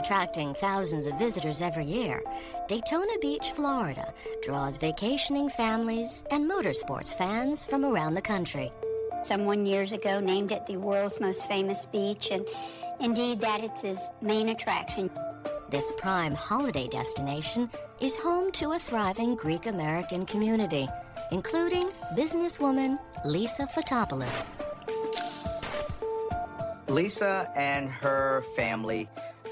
Attracting thousands of visitors every year, Daytona Beach, Florida draws vacationing families and motorsports fans from around the country. Someone years ago named it the world's most famous beach, and indeed that it's its main attraction. This prime holiday destination is home to a thriving Greek-American community, including businesswoman Lisa Fotopoulos. Lisa and her family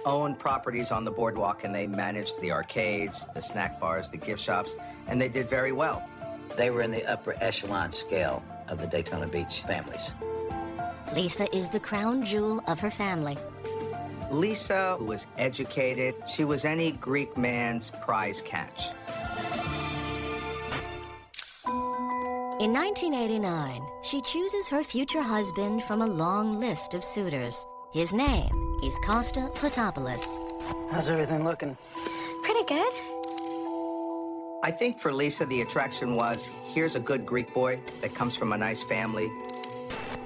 owned properties on the boardwalk, and they managed the arcades, the snack bars, the gift shops, and they did very well. They were in the upper echelon scale of the Daytona Beach families. Lisa is the crown jewel of her family. Lisa was educated. She was any Greek man's prize catch. In 1989, she chooses her future husband from a long list of suitors. His name is Costa Fotopoulos. How's everything looking? Pretty good. I think for Lisa, the attraction was, here's a good Greek boy that comes from a nice family.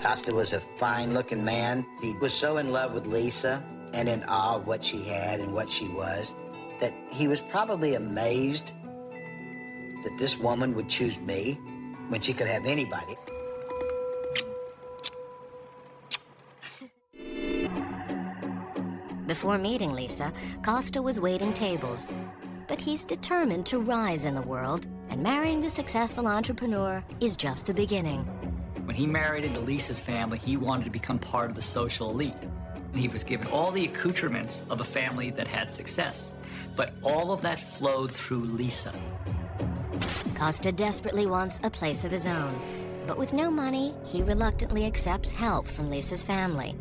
Costa was a fine-looking man. He was so in love with Lisa and in awe of what she had and what she was, that he was probably amazed that this woman would choose me when she could have anybody. Before meeting Lisa, Costa was waiting tables. But he's determined to rise in the world, and marrying the successful entrepreneur is just the beginning. When he married into Lisa's family, he wanted to become part of the social elite. And he was given all the accoutrements of a family that had success. But all of that flowed through Lisa. Costa desperately wants a place of his own. But with no money, he reluctantly accepts help from Lisa's family.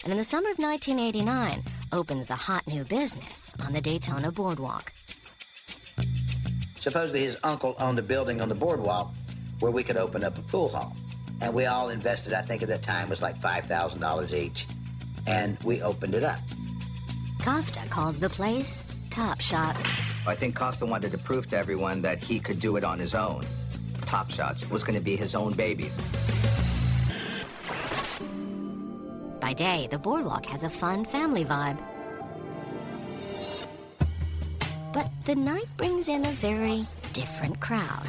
And in the summer of 1989, opens a hot new business on the Daytona Boardwalk. Supposedly his uncle owned a building on the boardwalk where we could open up a pool hall. And we all invested, I think at that time, was like $5,000 each. And we opened it up. Costa calls the place Top Shots. I think Costa wanted to prove to everyone that he could do it on his own. Top Shots was going to be his own baby. By day, the boardwalk has a fun family vibe. But the night brings in a very different crowd.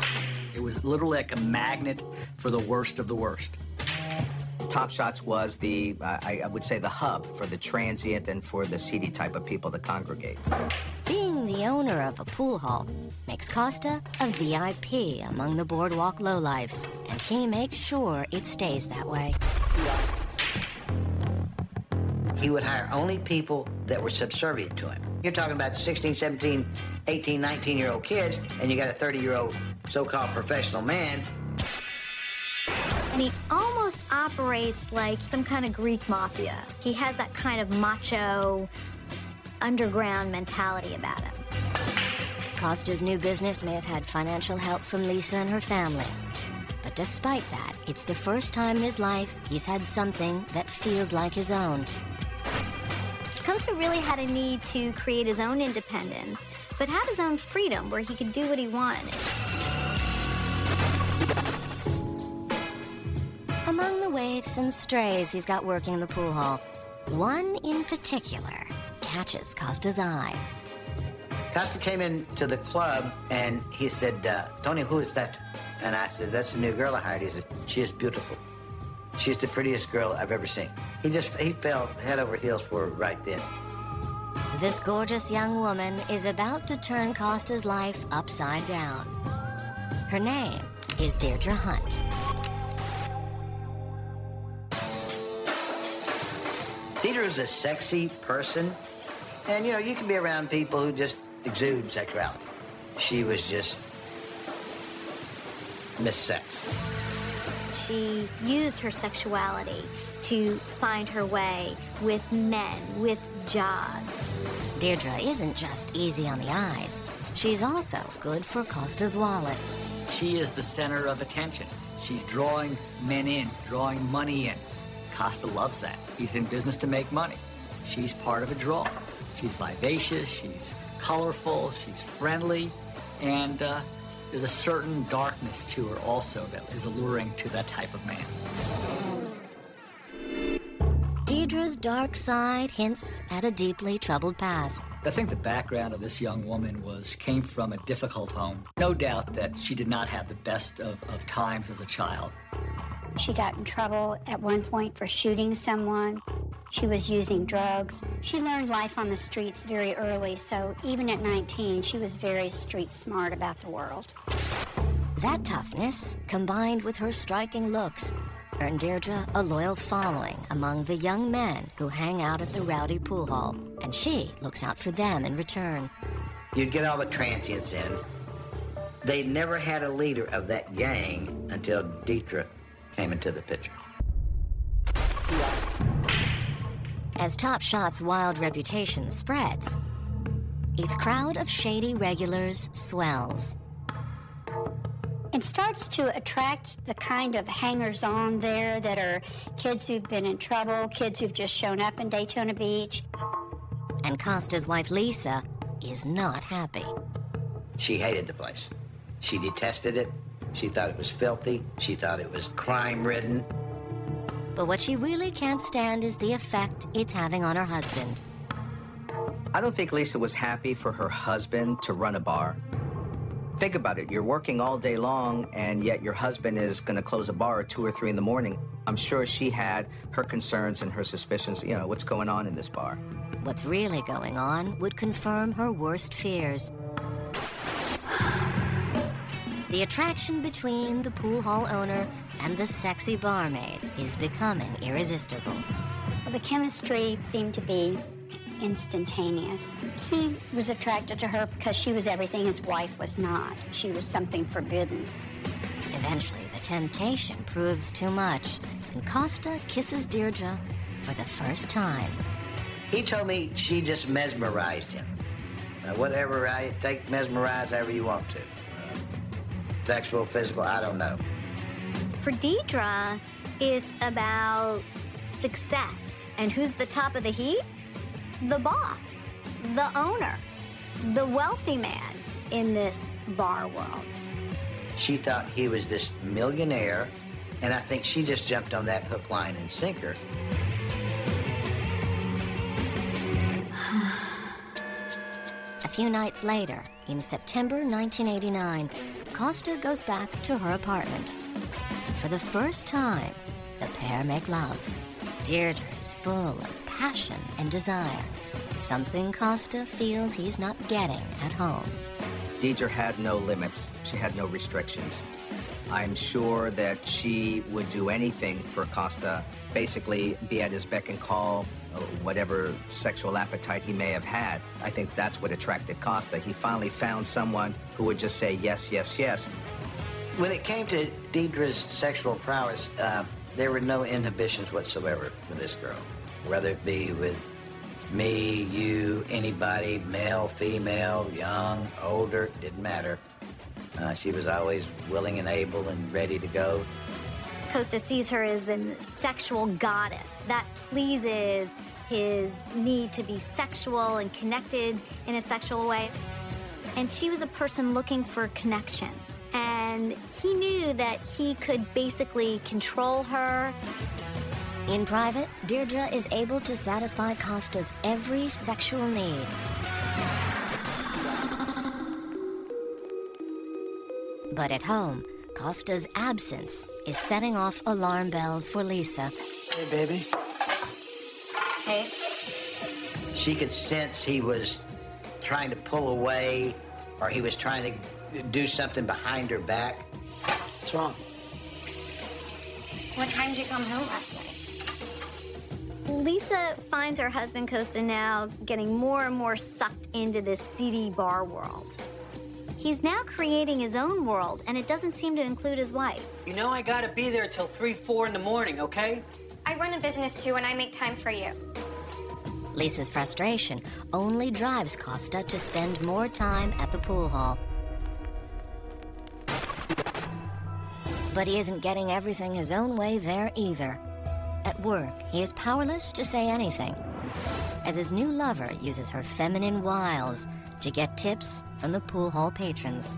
It was literally like a magnet for the worst of the worst. Top Shots was the, I would say, the hub for the transient and for the seedy type of people that congregate. Being the owner of a pool hall makes Costa a VIP among the boardwalk lowlifes, and he makes sure it stays that way. He would hire only people that were subservient to him. You're talking about 16, 17, 18, 19-year-old kids, and you got a 30-year-old so-called professional man. And he almost operates like some kind of Greek mafia. He has that kind of macho, underground mentality about him. Costa's new business may have had financial help from Lisa and her family. But despite that, it's the first time in his life he's had something that feels like his own. Costa really had a need to create his own independence, but have his own freedom where he could do what he wanted. Among the waifs and strays he's got working the pool hall, one in particular catches Costa's eye. Costa came into the club and he said, Tony, who is that? And I said, that's the new girl I hired. He said, she is beautiful. She's the prettiest girl I've ever seen. He fell head over heels for her right then. This gorgeous young woman is about to turn Costa's life upside down. Her name is Deirdre Hunt. Deirdre is a sexy person. And, you know, you can be around people who just exude sexuality. She was just Miss Sex. She used her sexuality to find her way with men, with jobs. Deirdre isn't just easy on the eyes. She's also good for Costa's wallet. She is the center of attention. She's drawing men in, drawing money in. Costa loves that. He's in business to make money. She's part of a draw. She's vivacious, she's colorful, she's friendly, and there's a certain darkness to her also that is alluring to that type of man. Deirdre's Costa's dark side hints at a deeply troubled past. I think the background of this young woman came from a difficult home. No doubt that she did not have the best of times as a child. She got in trouble at one point for shooting someone. She was using drugs. She learned life on the streets very early, so even at 19, she was very street smart about the world. That toughness, combined with her striking looks, earned Deirdre a loyal following among the young men who hang out at the rowdy pool hall, and she looks out for them in return. You'd get all the transients in. They never had a leader of that gang until Deirdre came into the picture. As Top Shot's wild reputation spreads, its crowd of shady regulars swells. It starts to attract the kind of hangers-on there that are kids who've been in trouble, kids who've just shown up in Daytona Beach. And Costa's wife, Lisa, is not happy. She hated the place. She detested it. She thought it was filthy. She thought it was crime-ridden. But what she really can't stand is the effect it's having on her husband. I don't think Lisa was happy for her husband to run a bar. Think about it. You're working all day long, and yet your husband is going to close a bar at 2 or 3 in the morning. I'm sure she had her concerns and her suspicions, what's going on in this bar. What's really going on would confirm her worst fears. The attraction between the pool hall owner and the sexy barmaid is becoming irresistible. Well, the chemistry seemed to be instantaneous. He was attracted to her because she was everything his wife was not. She was something forbidden. Eventually, the temptation proves too much, and Costa kisses Deirdre for the first time. He told me she just mesmerized him. Now, whatever, take mesmerize however you want to. Sexual, physical, I don't know. For Deirdre, it's about success. And who's the top of the heap? The boss, the owner, the wealthy man in this bar world. She thought he was this millionaire, and I think she just jumped on that hook, line, and sinker. A few nights later, in September 1989, Costa goes back to her apartment. For the first time, the pair make love. Deirdre is full of passion and desire, something Costa feels he's not getting at home. Deirdre had no limits. She had no restrictions. I'm sure that she would do anything for Costa, basically be at his beck and call, whatever sexual appetite he may have had. I think that's what attracted Costa. He finally found someone who would just say yes, yes, yes. When it came to Deirdre's sexual prowess, there were no inhibitions whatsoever with this girl. Whether it be with me, you, anybody, male, female, young, older, didn't matter. She was always willing and able and ready to go. Costa sees her as the sexual goddess. That pleases his need to be sexual and connected in a sexual way. And she was a person looking for connection. And he knew that he could basically control her. In private, Deirdre is able to satisfy Costa's every sexual need. But at home, Costa's absence is setting off alarm bells for Lisa. Hey, baby. Hey. She could sense he was trying to pull away, or he was trying to do something behind her back. What's wrong? What time did you come home last night? Lisa finds her husband Costa now getting more and more sucked into this seedy bar world. He's now creating his own world, and it doesn't seem to include his wife. You know I gotta be there till 3, 4 in the morning, okay? I run a business too, and I make time for you. Lisa's frustration only drives Costa to spend more time at the pool hall. But he isn't getting everything his own way there either. At work, he is powerless to say anything, as his new lover uses her feminine wiles to get tips from the pool hall patrons.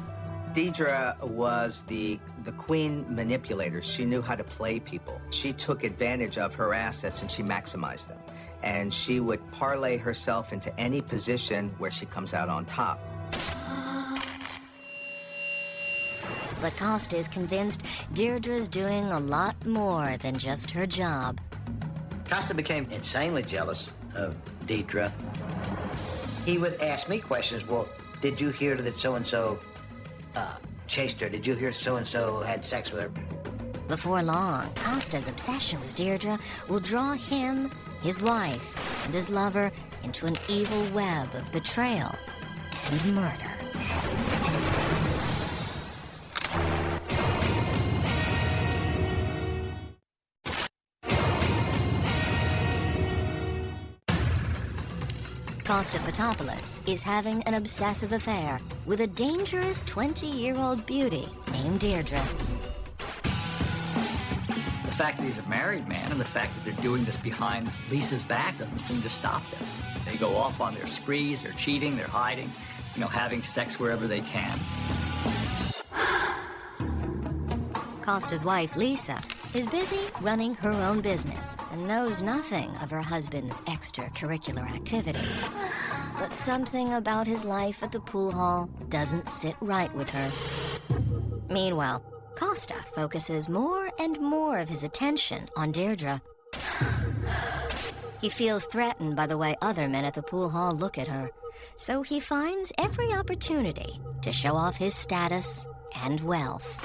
Deirdre was the queen manipulator. She knew how to play people. She took advantage of her assets and she maximized them. and she would parlay herself into any position where she comes out on top. But Costa is convinced Deirdre's doing a lot more than just her job. Costa became insanely jealous of Deidre. He would ask me questions. Well, did you hear that so-and-so chased her? Did you hear so-and-so had sex with her? Before long, Costa's obsession with Deirdre will draw him, his wife, and his lover into an evil web of betrayal and murder. Costa Fotopoulos is having an obsessive affair with a dangerous 20-year-old beauty named Deirdre. The fact that he's a married man and the fact that they're doing this behind Lisa's back doesn't seem to stop them. They go off on their sprees, they're cheating, they're hiding, having sex wherever they can. Costa's wife, Lisa, is busy running her own business and knows nothing of her husband's extracurricular activities. But something about his life at the pool hall doesn't sit right with her. Meanwhile, Costa focuses more and more of his attention on Deirdre. He feels threatened by the way other men at the pool hall look at her, so he finds every opportunity to show off his status and wealth.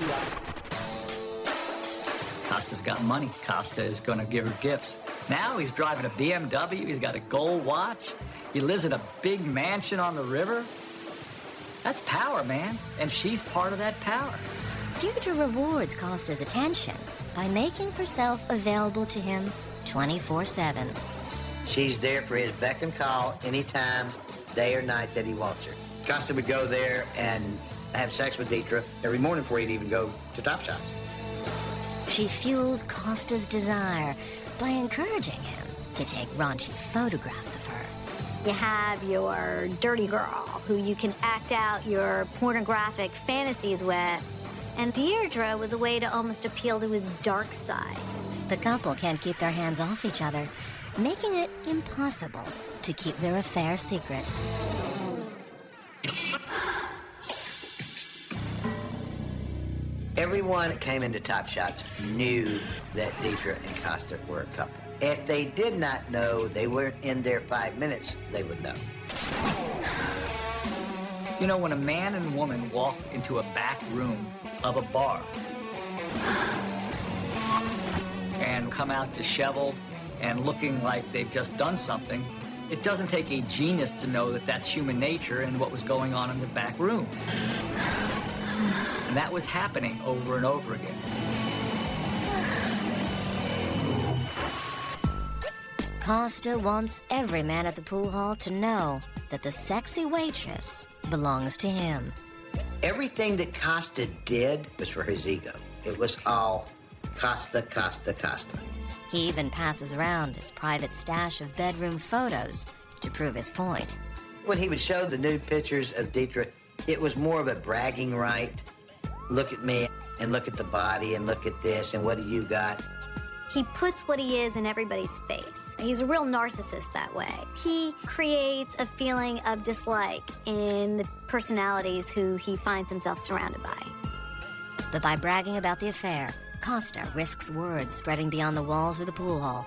Costa's got money. Costa is going to give her gifts. Now he's driving a BMW. He's got a gold watch. He lives in a big mansion on the river. That's power, man. And she's part of that power. Deirdre rewards Costa's attention by making herself available to him 24/7. She's there for his beck and call anytime, day or night that he wants her. Costa would go there and have sex with Deidre every morning before he'd even go to Top Shots. She fuels Costa's desire by encouraging him to take raunchy photographs of her. You have your dirty girl who you can act out your pornographic fantasies with. And Deirdre was a way to almost appeal to his dark side. The couple can't keep their hands off each other, making it impossible to keep their affair secret. Everyone that came into Top Shots knew that Deidre and Costa were a couple. If they did not know, they weren't in there 5 minutes, they would know. When a man and woman walk into a back room of a bar and come out disheveled and looking like they've just done something, it doesn't take a genius to know that that's human nature and what was going on in the back room. And that was happening over and over again. Costa wants every man at the pool hall to know that the sexy waitress belongs to him. Everything that Costa did was for his ego. It was all Costa, Costa, Costa. He even passes around his private stash of bedroom photos to prove his point. When he would show the nude pictures of Deidre, it was more of a bragging right. Look at me, and look at the body, and look at this, and what do you got? He puts what he is in everybody's face. He's a real narcissist that way. He creates a feeling of dislike in the personalities who he finds himself surrounded by. But by bragging about the affair, Costa risks words spreading beyond the walls of the pool hall.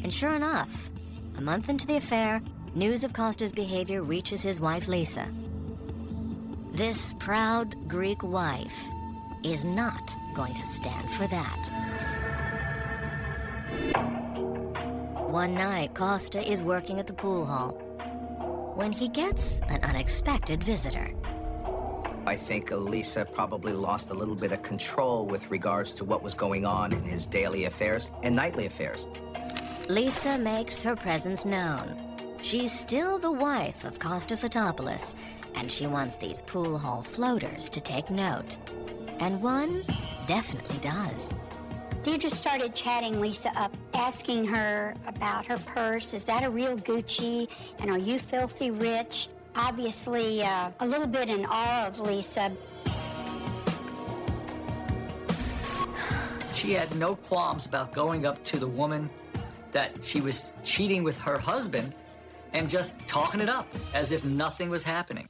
And sure enough, a month into the affair, news of Costa's behavior reaches his wife, Lisa. This proud Greek wife is not going to stand for that. One night, Costa is working at the pool hall when he gets an unexpected visitor. I think Lisa probably lost a little bit of control with regards to what was going on in his daily affairs and nightly affairs. Lisa makes her presence known. She's still the wife of Costa Fotopoulos, and she wants these pool hall floaters to take note. And one definitely does. Deirdre started chatting Lisa up, asking her about her purse. Is that a real Gucci? And are you filthy rich? Obviously, a little bit in awe of Lisa. she had no qualms about going up to the woman that she was cheating with her husband and just talking it up as if nothing was happening.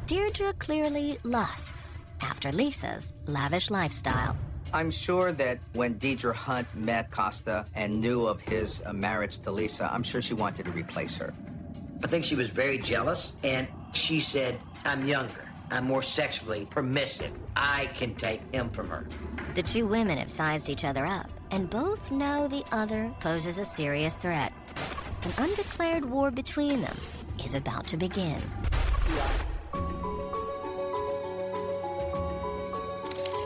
Deirdre clearly lusts after Lisa's lavish lifestyle. I'm sure that when Deidre Hunt met Costa and knew of his marriage to Lisa, I'm sure she wanted to replace her. I think she was very jealous, and she said, I'm younger. I'm more sexually permissive. I can take him from her. The two women have sized each other up, and both know the other poses a serious threat. An undeclared war between them is about to begin.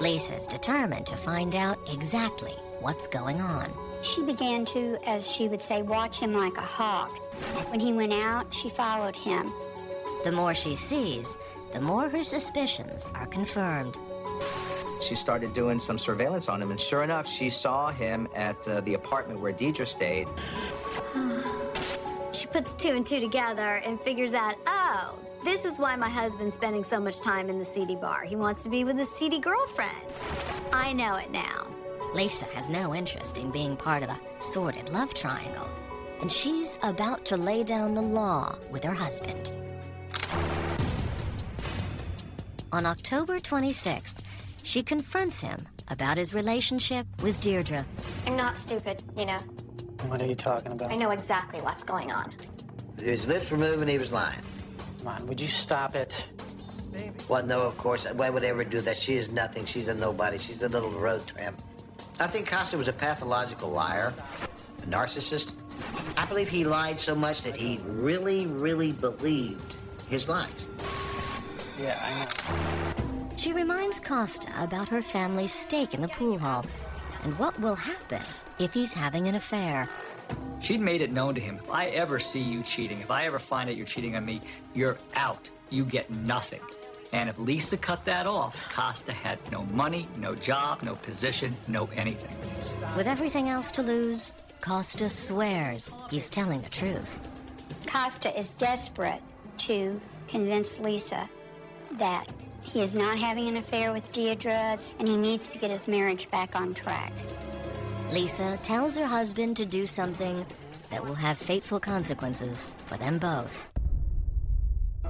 Lisa's determined to find out exactly what's going on. She began to, as she would say, watch him like a hawk. When he went out, she followed him. The more she sees, the more her suspicions are confirmed. She started doing some surveillance on him, and sure enough, she saw him at the apartment where Deidre stayed. She puts two and two together and figures out, oh, this is why my husband's spending so much time in the seedy bar. He wants to be with his seedy girlfriend. I know it now. Lisa has no interest in being part of a sordid love triangle, and she's about to lay down the law with her husband. On October 26th, she confronts him about his relationship with Deirdre. I'm not stupid, you know. What are you talking about? I know exactly what's going on. His lips were moving, he was lying. Come on, would you stop it? Well, no, of course. Why would I ever do that? She is nothing. She's a nobody. She's a little road tramp. I think Costa was a pathological liar, a narcissist. I believe he lied so much that he really, really believed his lies. Yeah, I know. She reminds Costa about her family's stake in the pool hall and what will happen if he's having an affair. She'd made it known to him, if I ever see you cheating, if I ever find out you're cheating on me, you're out. You get nothing. And if Lisa cut that off, Costa had no money, no job, no position, no anything. With everything else to lose, Costa swears he's telling the truth. Costa is desperate to convince Lisa that he is not having an affair with Deirdre and he needs to get his marriage back on track. Lisa tells her husband to do something that will have fateful consequences for them both.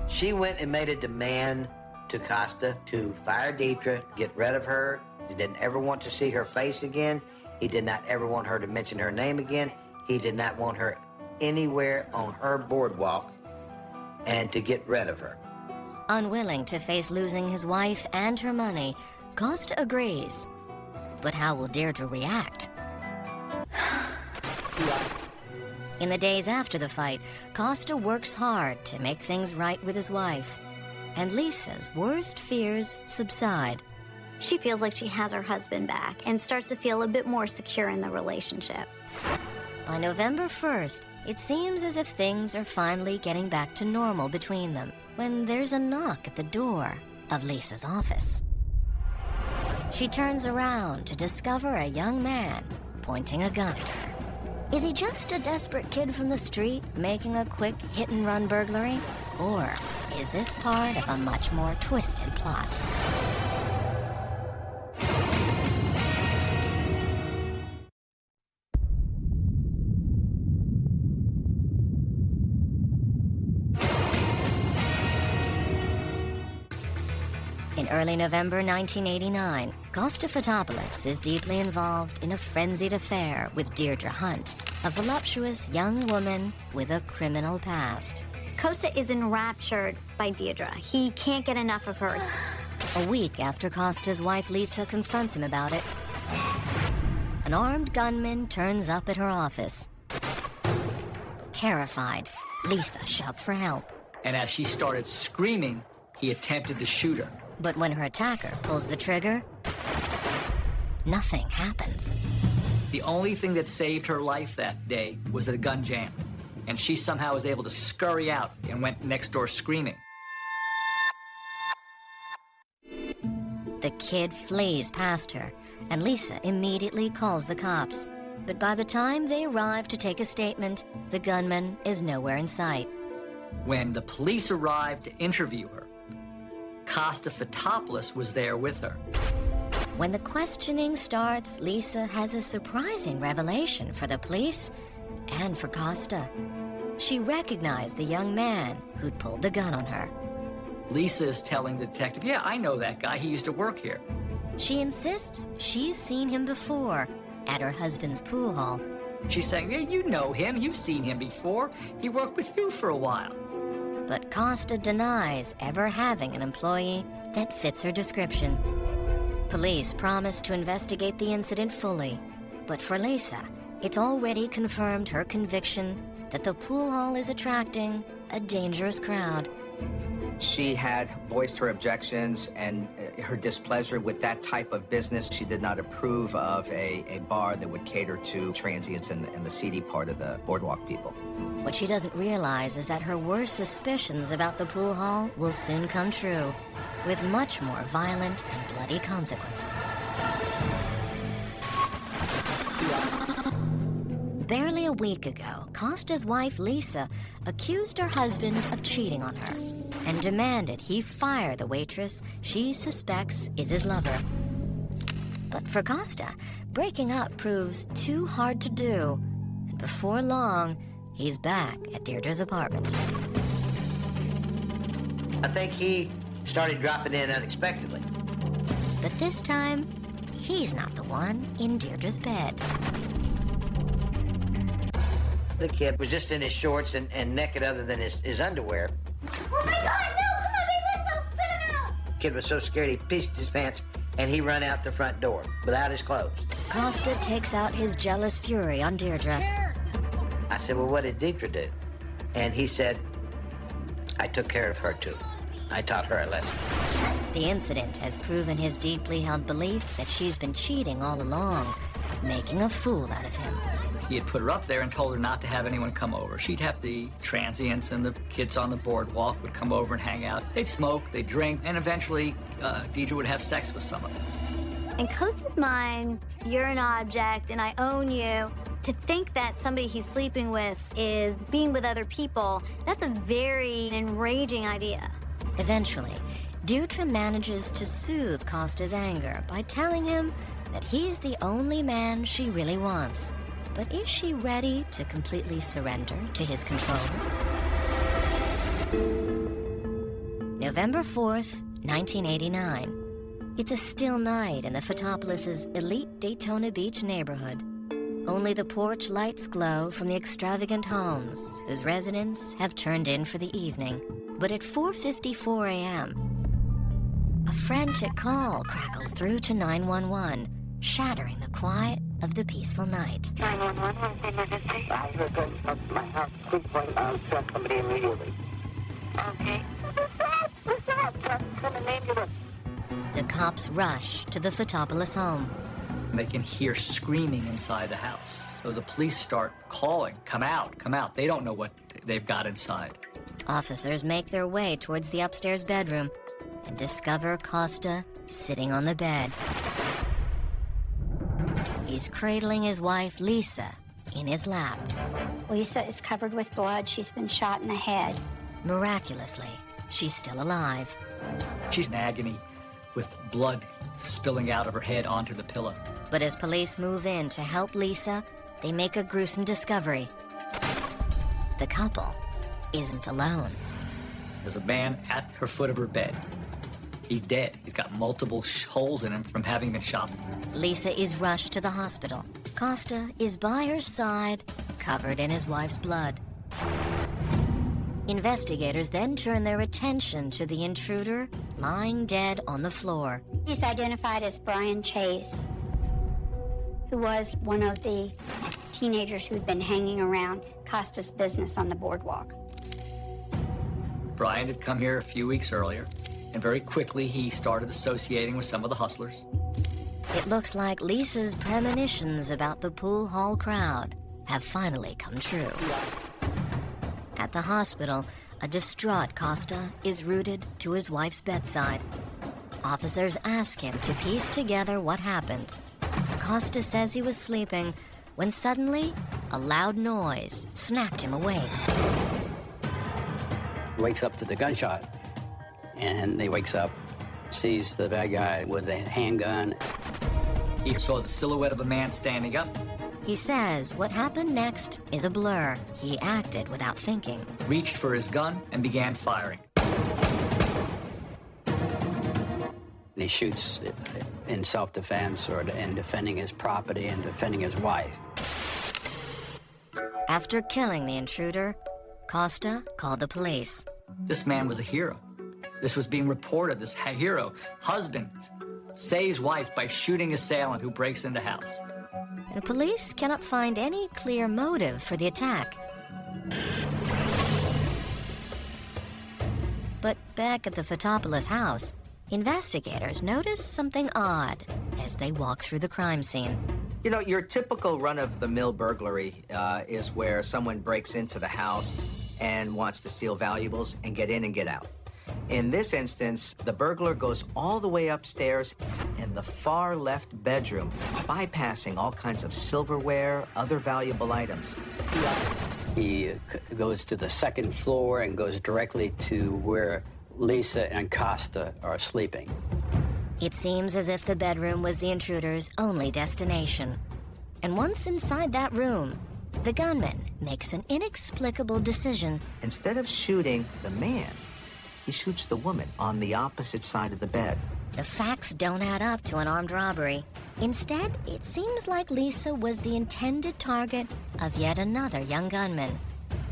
She went and made a demand to Costa to fire Deirdre, get rid of her. He didn't ever want to see her face again. He did not ever want her to mention her name again. He did not want her anywhere on her boardwalk, and to get rid of her. Unwilling to face losing his wife and her money, Costa agrees. But how will Deirdre react? In the days after the fight, Costa works hard to make things right with his wife. And Lisa's worst fears subside. She feels like she has her husband back and starts to feel a bit more secure in the relationship. By November 1st, it seems as if things are finally getting back to normal between them, when there's a knock at the door of Lisa's office. She turns around to discover a young man pointing a gun at her. Is he just a desperate kid from the street making a quick hit-and-run burglary? Or is this part of a much more twisted plot? In early November 1989, Costa Fotopoulos is deeply involved in a frenzied affair with Deirdre Hunt, a voluptuous young woman with a criminal past. Costa is enraptured by Deirdre. He can't get enough of her. A week after Costa's wife Lisa confronts him about it, an armed gunman turns up at her office. Terrified, Lisa shouts for help. And as she started screaming, he attempted to shoot her. But when her attacker pulls the trigger, nothing happens. The only thing that saved her life that day was a gun jam, and she somehow was able to scurry out and went next door screaming. The kid flees past her, and Lisa immediately calls the cops. But by the time they arrive to take a statement, the gunman is nowhere in sight. When the police arrived to interview her, Costa Fotopoulos was there with her. When the questioning starts, Lisa has a surprising revelation for the police and for Costa. She recognized the young man who'd pulled the gun on her. Lisa is telling the detective, yeah, I know that guy. He used to work here. She insists she's seen him before at her husband's pool hall. She's saying, yeah, you know him. You've seen him before. He worked with you for a while. But Costa denies ever having an employee that fits her description. Police promise to investigate the incident fully, but for Lisa, it's already confirmed her conviction that the pool hall is attracting a dangerous crowd. She had voiced her objections and her displeasure with that type of business. She did not approve of a bar that would cater to transients in the seedy part of the Boardwalk people. What she doesn't realize is that her worst suspicions about the pool hall will soon come true, with much more violent and bloody consequences. Barely a week ago, Costa's wife, Lisa, accused her husband of cheating on her and demanded he fire the waitress she suspects is his lover. But for Costa, breaking up proves too hard to do, and before long, he's back at Deirdre's apartment. I think he started dropping in unexpectedly. But this time, he's not the one in Deirdre's bed. The kid was just in his shorts and naked other than his underwear. Oh my God, no! Come on, baby, let's go! Spit him out! Kid was so scared he pissed his pants and he ran out the front door without his clothes. Costa takes out his jealous fury on Deirdre. I said, well, what did Deirdre do? And he said, I took care of her too. I taught her a lesson. The incident has proven his deeply held belief that she's been cheating all along, making a fool out of him. He had put her up there and told her not to have anyone come over. She'd have the transients and the kids on the boardwalk would come over and hang out. They'd smoke, they'd drink, and eventually Deirdre would have sex with some of them. In Costa's mind, you're an object and I own you. To think that somebody he's sleeping with is being with other people, that's a very enraging idea. Eventually, Deirdre manages to soothe Costa's anger by telling him that he's the only man she really wants. But is she ready to completely surrender to his control? November 4th, 1989. It's a still night in the Fotopolis' elite Daytona Beach neighborhood. Only the porch lights glow from the extravagant homes whose residents have turned in for the evening. But at 4:54 a.m., a frantic call crackles through to 911, shattering the quiet of the peaceful night. 911, what's the emergency? I heard guns up to my house. Please send somebody immediately. Okay. Send an ambulance. The cops rush to the Fotopolis home. They can hear screaming inside the house. So the police start calling, come out, come out. They don't know what they've got inside. Officers make their way towards the upstairs bedroom and discover Costa sitting on the bed. He's cradling his wife, Lisa, in his lap. Lisa is covered with blood. She's been shot in the head. Miraculously, she's still alive. She's in agony with blood spilling out of her head onto the pillow. But as police move in to help Lisa, they make a gruesome discovery. The couple isn't alone. There's a man at her foot of her bed. He's dead. He's got multiple holes in him from having been shot. Lisa is rushed to the hospital. Costa is by her side, covered in his wife's blood. Investigators then turn their attention to the intruder lying dead on the floor. He's identified as Brian Chase, who was one of the teenagers who'd been hanging around Costa's business on the boardwalk. Brian had come here a few weeks earlier, and very quickly he started associating with some of the hustlers. It looks like Lisa's premonitions about the pool hall crowd have finally come true. At the hospital, a distraught Costa is rooted to his wife's bedside. Officers ask him to piece together what happened. Costa says he was sleeping when suddenly a loud noise snapped him awake. Wakes up to the gunshot, and he wakes up sees the bad guy with a handgun. He saw the silhouette of a man standing up, He says what happened next is a blur. He acted without thinking. reached for his gun, and began firing. And he shoots in self-defense or in defending his property and defending his wife. After killing the intruder, Costa called the police. This man was a hero. This was being reported. This hero, husband, saves wife by shooting assailant who breaks into house. And police cannot find any clear motive for the attack. But back at the Fotopoulos house, investigators notice something odd as they walk through the crime scene. You know, your typical run-of-the-mill burglary is where someone breaks into the house and wants to steal valuables and get in and get out. In this instance, the burglar goes all the way upstairs in the far left bedroom, bypassing all kinds of silverware, other valuable items. He goes to the second floor and goes directly to where Lisa and Costa are sleeping. It seems as if the bedroom was the intruder's only destination. And once inside that room, the gunman makes an inexplicable decision. Instead of shooting the man, he shoots the woman on the opposite side of the bed. The facts don't add up to an armed robbery. Instead, it seems like Lisa was the intended target of yet another young gunman.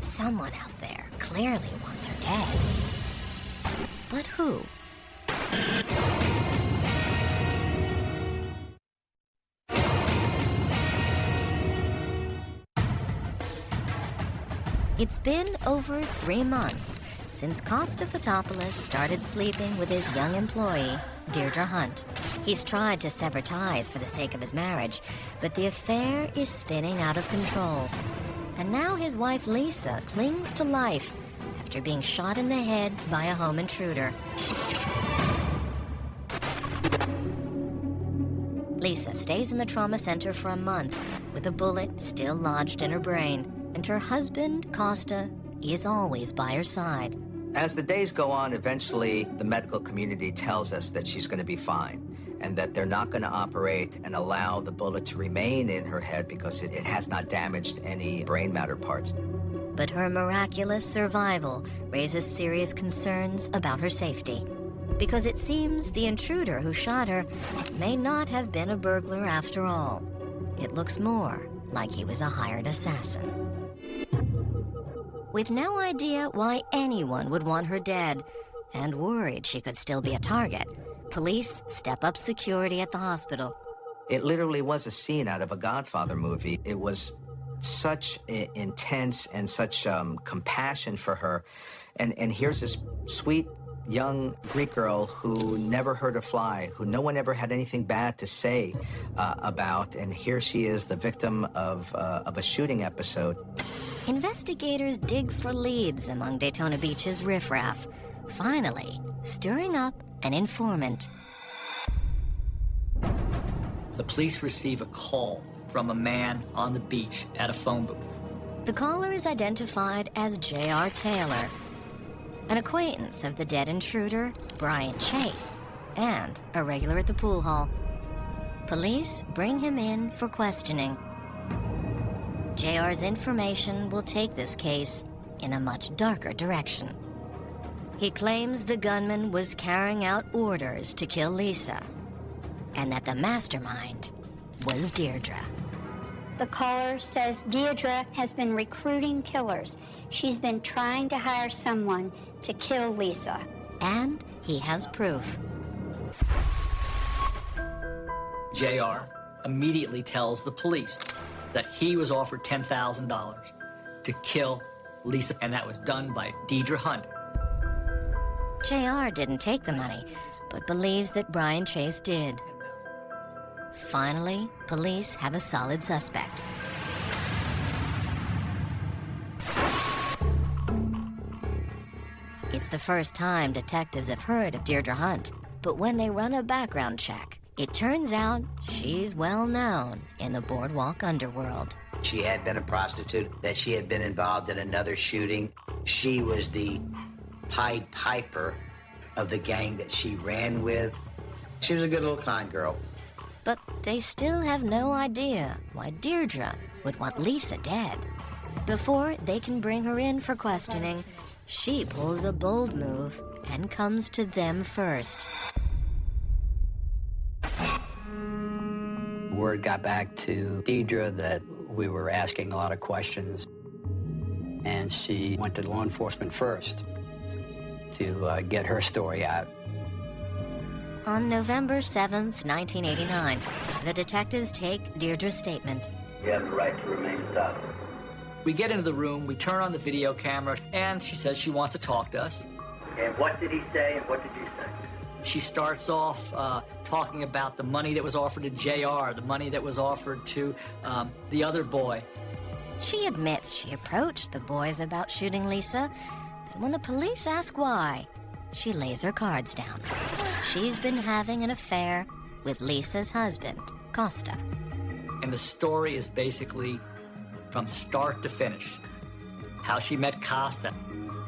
Someone out there clearly wants her dead. But who? It's been over 3 months since Costa Fotopoulos started sleeping with his young employee, Deirdre Hunt. He's tried to sever ties for the sake of his marriage, but the affair is spinning out of control. And now his wife, Lisa, clings to life after being shot in the head by a home intruder. Lisa stays in the trauma center for a month with a bullet still lodged in her brain, and her husband, Costa, is always by her side. As the days go on, eventually the medical community tells us that she's going to be fine and that they're not going to operate and allow the bullet to remain in her head because it has not damaged any brain matter parts. But her miraculous survival raises serious concerns about her safety, because it seems the intruder who shot her may not have been a burglar after all. It looks more like he was a hired assassin. With no idea why anyone would want her dead, and worried she could still be a target, police step up security at the hospital. It literally was a scene out of a Godfather movie. It was such intense and such compassion for her. And here's this sweet young Greek girl who never hurt a fly, who no one ever had anything bad to say about, and here she is, the victim of a shooting episode. Investigators dig for leads among Daytona Beach's riffraff, finally stirring up an informant. The police receive a call from a man on the beach at a phone booth. The caller is identified as J.R. Taylor, an acquaintance of the dead intruder, Brian Chase, and a regular at the pool hall. Police bring him in for questioning. JR's information will take this case in a much darker direction. He claims the gunman was carrying out orders to kill Lisa, and that the mastermind was Deirdre. The caller says Deirdre has been recruiting killers. She's been trying to hire someone to kill Lisa. And he has proof. JR immediately tells the police that he was offered $10,000 to kill Lisa, and that was done by Deirdre Hunt. JR didn't take the money, but believes that Brian Chase did. Finally, police have a solid suspect. It's the first time detectives have heard of Deirdre Hunt, but when they run a background check, it turns out she's well known in the Boardwalk underworld. She had been a prostitute, that she had been involved in another shooting. She was the Pied Piper of the gang that she ran with. She was a good little kind girl. But they still have no idea why Deirdre would want Lisa dead. Before they can bring her in for questioning, she pulls a bold move and comes to them first. Word got back to Deirdre that we were asking a lot of questions, and she went to law enforcement first to get her story out. On November 7th, 1989, the detectives take Deirdre's statement. You have the right to remain silent. We get into the room, we turn on the video camera, and she says she wants to talk to us. And what did he say, and what did you say? She starts off talking about the money that was offered to JR, the money that was offered to the other boy. She admits she approached the boys about shooting Lisa, but when the police ask why, she lays her cards down. She's been having an affair with Lisa's husband, Costa. And the story is basically from start to finish, how she met Costa.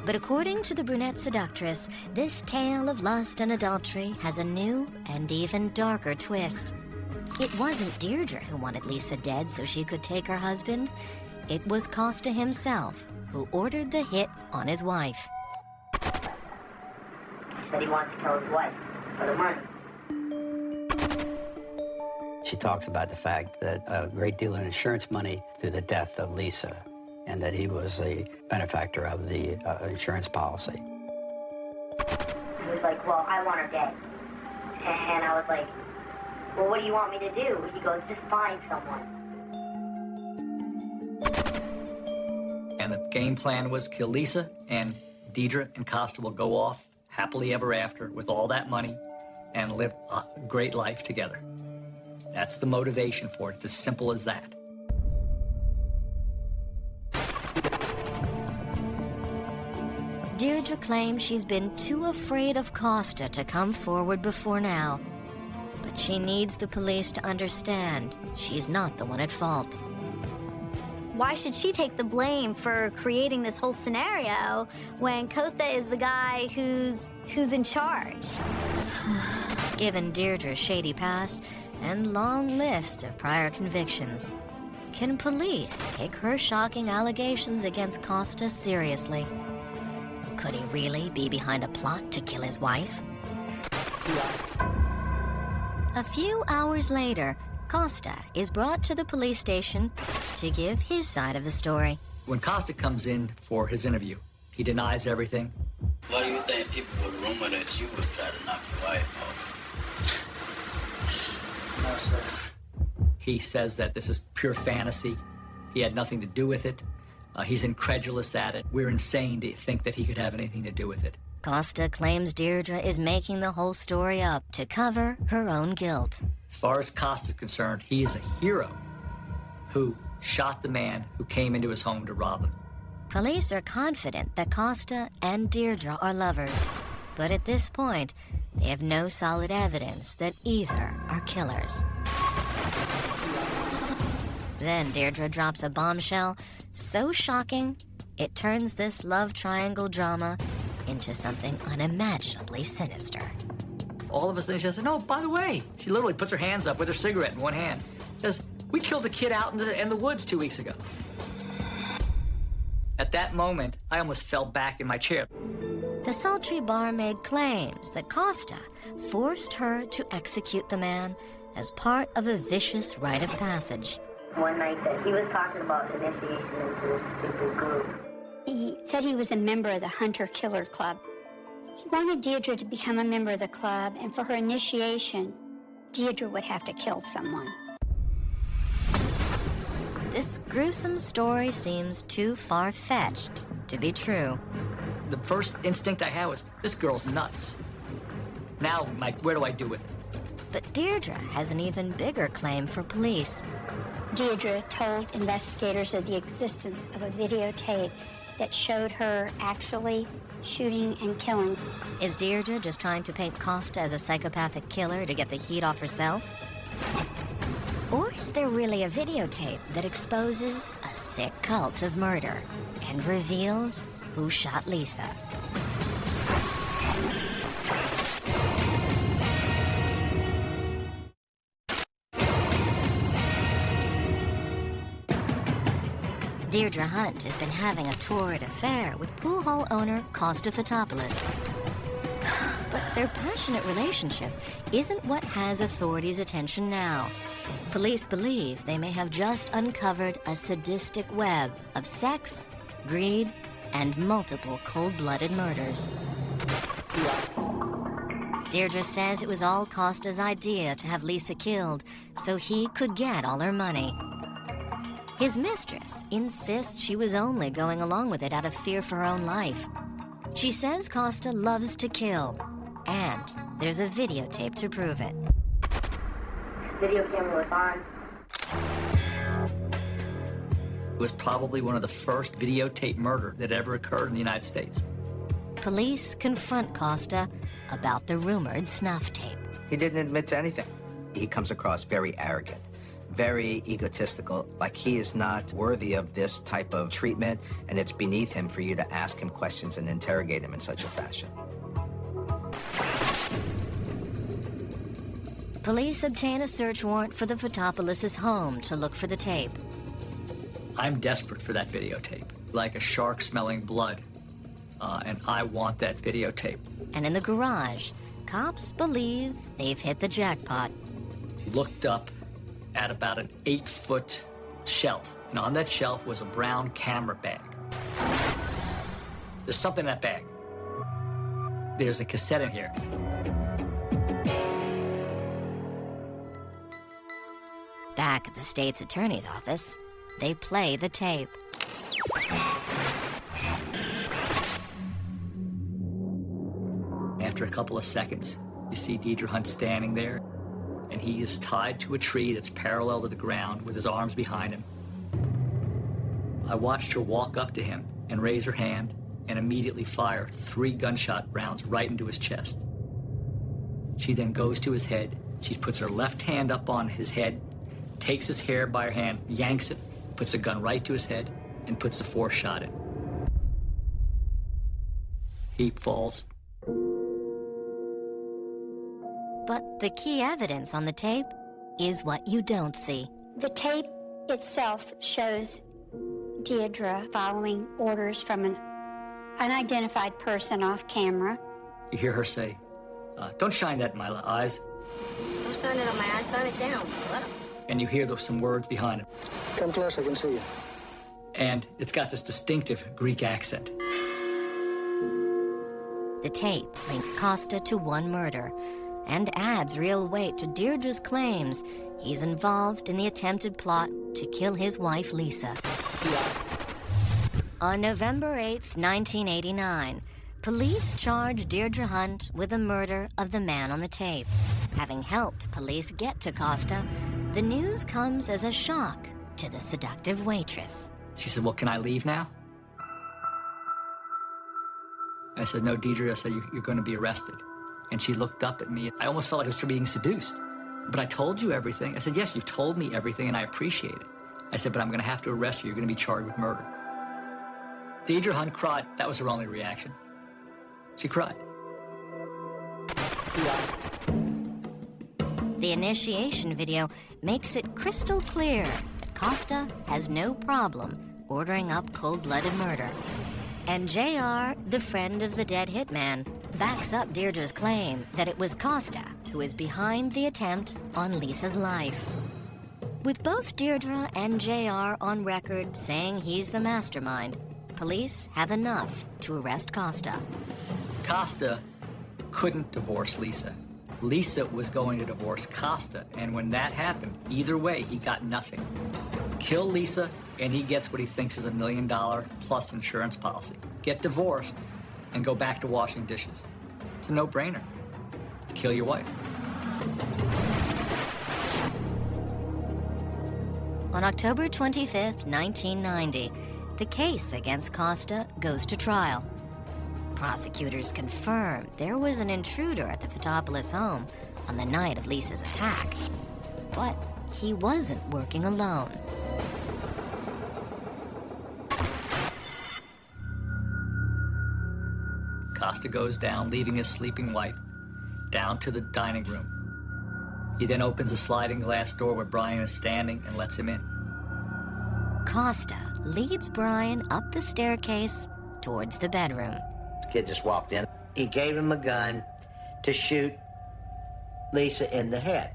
But according to the brunette seductress, this tale of lust and adultery has a new and even darker twist. It wasn't Deirdre who wanted Lisa dead so she could take her husband. It was Costa himself who ordered the hit on his wife. He said he wanted to kill his wife for the money. She talks about the fact that a great deal of insurance money through the death of Lisa, and that he was a benefactor of the insurance policy. He was like, well, I want her dead. And I was like, well, what do you want me to do? He goes, just find someone. And the game plan was kill Lisa, and Deirdre and Costa will go off happily ever after with all that money and live a great life together. That's the motivation for it. It's as simple as that. Deirdre claims she's been too afraid of Costa to come forward before now. But she needs the police to understand she's not the one at fault. Why should she take the blame for creating this whole scenario when Costa is the guy who's in charge? Given Deirdre's shady past and long list of prior convictions, can police take her shocking allegations against Costa seriously? Could he really be behind a plot to kill his wife? A few hours later, Costa is brought to the police station to give his side of the story. When Costa comes in for his interview, he denies everything. Why do you think people would rumor that you would try to knock your wife off? No, sir. He says that this is pure fantasy. He had nothing to do with it. He's incredulous at it. We're insane to think that he could have anything to do with it. Costa claims Deirdre is making the whole story up to cover her own guilt. As far as Costa's concerned, he is a hero who shot the man who came into his home to rob him. Police are confident that Costa and Deirdre are lovers, but at this point, they have no solid evidence that either are killers. Then Deirdre drops a bombshell so shocking, it turns this love triangle drama into something unimaginably sinister. All of a sudden, she says, no, by the way, she literally puts her hands up with her cigarette in one hand. Says, we killed a kid out in the woods 2 weeks ago. At that moment, I almost fell back in my chair. The sultry barmaid claims that Costa forced her to execute the man as part of a vicious rite of passage. One night that he was talking about initiation into this stupid group. He said he was a member of the Hunter-Killer Club. He wanted Deirdre to become a member of the club, and for her initiation, Deirdre would have to kill someone. This gruesome story seems too far-fetched to be true. The first instinct I had was, this girl's nuts. Now, Mike, where do I do with it? But Deirdre has an even bigger claim for police. Deirdre told investigators of the existence of a videotape that showed her actually shooting and killing. Is Deirdre just trying to paint Costa as a psychopathic killer to get the heat off herself? Or is there really a videotape that exposes a sick cult of murder and reveals who shot Lisa? Deirdre Hunt has been having a torrid affair with pool hall owner Costa Fotopoulos. But their passionate relationship isn't what has authorities' attention now. Police believe they may have just uncovered a sadistic web of sex, greed, and multiple cold-blooded murders. Deirdre says it was all Costa's idea to have Lisa killed so he could get all her money. His mistress insists she was only going along with it out of fear for her own life. She says Costa loves to kill, and there's a videotape to prove it. Video camera was on. It was probably one of the first videotape murder that ever occurred in the United States. Police confront Costa about the rumored snuff tape. He didn't admit to anything. He comes across very arrogant, very egotistical, like he is not worthy of this type of treatment, and it's beneath him for you to ask him questions and interrogate him in such a fashion. Police obtain a search warrant for the Fotopoulos' home to look for the tape. I'm desperate for that videotape, like a shark smelling blood, and I want that videotape. And in the garage, cops believe they've hit the jackpot. Looked up at about an 8-foot shelf, and on that shelf was a brown camera bag. There's something in that bag. There's a cassette in here. Back at the state's attorney's office, they play the tape. After a couple of seconds, you see Deirdre Hunt standing there, and he is tied to a tree that's parallel to the ground with his arms behind him. I watched her walk up to him and raise her hand and immediately fire 3 gunshot rounds right into his chest. She then goes to his head. She puts her left hand up on his head, takes his hair by her hand, yanks it, puts a gun right to his head, and puts the 4th shot in. He falls. But the key evidence on the tape is what you don't see. The tape itself shows Deirdre following orders from an unidentified person off camera. You hear her say, don't shine that in my eyes. Don't shine it on my eyes, shine it down. And you hear some words behind him. Come close, I can see you. And it's got this distinctive Greek accent. The tape links Costa to one murder and adds real weight to Deirdre's claims he's involved in the attempted plot to kill his wife, Lisa. On November 8th, 1989, police charge Deirdre Hunt with the murder of the man on the tape. Having helped police get to Costa, the news comes as a shock to the seductive waitress. She said, well, can I leave now? I said, no, Deirdre, I said, you're going to be arrested. And she looked up at me. I almost felt like I was being seduced. But I told you everything. I said, yes, you've told me everything, and I appreciate it. I said, but I'm going to have to arrest you. You're going to be charged with murder. Deirdre Hunt cried. That was her only reaction. She cried. The initiation video makes it crystal clear that Costa has no problem ordering up cold-blooded murder. And JR, the friend of the dead hitman, backs up Deirdre's claim that it was Costa who is behind the attempt on Lisa's life. With both Deirdre and JR on record saying he's the mastermind, police have enough to arrest Costa. Costa couldn't divorce Lisa. Lisa was going to divorce Costa, and when that happened, either way, he got nothing. Kill Lisa, and he gets what he thinks is $1 million plus insurance policy. Get divorced, and go back to washing dishes. It's a no-brainer. Kill your wife. On October 25th, 1990, the case against Costa goes to trial. Prosecutors confirm there was an intruder at the Fotopoulos home on the night of Lisa's attack. But he wasn't working alone. Costa goes down, leaving his sleeping wife, down to the dining room. He then opens a sliding glass door where Brian is standing and lets him in. Costa leads Brian up the staircase towards the bedroom. The kid just walked in. He gave him a gun to shoot Lisa in the head.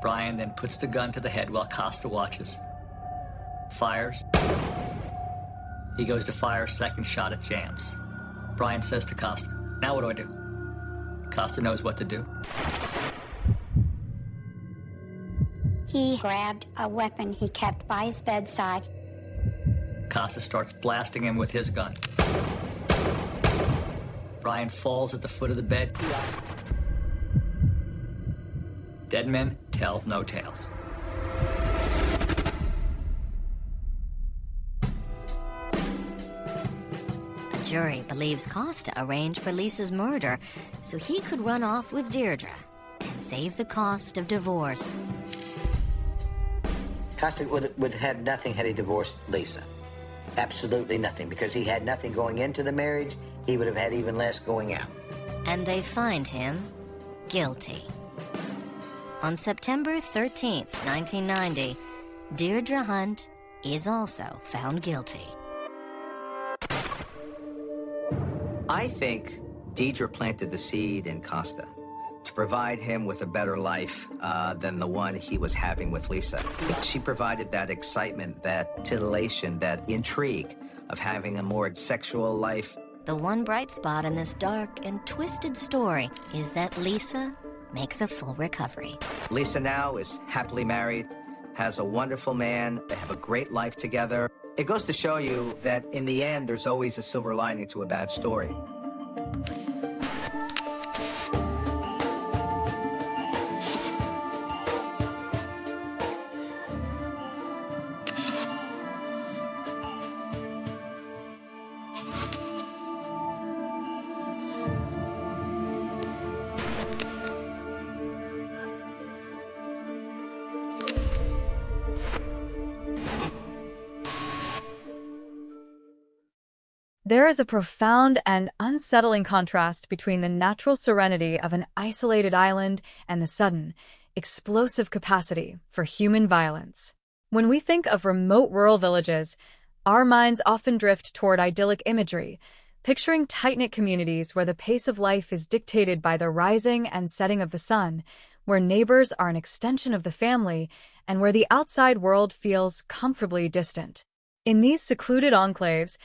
Brian then puts the gun to the head while Costa watches. Fires. He goes to fire a second shot at Jams. Brian says to Costa, "Now what do I do?" Costa knows what to do. He grabbed a weapon he kept by his bedside. Costa starts blasting him with his gun. Brian falls at the foot of the bed. Dead men tell no tales. A jury believes Costa arranged for Lisa's murder so he could run off with Deirdre and save the cost of divorce. Costa would have had nothing had he divorced Lisa. Absolutely nothing, because he had nothing going into the marriage. He would have had even less going out. And they find him guilty. On September 13th, 1990, Deirdre Hunt is also found guilty. I think Deirdre planted the seed in Costa to provide him with a better life than the one he was having with Lisa. She provided that excitement, that titillation, that intrigue of having a more sexual life. The one bright spot in this dark and twisted story is that Lisa makes a full recovery. Lisa now is happily married, has a wonderful man, they have a great life together. It goes to show you that in the end, there's always a silver lining to a bad story. There is a profound and unsettling contrast between the natural serenity of an isolated island and the sudden, explosive capacity for human violence. When we think of remote rural villages, our minds often drift toward idyllic imagery, picturing tight-knit communities where the pace of life is dictated by the rising and setting of the sun, where neighbors are an extension of the family, and where the outside world feels comfortably distant. In these secluded enclaves,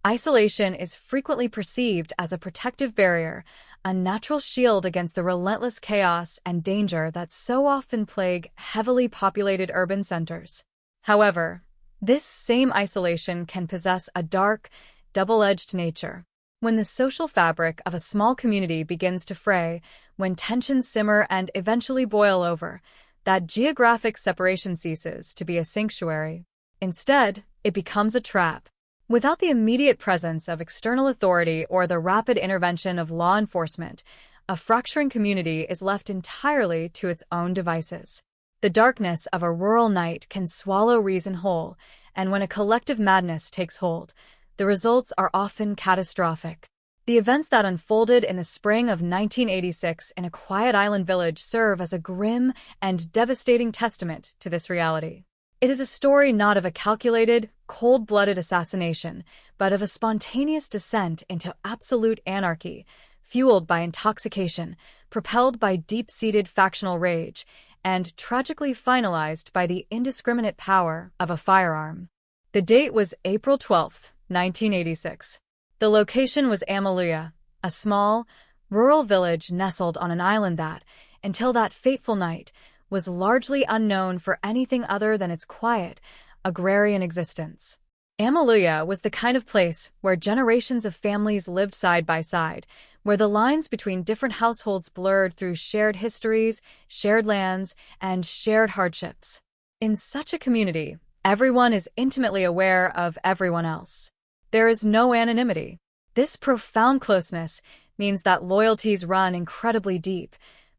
isolation is frequently perceived as a protective barrier, a natural shield against the relentless chaos and danger that so often plague heavily populated urban centers. However, this same isolation can possess a dark, double-edged nature. When the social fabric of a small community begins to fray, when tensions simmer and eventually boil over, that geographic separation ceases to be a sanctuary. Instead, it becomes a trap. Without the immediate presence of external authority or the rapid intervention of law enforcement, a fracturing community is left entirely to its own devices. The darkness of a rural night can swallow reason whole, and when a collective madness takes hold, the results are often catastrophic. The events that unfolded in the spring of 1986 in a quiet island village serve as a grim and devastating testament to this reality. It is a story not of a calculated, cold-blooded assassination, but of a spontaneous descent into absolute anarchy, fueled by intoxication, propelled by deep-seated factional rage, and tragically finalized by the indiscriminate power of a firearm. The date was April 12, 1986. The location was Amaluya, a small, rural village nestled on an island that, until that fateful night, was largely unknown for anything other than its quiet, agrarian existence. Amaluya was the kind of place where generations of families lived side by side, where the lines between different households blurred through shared histories, shared lands, and shared hardships. In such a community, everyone is intimately aware of everyone else. There is no anonymity. This profound closeness means that loyalties run incredibly deep,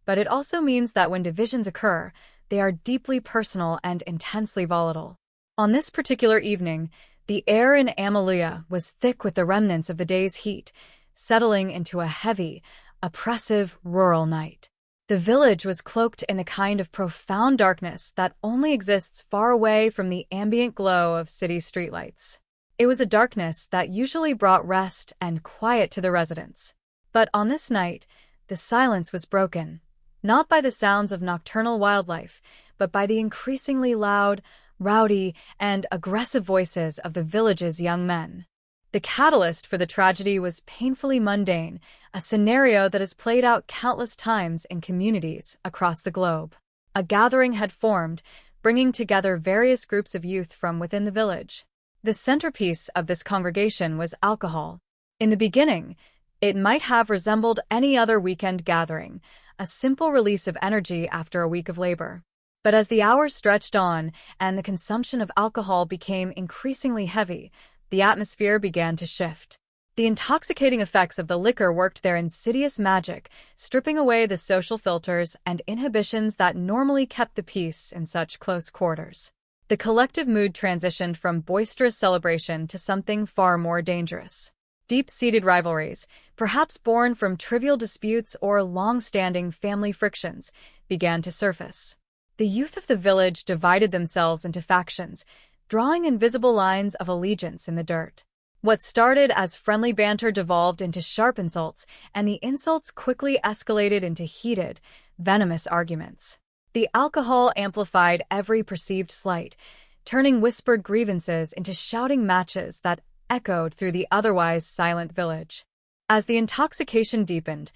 but it also means that when divisions occur, they are deeply personal and intensely volatile. On this particular evening, the air in Amaluya was thick with the remnants of the day's heat, settling into a heavy, oppressive rural night. The village was cloaked in the kind of profound darkness that only exists far away from the ambient glow of city streetlights. It was a darkness that usually brought rest and quiet to the residents. But on this night, the silence was broken, not by the sounds of nocturnal wildlife, but by the increasingly loud, rowdy, and aggressive voices of the village's young men. The catalyst for the tragedy was painfully mundane, a scenario that has played out countless times in communities across the globe. A gathering had formed, bringing together various groups of youth from within the village. The centerpiece of this congregation was alcohol. In the beginning, it might have resembled any other weekend gathering, a simple release of energy after a week of labor. But as the hours stretched on and the consumption of alcohol became increasingly heavy, the atmosphere began to shift. The intoxicating effects of the liquor worked their insidious magic, stripping away the social filters and inhibitions that normally kept the peace in such close quarters. The collective mood transitioned from boisterous celebration to something far more dangerous. Deep-seated rivalries, perhaps born from trivial disputes or long-standing family frictions, began to surface. The youth of the village divided themselves into factions, drawing invisible lines of allegiance in the dirt. What started as friendly banter devolved into sharp insults, and the insults quickly escalated into heated, venomous arguments. The alcohol amplified every perceived slight, turning whispered grievances into shouting matches that echoed through the otherwise silent village. As the intoxication deepened,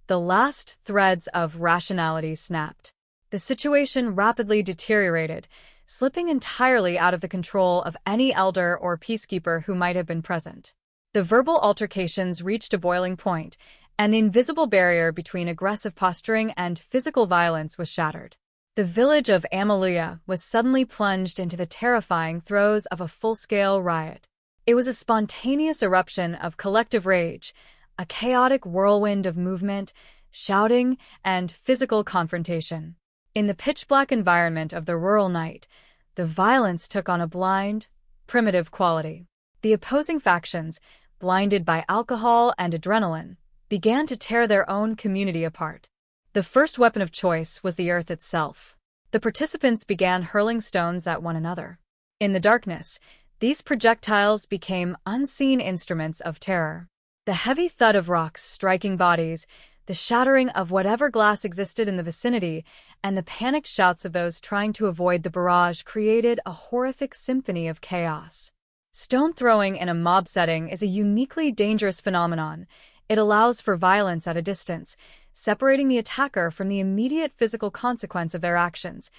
the last threads of rationality snapped. The situation rapidly deteriorated, slipping entirely out of the control of any elder or peacekeeper who might have been present. The verbal altercations reached a boiling point, and the invisible barrier between aggressive posturing and physical violence was shattered. The village of Amalia was suddenly plunged into the terrifying throes of a full-scale riot. It was a spontaneous eruption of collective rage, a chaotic whirlwind of movement, shouting, and physical confrontation. In the pitch-black environment of the rural night, the violence took on a blind, primitive quality. The opposing factions, blinded by alcohol and adrenaline, began to tear their own community apart. The first weapon of choice was the earth itself. The participants began hurling stones at one another. In the darkness, these projectiles became unseen instruments of terror. The heavy thud of rocks striking bodies, the shattering of whatever glass existed in the vicinity, and the panicked shouts of those trying to avoid the barrage created a horrific symphony of chaos. Stone throwing in a mob setting is a uniquely dangerous phenomenon. It allows for violence at a distance, separating the attacker from the immediate physical consequence of their actions,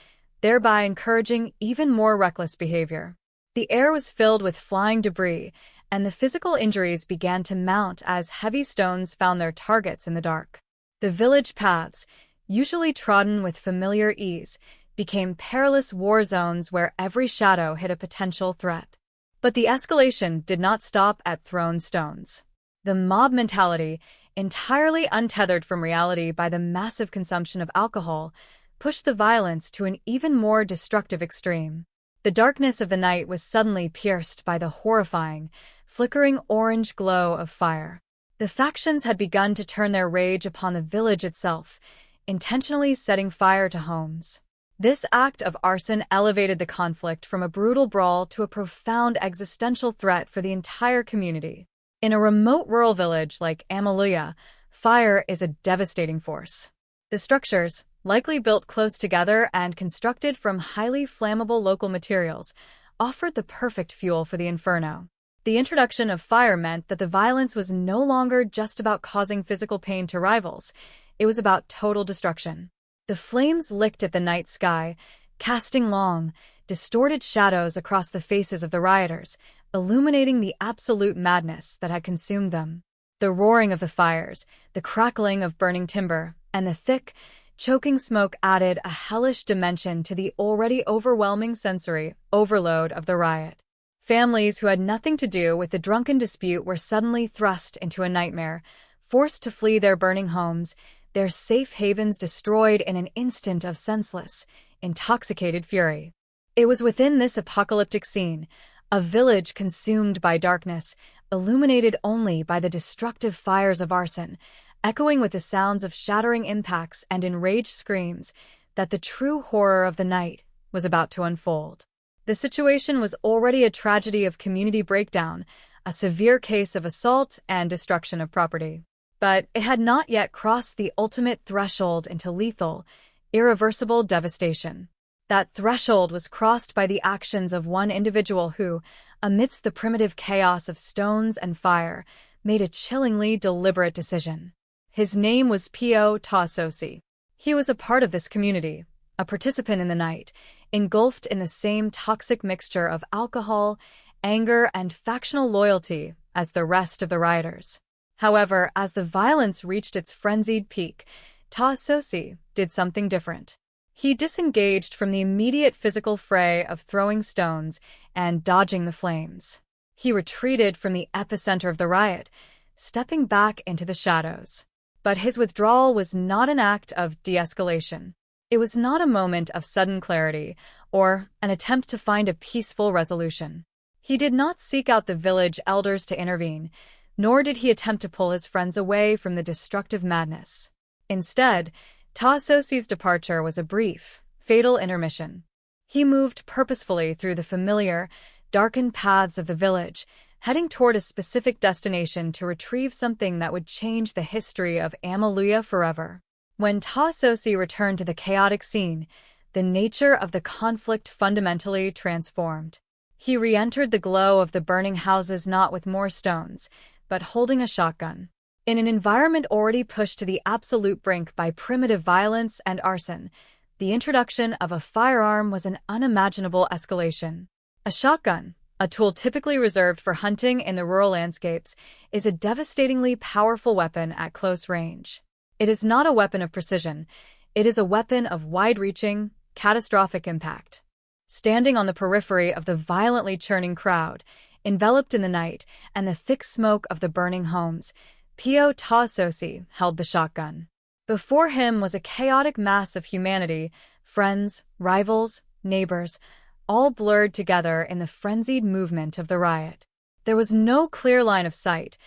thereby encouraging even more reckless behavior. The air was filled with flying debris, and the physical injuries began to mount as heavy stones found their targets in the dark. The village paths, usually trodden with familiar ease, became perilous war zones where every shadow hid a potential threat. But the escalation did not stop at thrown stones. The mob mentality, entirely untethered from reality by the massive consumption of alcohol, pushed the violence to an even more destructive extreme. The darkness of the night was suddenly pierced by the horrifying, flickering orange glow of fire. The factions had begun to turn their rage upon the village itself, intentionally setting fire to homes. This act of arson elevated the conflict from a brutal brawl to a profound existential threat for the entire community. In a remote rural village like Amalia, fire is a devastating force. The structures, likely built close together and constructed from highly flammable local materials, offered the perfect fuel for the inferno. The introduction of fire meant that the violence was no longer just about causing physical pain to rivals. It was about total destruction. The flames licked at the night sky, casting long, distorted shadows across the faces of the rioters, illuminating the absolute madness that had consumed them. The roaring of the fires, the crackling of burning timber, and the thick, choking smoke added a hellish dimension to the already overwhelming sensory overload of the riot. Families who had nothing to do with the drunken dispute were suddenly thrust into a nightmare, forced to flee their burning homes, their safe havens destroyed in an instant of senseless, intoxicated fury. It was within this apocalyptic scene, a village consumed by darkness, illuminated only by the destructive fires of arson, echoing with the sounds of shattering impacts and enraged screams, that the true horror of the night was about to unfold. The situation was already a tragedy of community breakdown, a severe case of assault and destruction of property. But it had not yet crossed the ultimate threshold into lethal, irreversible devastation. That threshold was crossed by the actions of one individual who, amidst the primitive chaos of stones and fire, made a chillingly deliberate decision. His name was Pio Tasosi. He was a part of this community, a participant in the night, engulfed in the same toxic mixture of alcohol, anger, and factional loyalty as the rest of the rioters. However, as the violence reached its frenzied peak, Tasosi did something different. He disengaged from the immediate physical fray of throwing stones and dodging the flames. He retreated from the epicenter of the riot, stepping back into the shadows. But his withdrawal was not an act of de-escalation. It was not a moment of sudden clarity or an attempt to find a peaceful resolution. He did not seek out the village elders to intervene, nor did he attempt to pull his friends away from the destructive madness. Instead, Tasosi's departure was a brief, fatal intermission. He moved purposefully through the familiar, darkened paths of the village, heading toward a specific destination to retrieve something that would change the history of Amaluya forever. When Tasosi returned to the chaotic scene, the nature of the conflict fundamentally transformed. He re-entered the glow of the burning houses not with more stones, but holding a shotgun. In an environment already pushed to the absolute brink by primitive violence and arson, the introduction of a firearm was an unimaginable escalation. A shotgun, a tool typically reserved for hunting in the rural landscapes, is a devastatingly powerful weapon at close range. It is not a weapon of precision. It is a weapon of wide-reaching, catastrophic impact. Standing on the periphery of the violently churning crowd, enveloped in the night and the thick smoke of the burning homes, Pio Tasosi held the shotgun. Before him was a chaotic mass of humanity, friends, rivals, neighbors, all blurred together in the frenzied movement of the riot. There was no clear line of sight,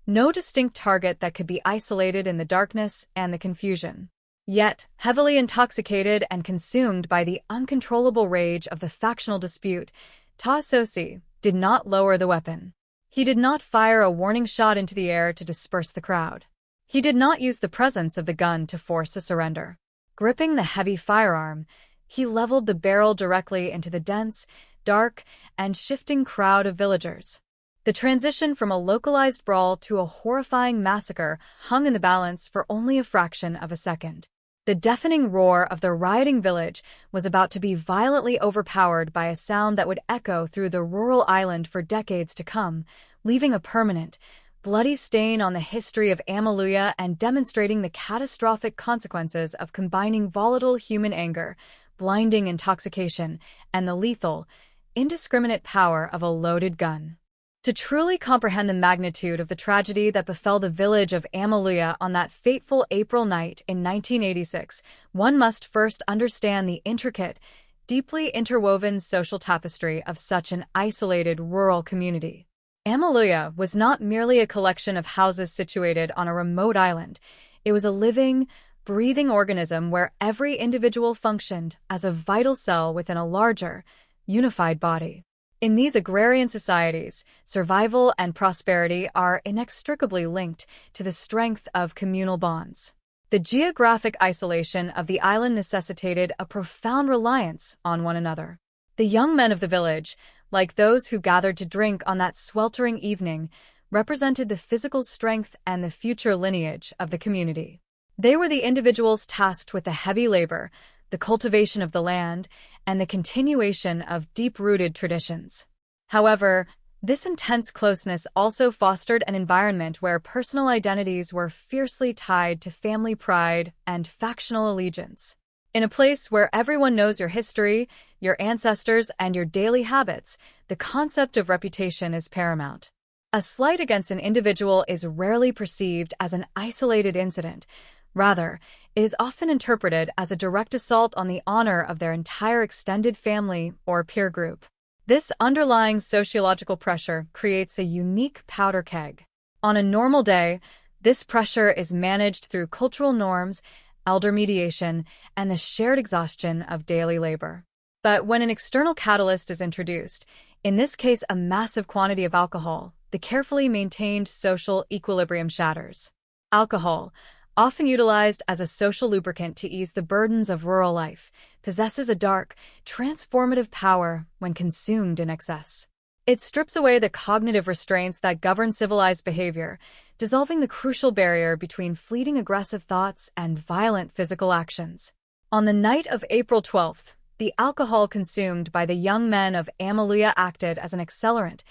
no distinct target that could be isolated in the darkness and the confusion. Yet, heavily intoxicated and consumed by the uncontrollable rage of the factional dispute, Tasosi did not lower the weapon. He did not fire a warning shot into the air to disperse the crowd. He did not use the presence of the gun to force a surrender. Gripping the heavy firearm, he leveled the barrel directly into the dense, dark, and shifting crowd of villagers. The transition from a localized brawl to a horrifying massacre hung in the balance for only a fraction of a second. The deafening roar of the rioting village was about to be violently overpowered by a sound that would echo through the rural island for decades to come, leaving a permanent, bloody stain on the history of Amaluya and demonstrating the catastrophic consequences of combining volatile human anger, blinding intoxication, and the lethal, indiscriminate power of a loaded gun. To truly comprehend the magnitude of the tragedy that befell the village of Amaluya on that fateful April night in 1986, one must first understand the intricate, deeply interwoven social tapestry of such an isolated rural community. Amaluya was not merely a collection of houses situated on a remote island. It was a living, breathing organism where every individual functioned as a vital cell within a larger, unified body. In these agrarian societies, survival and prosperity are inextricably linked to the strength of communal bonds. The geographic isolation of the island necessitated a profound reliance on one another. The young men of the village, like those who gathered to drink on that sweltering evening, represented the physical strength and the future lineage of the community. They were the individuals tasked with the heavy labor, the cultivation of the land, and the continuation of deep-rooted traditions. However, this intense closeness also fostered an environment where personal identities were fiercely tied to family pride and factional allegiance. In a place where everyone knows your history, your ancestors, and your daily habits, the concept of reputation is paramount. A slight against an individual is rarely perceived as an isolated incident. Rather, it is often interpreted as a direct assault on the honor of their entire extended family or peer group. This underlying sociological pressure creates a unique powder keg. On a normal day, This pressure is managed through cultural norms, elder mediation, and the shared exhaustion of daily labor. But when an external catalyst is introduced, in this case a massive quantity of alcohol, the carefully maintained social equilibrium shatters. Alcohol, often utilized as a social lubricant to ease the burdens of rural life, possesses a dark, transformative power when consumed in excess. It strips away the cognitive restraints that govern civilized behavior, dissolving the crucial barrier between fleeting aggressive thoughts and violent physical actions. On the night of April 12th, the alcohol consumed by the young men of Amaluya acted as an accelerant,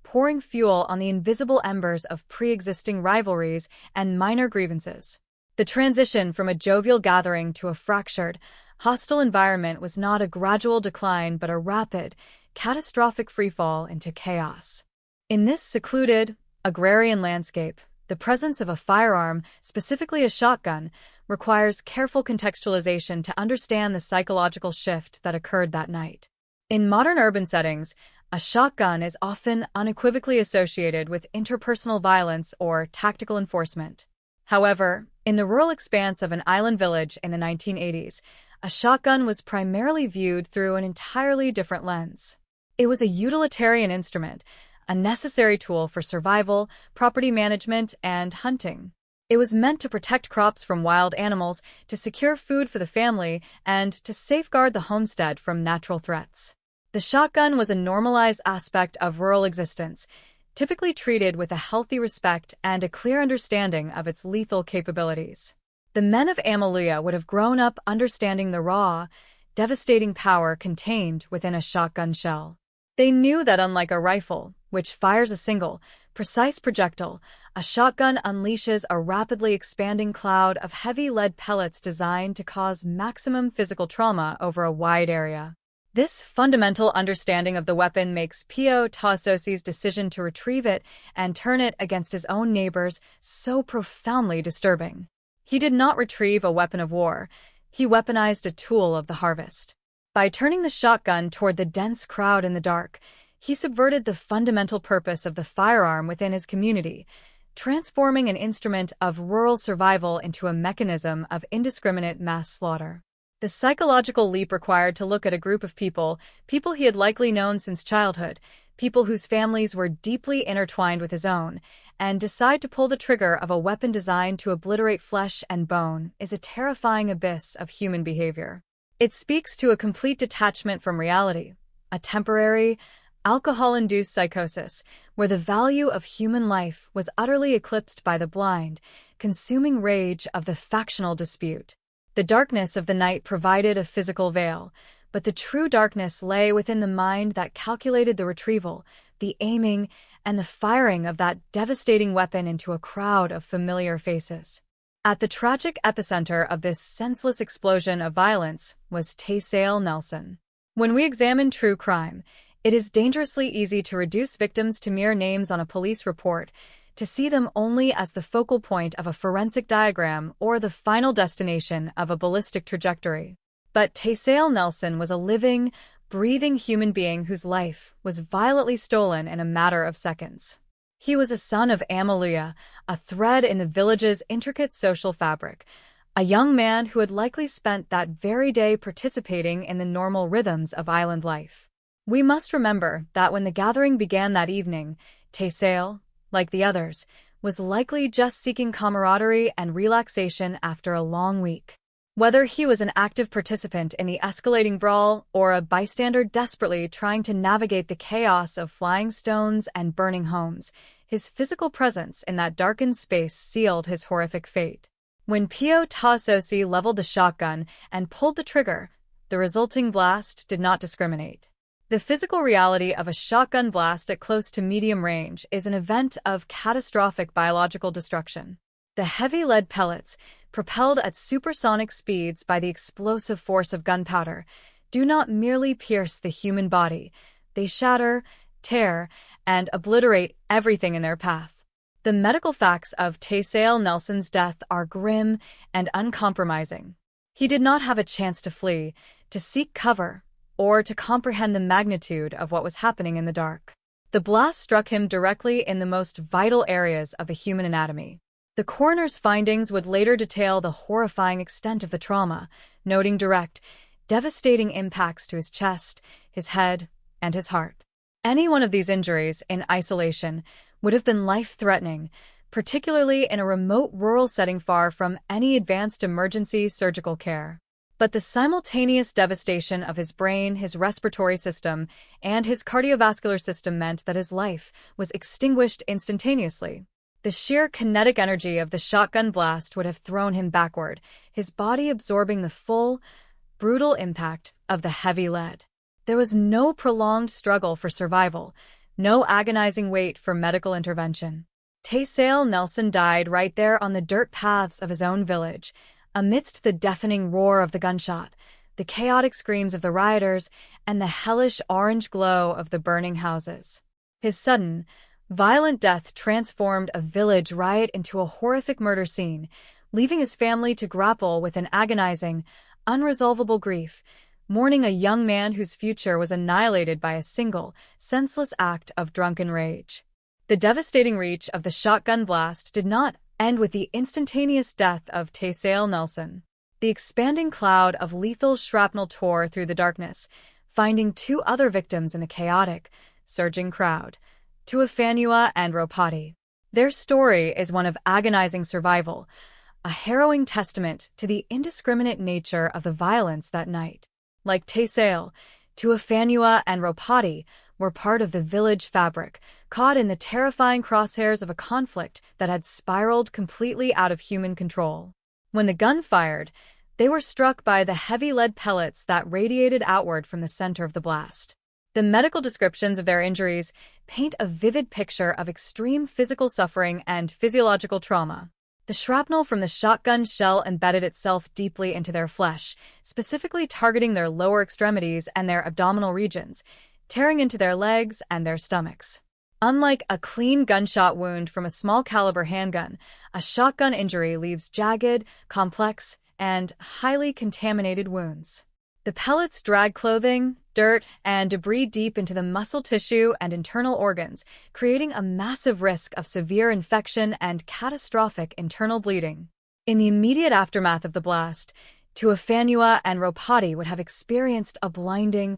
pouring fuel on the invisible embers of pre-existing rivalries and minor grievances. The transition from a jovial gathering to a fractured, hostile environment was not a gradual decline but a rapid, catastrophic freefall into chaos. In this secluded, agrarian landscape, the presence of a firearm, specifically a shotgun, requires careful contextualization to understand the psychological shift that occurred that night. In modern urban settings, a shotgun is often unequivocally associated with interpersonal violence or tactical enforcement. However, in the rural expanse of an island village in the 1980s, a shotgun was primarily viewed through an entirely different lens. It was a utilitarian instrument, a necessary tool for survival, property management, and hunting. It was meant to protect crops from wild animals, to secure food for the family, and to safeguard the homestead from natural threats. The shotgun was a normalized aspect of rural existence, typically treated with a healthy respect and a clear understanding of its lethal capabilities. The men of Amaluya would have grown up understanding the raw, devastating power contained within a shotgun shell. They knew that unlike a rifle, which fires a single, precise projectile, a shotgun unleashes a rapidly expanding cloud of heavy lead pellets designed to cause maximum physical trauma over a wide area. This fundamental understanding of the weapon makes Pio Taososi's decision to retrieve it and turn it against his own neighbors so profoundly disturbing. He did not retrieve a weapon of war. He weaponized a tool of the harvest. By turning the shotgun toward the dense crowd in the dark, he subverted the fundamental purpose of the firearm within his community, transforming an instrument of rural survival into a mechanism of indiscriminate mass slaughter. The psychological leap required to look at a group of people he had likely known since childhood, people whose families were deeply intertwined with his own, and decide to pull the trigger of a weapon designed to obliterate flesh and bone is a terrifying abyss of human behavior. It speaks to a complete detachment from reality, a temporary, alcohol-induced psychosis, where the value of human life was utterly eclipsed by the blind, consuming rage of the factional dispute. The darkness of the night provided a physical veil, but the true darkness lay within the mind that calculated the retrieval, the aiming, and the firing of that devastating weapon into a crowd of familiar faces. At the tragic epicenter of this senseless explosion of violence was Taysale Nelson. When we examine true crime, it is dangerously easy to reduce victims to mere names on a police report, to see them only as the focal point of a forensic diagram or the final destination of a ballistic trajectory. But Taysale Nelson was a living, breathing human being whose life was violently stolen in a matter of seconds. He was a son of Amaluya, a thread in the village's intricate social fabric, a young man who had likely spent that very day participating in the normal rhythms of island life. We must remember that when the gathering began that evening, Taysale, like the others, was likely just seeking camaraderie and relaxation after a long week. Whether he was an active participant in the escalating brawl or a bystander desperately trying to navigate the chaos of flying stones and burning homes, his physical presence in that darkened space sealed his horrific fate. When Pio Taososi leveled the shotgun and pulled the trigger, the resulting blast did not discriminate. The physical reality of a shotgun blast at close to medium range is an event of catastrophic biological destruction. The heavy lead pellets, propelled at supersonic speeds by the explosive force of gunpowder, do not merely pierce the human body, they shatter, tear, and obliterate everything in their path. The medical facts of Taysale Nelson's death are grim and uncompromising. He did not have a chance to flee, to seek cover, or to comprehend the magnitude of what was happening in the dark. The blast struck him directly in the most vital areas of the human anatomy. The coroner's findings would later detail the horrifying extent of the trauma, noting direct, devastating impacts to his chest, his head, and his heart. Any one of these injuries, in isolation, would have been life-threatening, particularly in a remote rural setting far from any advanced emergency surgical care. But the simultaneous devastation of his brain, his respiratory system, and his cardiovascular system meant that his life was extinguished instantaneously. The sheer kinetic energy of the shotgun blast would have thrown him backward, his body absorbing the full, brutal impact of the heavy lead. There was no prolonged struggle for survival, no agonizing wait for medical intervention. Taysale Nelson died right there on the dirt paths of his own village, amidst the deafening roar of the gunshot, the chaotic screams of the rioters, and the hellish orange glow of the burning houses. His sudden, violent death transformed a village riot into a horrific murder scene, leaving his family to grapple with an agonizing, unresolvable grief, mourning a young man whose future was annihilated by a single, senseless act of drunken rage. The devastating reach of the shotgun blast did not end with the instantaneous death of Taysale Nelson. The expanding cloud of lethal shrapnel tore through the darkness, finding two other victims in the chaotic, surging crowd, Tuafanua and Ropati. Their story is one of agonizing survival, a harrowing testament to the indiscriminate nature of the violence that night. Like Taysale, Tuafanua and Ropati were part of the village fabric, caught in the terrifying crosshairs of a conflict that had spiraled completely out of human control. When the gun fired, they were struck by the heavy lead pellets that radiated outward from the center of the blast. The medical descriptions of their injuries paint a vivid picture of extreme physical suffering and physiological trauma. The shrapnel from the shotgun shell embedded itself deeply into their flesh, specifically targeting their lower extremities and their abdominal regions, tearing into their legs and their stomachs. Unlike a clean gunshot wound from a small-caliber handgun, a shotgun injury leaves jagged, complex, and highly contaminated wounds. The pellets drag clothing, dirt, and debris deep into the muscle tissue and internal organs, creating a massive risk of severe infection and catastrophic internal bleeding. In the immediate aftermath of the blast, Tuafanua and Ropati would have experienced a blinding,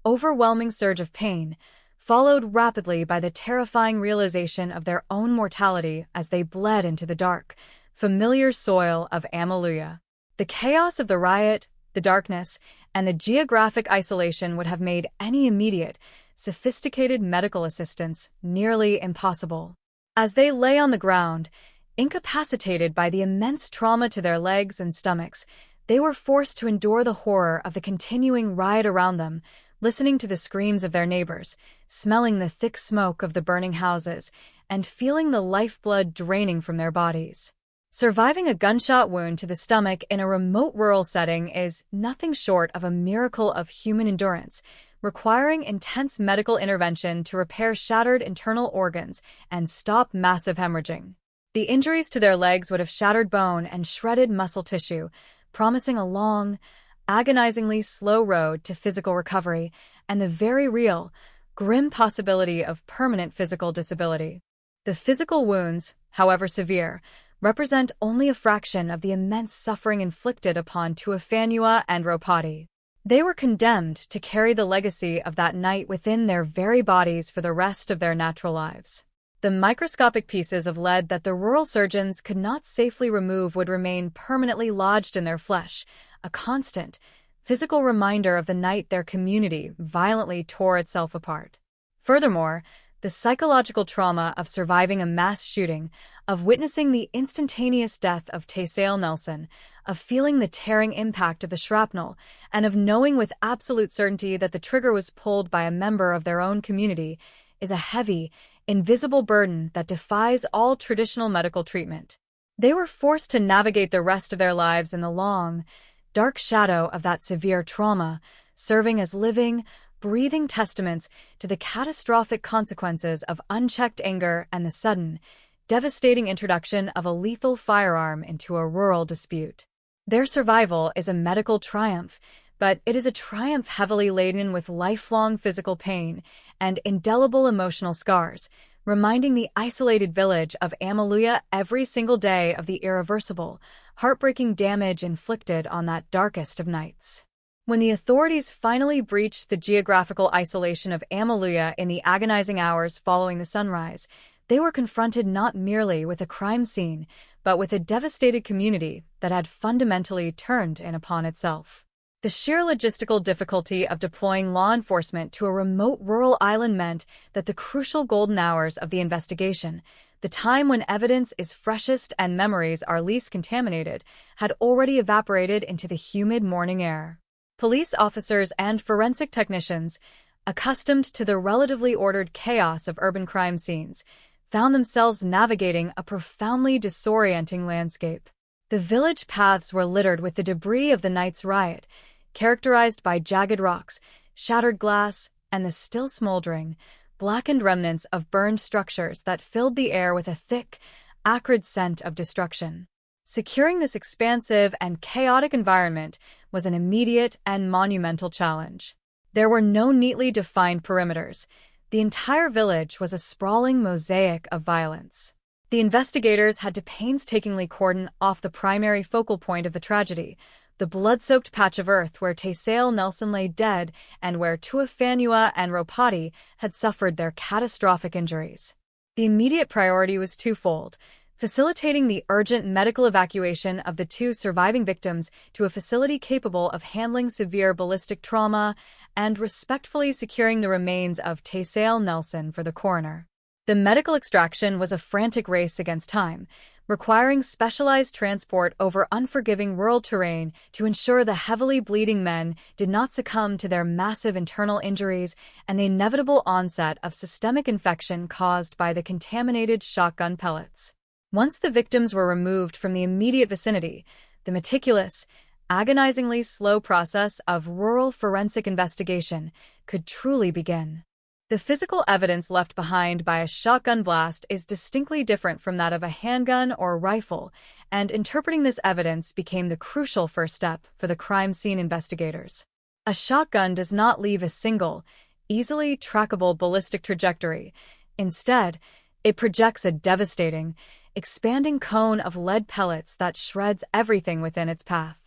overwhelming surge of pain, followed rapidly by the terrifying realization of their own mortality as they bled into the dark, familiar soil of Amaluya. The chaos of the riot, the darkness, and the geographic isolation would have made any immediate, sophisticated medical assistance nearly impossible. As they lay on the ground, incapacitated by the immense trauma to their legs and stomachs, they were forced to endure the horror of the continuing riot around them, listening to the screams of their neighbors, smelling the thick smoke of the burning houses, and feeling the lifeblood draining from their bodies. Surviving a gunshot wound to the stomach in a remote rural setting is nothing short of a miracle of human endurance, requiring intense medical intervention to repair shattered internal organs and stop massive hemorrhaging. The injuries to their legs would have shattered bone and shredded muscle tissue, promising a long, agonizingly slow road to physical recovery and the very real, grim possibility of permanent physical disability. The physical wounds, however severe, represent only a fraction of the immense suffering inflicted upon Tuafanua and Ropati. They were condemned to carry the legacy of that night within their very bodies for the rest of their natural lives. The microscopic pieces of lead that the rural surgeons could not safely remove would remain permanently lodged in their flesh, a constant, physical reminder of the night their community violently tore itself apart. Furthermore, the psychological trauma of surviving a mass shooting, of witnessing the instantaneous death of Taysale Nelson, of feeling the tearing impact of the shrapnel, and of knowing with absolute certainty that the trigger was pulled by a member of their own community, is a heavy, invisible burden that defies all traditional medical treatment. They were forced to navigate the rest of their lives in the long, dark shadow of that severe trauma, serving as living, breathing testaments to the catastrophic consequences of unchecked anger and the sudden, devastating introduction of a lethal firearm into a rural dispute. Their survival is a medical triumph, but it is a triumph heavily laden with lifelong physical pain and indelible emotional scars, reminding the isolated village of Amaluya every single day of the irreversible, heartbreaking damage inflicted on that darkest of nights. When the authorities finally breached the geographical isolation of Amaluya in the agonizing hours following the sunrise, they were confronted not merely with a crime scene, but with a devastated community that had fundamentally turned in upon itself. The sheer logistical difficulty of deploying law enforcement to a remote rural island meant that the crucial golden hours of the investigation, the time when evidence is freshest and memories are least contaminated, had already evaporated into the humid morning air. Police officers and forensic technicians, accustomed to the relatively ordered chaos of urban crime scenes, found themselves navigating a profoundly disorienting landscape. The village paths were littered with the debris of the night's riot, characterized by jagged rocks, shattered glass, and the still smoldering, blackened remnants of burned structures that filled the air with a thick, acrid scent of destruction. Securing this expansive and chaotic environment was an immediate and monumental challenge. There were no neatly defined perimeters. The entire village was a sprawling mosaic of violence. The investigators had to painstakingly cordon off the primary focal point of the tragedy, the blood-soaked patch of earth where Taysale Nelson lay dead and where Tuafanua and Ropati had suffered their catastrophic injuries. The immediate priority was twofold: facilitating the urgent medical evacuation of the two surviving victims to a facility capable of handling severe ballistic trauma, and respectfully securing the remains of Taysale Nelson for the coroner. The medical extraction was a frantic race against time, requiring specialized transport over unforgiving rural terrain to ensure the heavily bleeding men did not succumb to their massive internal injuries and the inevitable onset of systemic infection caused by the contaminated shotgun pellets. Once the victims were removed from the immediate vicinity, the meticulous, agonizingly slow process of rural forensic investigation could truly begin. The physical evidence left behind by a shotgun blast is distinctly different from that of a handgun or rifle, and interpreting this evidence became the crucial first step for the crime scene investigators. A shotgun does not leave a single, easily trackable ballistic trajectory. Instead, it projects a devastating, expanding cone of lead pellets that shreds everything within its path.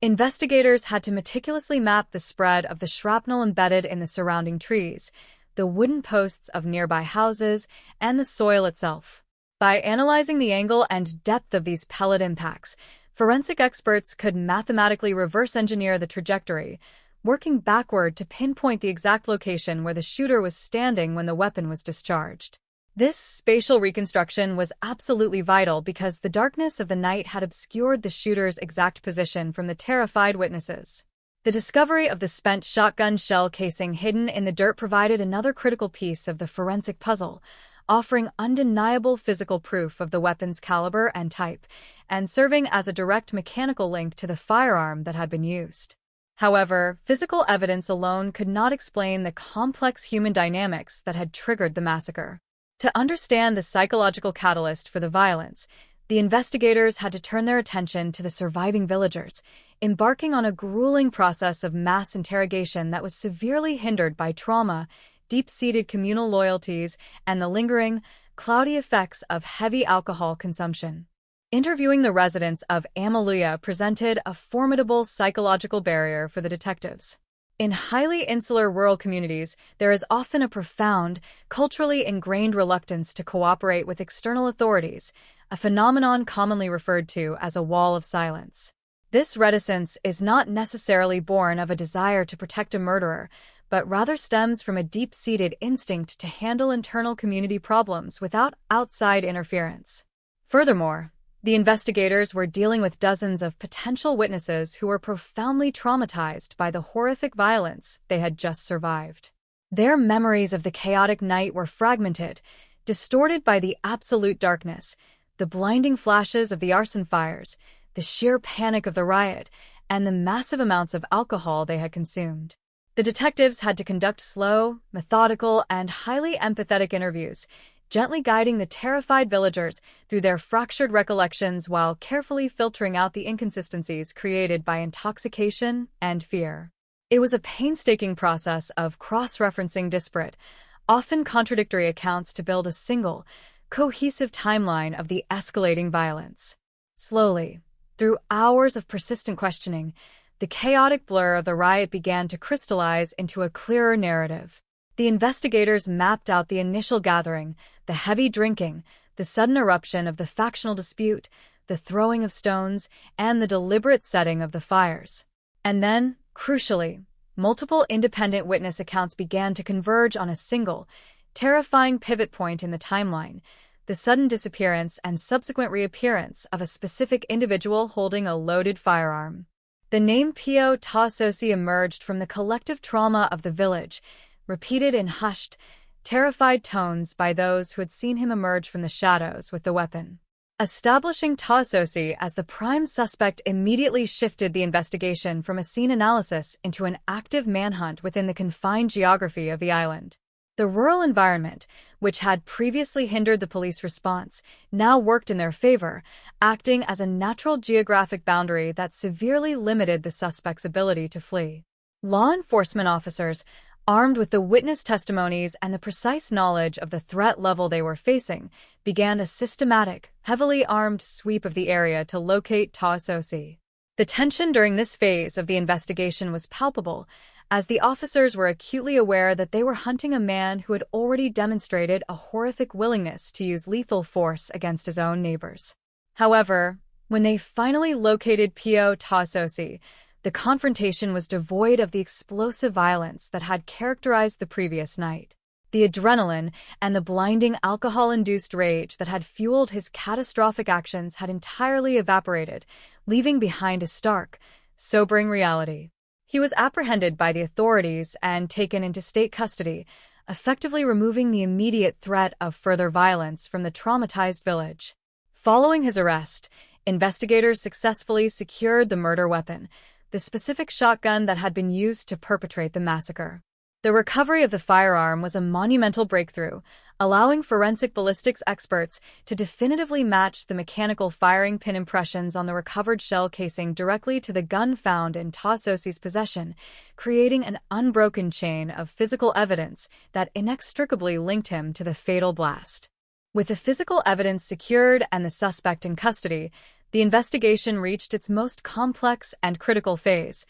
Investigators had to meticulously map the spread of the shrapnel embedded in the surrounding trees, the wooden posts of nearby houses, and the soil itself. By analyzing the angle and depth of these pellet impacts, forensic experts could mathematically reverse-engineer the trajectory, working backward to pinpoint the exact location where the shooter was standing when the weapon was discharged. This spatial reconstruction was absolutely vital because the darkness of the night had obscured the shooter's exact position from the terrified witnesses. The discovery of the spent shotgun shell casing hidden in the dirt provided another critical piece of the forensic puzzle, offering undeniable physical proof of the weapon's caliber and type, and serving as a direct mechanical link to the firearm that had been used. However, physical evidence alone could not explain the complex human dynamics that had triggered the massacre. To understand the psychological catalyst for the violence, the investigators had to turn their attention to the surviving villagers, embarking on a grueling process of mass interrogation that was severely hindered by trauma, deep-seated communal loyalties, and the lingering, cloudy effects of heavy alcohol consumption. Interviewing the residents of Amaluya presented a formidable psychological barrier for the detectives. In highly insular rural communities, there is often a profound, culturally ingrained reluctance to cooperate with external authorities, a phenomenon commonly referred to as a wall of silence. This reticence is not necessarily born of a desire to protect a murderer, but rather stems from a deep-seated instinct to handle internal community problems without outside interference. Furthermore, the investigators were dealing with dozens of potential witnesses who were profoundly traumatized by the horrific violence they had just survived. Their memories of the chaotic night were fragmented, distorted by the absolute darkness, the blinding flashes of the arson fires, the sheer panic of the riot, and the massive amounts of alcohol they had consumed. The detectives had to conduct slow, methodical, and highly empathetic interviews, gently guiding the terrified villagers through their fractured recollections while carefully filtering out the inconsistencies created by intoxication and fear. It was a painstaking process of cross-referencing disparate, often contradictory accounts to build a single, cohesive timeline of the escalating violence. Slowly, through hours of persistent questioning, the chaotic blur of the riot began to crystallize into a clearer narrative. The investigators mapped out the initial gathering, the heavy drinking, the sudden eruption of the factional dispute, the throwing of stones, and the deliberate setting of the fires. And then, crucially, multiple independent witness accounts began to converge on a single, terrifying pivot point in the timeline: the sudden disappearance and subsequent reappearance of a specific individual holding a loaded firearm. The name Pio Tasosi emerged from the collective trauma of the village, repeated in hushed, terrified tones by those who had seen him emerge from the shadows with the weapon. Establishing Tasosi as the prime suspect immediately shifted the investigation from a scene analysis into an active manhunt within the confined geography of the island. The rural environment, which had previously hindered the police response, now worked in their favor, acting as a natural geographic boundary that severely limited the suspect's ability to flee. Law enforcement officers, armed with the witness testimonies and the precise knowledge of the threat level they were facing, began a systematic, heavily armed sweep of the area to locate Tasosi. The tension during this phase of the investigation was palpable, as the officers were acutely aware that they were hunting a man who had already demonstrated a horrific willingness to use lethal force against his own neighbors. However, when they finally located Pio Tasosi, the confrontation was devoid of the explosive violence that had characterized the previous night. The adrenaline and the blinding alcohol-induced rage that had fueled his catastrophic actions had entirely evaporated, leaving behind a stark, sobering reality. He was apprehended by the authorities and taken into state custody, effectively removing the immediate threat of further violence from the traumatized village. Following his arrest, investigators successfully secured the murder weapon, the specific shotgun that had been used to perpetrate the massacre. The recovery of the firearm was a monumental breakthrough, allowing forensic ballistics experts to definitively match the mechanical firing pin impressions on the recovered shell casing directly to the gun found in Tasosi's possession, creating an unbroken chain of physical evidence that inextricably linked him to the fatal blast. With the physical evidence secured and the suspect in custody, the investigation reached its most complex and critical phase,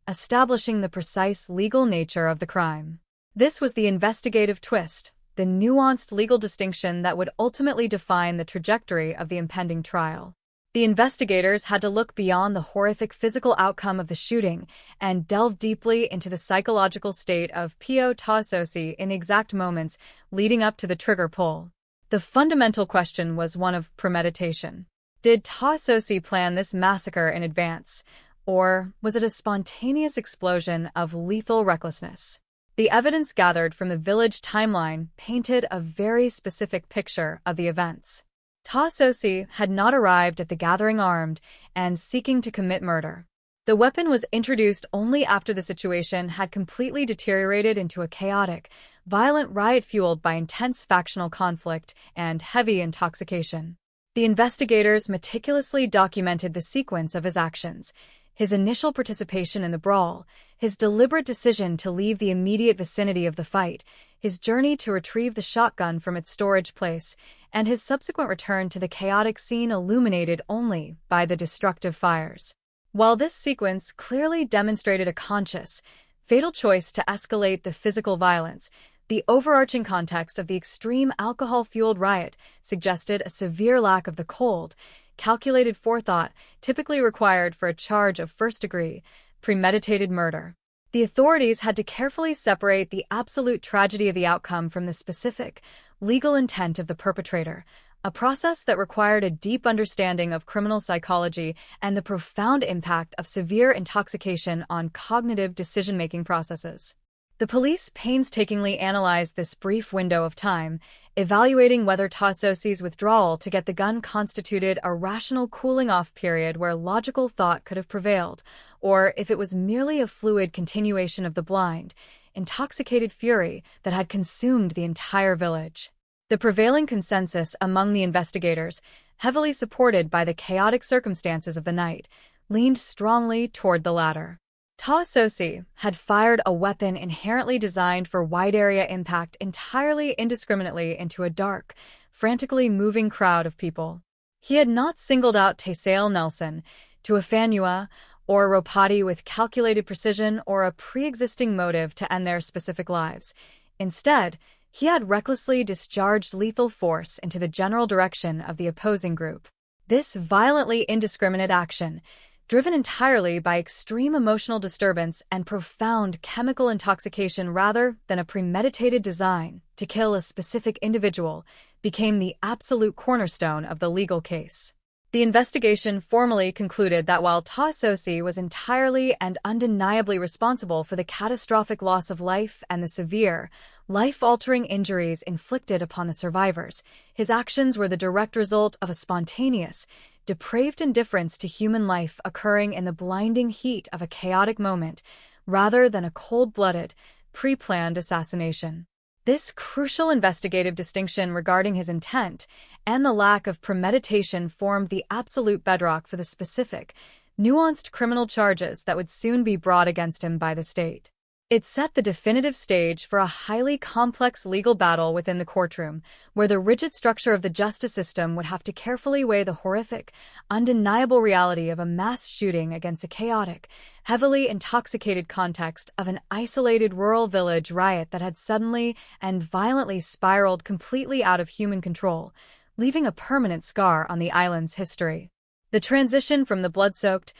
establishing the precise legal nature of the crime. This was the investigative twist, the nuanced legal distinction that would ultimately define the trajectory of the impending trial. The investigators had to look beyond the horrific physical outcome of the shooting and delve deeply into the psychological state of Pio Tasosi in the exact moments leading up to the trigger pull. The fundamental question was one of premeditation. Did Tasosi plan this massacre in advance, or was it a spontaneous explosion of lethal recklessness? The evidence gathered from the village timeline painted a very specific picture of the events. Tasosi had not arrived at the gathering armed and seeking to commit murder. The weapon was introduced only after the situation had completely deteriorated into a chaotic, violent riot fueled by intense factional conflict and heavy intoxication. The investigators meticulously documented the sequence of his actions: his initial participation in the brawl, his deliberate decision to leave the immediate vicinity of the fight, his journey to retrieve the shotgun from its storage place, and his subsequent return to the chaotic scene illuminated only by the destructive fires. While this sequence clearly demonstrated a conscious, fatal choice to escalate the physical violence, the overarching context of the extreme alcohol-fueled riot suggested a severe lack of the cold, calculated forethought typically required for a charge of first-degree, premeditated murder. The authorities had to carefully separate the absolute tragedy of the outcome from the specific, legal intent of the perpetrator, a process that required a deep understanding of criminal psychology and the profound impact of severe intoxication on cognitive decision-making processes. The police painstakingly analyzed this brief window of time, evaluating whether Tasosi's withdrawal to get the gun constituted a rational cooling-off period where logical thought could have prevailed, or if it was merely a fluid continuation of the blind, intoxicated fury that had consumed the entire village. The prevailing consensus among the investigators, heavily supported by the chaotic circumstances of the night, leaned strongly toward the latter. Taososi had fired a weapon inherently designed for wide-area impact entirely indiscriminately into a dark, frantically moving crowd of people. He had not singled out Taisale Nelson, Tuafanua, or Ropati with calculated precision or a pre-existing motive to end their specific lives. Instead, he had recklessly discharged lethal force into the general direction of the opposing group. This violently indiscriminate action, driven entirely by extreme emotional disturbance and profound chemical intoxication rather than a premeditated design to kill a specific individual, became the absolute cornerstone of the legal case. The investigation formally concluded that while Taososi was entirely and undeniably responsible for the catastrophic loss of life and the severe, life-altering injuries inflicted upon the survivors, his actions were the direct result of a spontaneous, depraved indifference to human life occurring in the blinding heat of a chaotic moment, rather than a cold-blooded, pre-planned assassination. This crucial investigative distinction regarding his intent and the lack of premeditation formed the absolute bedrock for the specific, nuanced criminal charges that would soon be brought against him by the state. It set the definitive stage for a highly complex legal battle within the courtroom, where the rigid structure of the justice system would have to carefully weigh the horrific, undeniable reality of a mass shooting against the chaotic, heavily intoxicated context of an isolated rural village riot that had suddenly and violently spiraled completely out of human control, leaving a permanent scar on the island's history. The transition from the blood-soaked,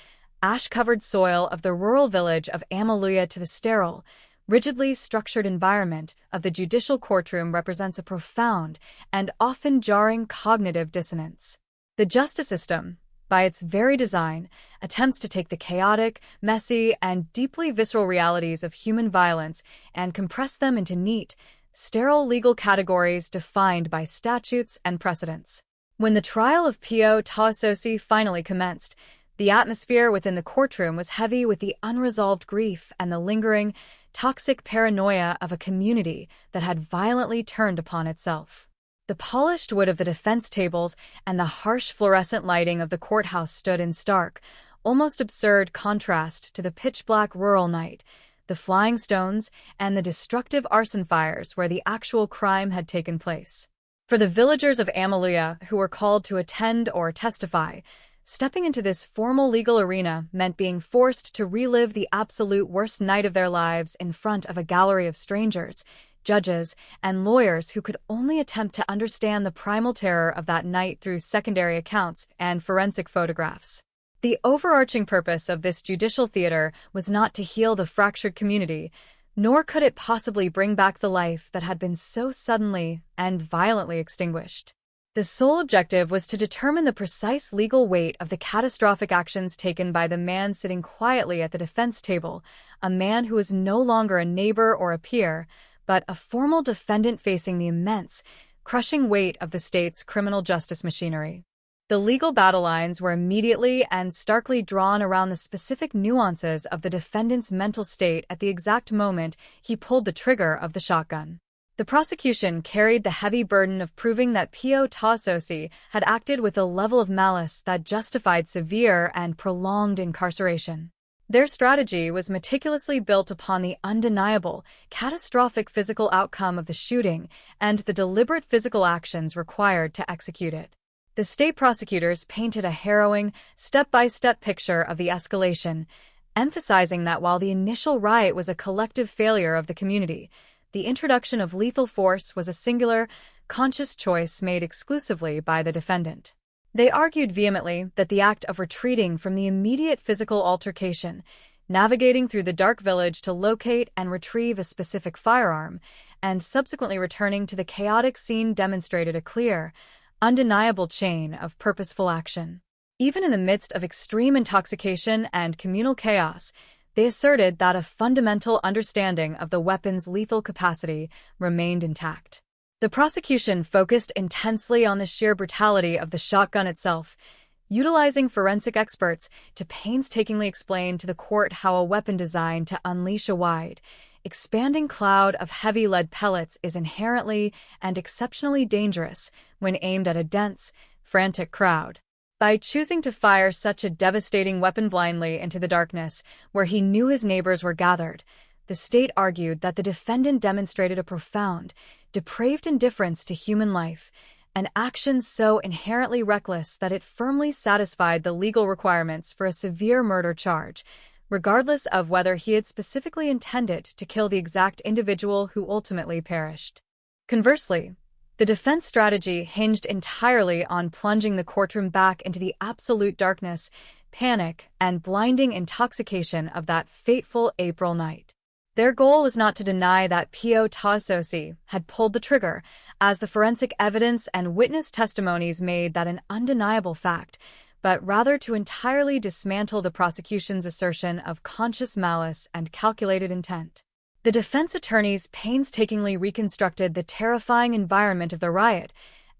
ash-covered soil of the rural village of Amaluya to the sterile, rigidly structured environment of the judicial courtroom represents a profound and often jarring cognitive dissonance. The justice system, by its very design, attempts to take the chaotic, messy, and deeply visceral realities of human violence and compress them into neat, sterile legal categories defined by statutes and precedents. When the trial of P.O. Taososi finally commenced, the atmosphere within the courtroom was heavy with the unresolved grief and the lingering, toxic paranoia of a community that had violently turned upon itself. The polished wood of the defense tables and the harsh fluorescent lighting of the courthouse stood in stark, almost absurd contrast to the pitch-black rural night, the flying stones, and the destructive arson fires where the actual crime had taken place. For the villagers of Amaluya who were called to attend or testify, stepping into this formal legal arena meant being forced to relive the absolute worst night of their lives in front of a gallery of strangers, judges, and lawyers who could only attempt to understand the primal terror of that night through secondary accounts and forensic photographs. The overarching purpose of this judicial theater was not to heal the fractured community, nor could it possibly bring back the life that had been so suddenly and violently extinguished. The sole objective was to determine the precise legal weight of the catastrophic actions taken by the man sitting quietly at the defense table, a man who was no longer a neighbor or a peer, but a formal defendant facing the immense, crushing weight of the state's criminal justice machinery. The legal battle lines were immediately and starkly drawn around the specific nuances of the defendant's mental state at the exact moment he pulled the trigger of the shotgun. The prosecution carried the heavy burden of proving that P.O. Taososi had acted with a level of malice that justified severe and prolonged incarceration. Their strategy was meticulously built upon the undeniable, catastrophic physical outcome of the shooting and the deliberate physical actions required to execute it. The state prosecutors painted a harrowing, step-by-step picture of the escalation, emphasizing that while the initial riot was a collective failure of the community, the introduction of lethal force was a singular, conscious choice made exclusively by the defendant. They argued vehemently that the act of retreating from the immediate physical altercation, navigating through the dark village to locate and retrieve a specific firearm, and subsequently returning to the chaotic scene demonstrated a clear, undeniable chain of purposeful action. Even in the midst of extreme intoxication and communal chaos, they asserted that a fundamental understanding of the weapon's lethal capacity remained intact. The prosecution focused intensely on the sheer brutality of the shotgun itself, utilizing forensic experts to painstakingly explain to the court how a weapon designed to unleash a wide, expanding cloud of heavy lead pellets is inherently and exceptionally dangerous when aimed at a dense, frantic crowd. By choosing to fire such a devastating weapon blindly into the darkness, where he knew his neighbors were gathered, the state argued that the defendant demonstrated a profound, depraved indifference to human life, an action so inherently reckless that it firmly satisfied the legal requirements for a severe murder charge, regardless of whether he had specifically intended to kill the exact individual who ultimately perished. Conversely, the defense strategy hinged entirely on plunging the courtroom back into the absolute darkness, panic, and blinding intoxication of that fateful April night. Their goal was not to deny that P.O. Tasosi had pulled the trigger, as the forensic evidence and witness testimonies made that an undeniable fact, but rather to entirely dismantle the prosecution's assertion of conscious malice and calculated intent. The defense attorneys painstakingly reconstructed the terrifying environment of the riot,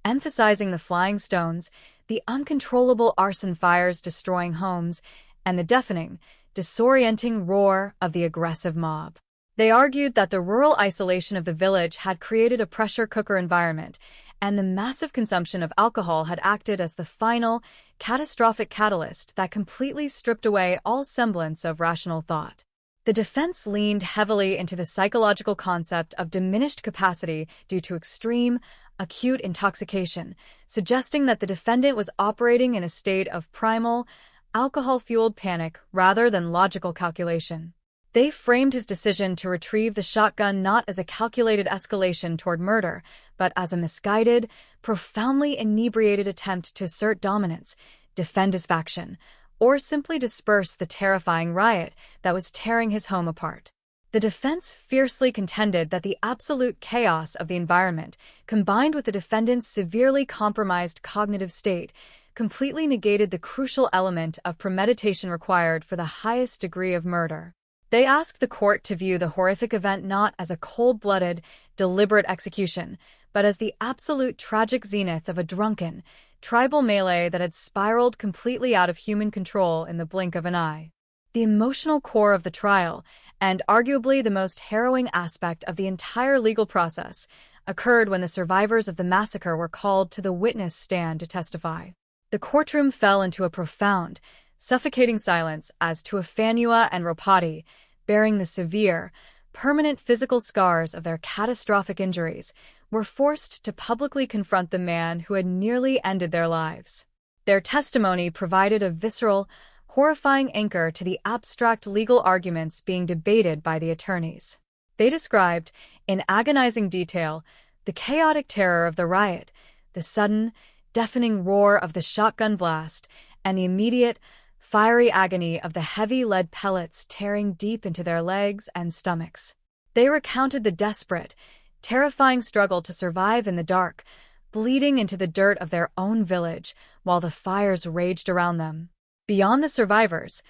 emphasizing the flying stones, the uncontrollable arson fires destroying homes, and the deafening, disorienting roar of the aggressive mob. They argued that the rural isolation of the village had created a pressure cooker environment, and the massive consumption of alcohol had acted as the final, catastrophic catalyst that completely stripped away all semblance of rational thought. The defense leaned heavily into the psychological concept of diminished capacity due to extreme, acute intoxication, suggesting that the defendant was operating in a state of primal, alcohol-fueled panic rather than logical calculation. They framed his decision to retrieve the shotgun not as a calculated escalation toward murder, but as a misguided, profoundly inebriated attempt to assert dominance, defend his faction, or simply disperse the terrifying riot that was tearing his home apart. The defense fiercely contended that the absolute chaos of the environment, combined with the defendant's severely compromised cognitive state, completely negated the crucial element of premeditation required for the highest degree of murder. They asked the court to view the horrific event not as a cold-blooded, deliberate execution, but as the absolute tragic zenith of a drunken, tribal melee that had spiraled completely out of human control in the blink of an eye. The emotional core of the trial, and arguably the most harrowing aspect of the entire legal process, occurred when the survivors of the massacre were called to the witness stand to testify. The courtroom fell into a profound, suffocating silence as Tuafanua and Ropati, bearing the severe, permanent physical scars of their catastrophic injuries, were forced to publicly confront the man who had nearly ended their lives. Their testimony provided a visceral, horrifying anchor to the abstract legal arguments being debated by the attorneys. They described, in agonizing detail, the chaotic terror of the riot, the sudden, deafening roar of the shotgun blast, and the immediate, fiery agony of the heavy lead pellets tearing deep into their legs and stomachs. They recounted the desperate, terrifying struggle to survive in the dark, bleeding into the dirt of their own village while the fires raged around them. Beyond the survivors,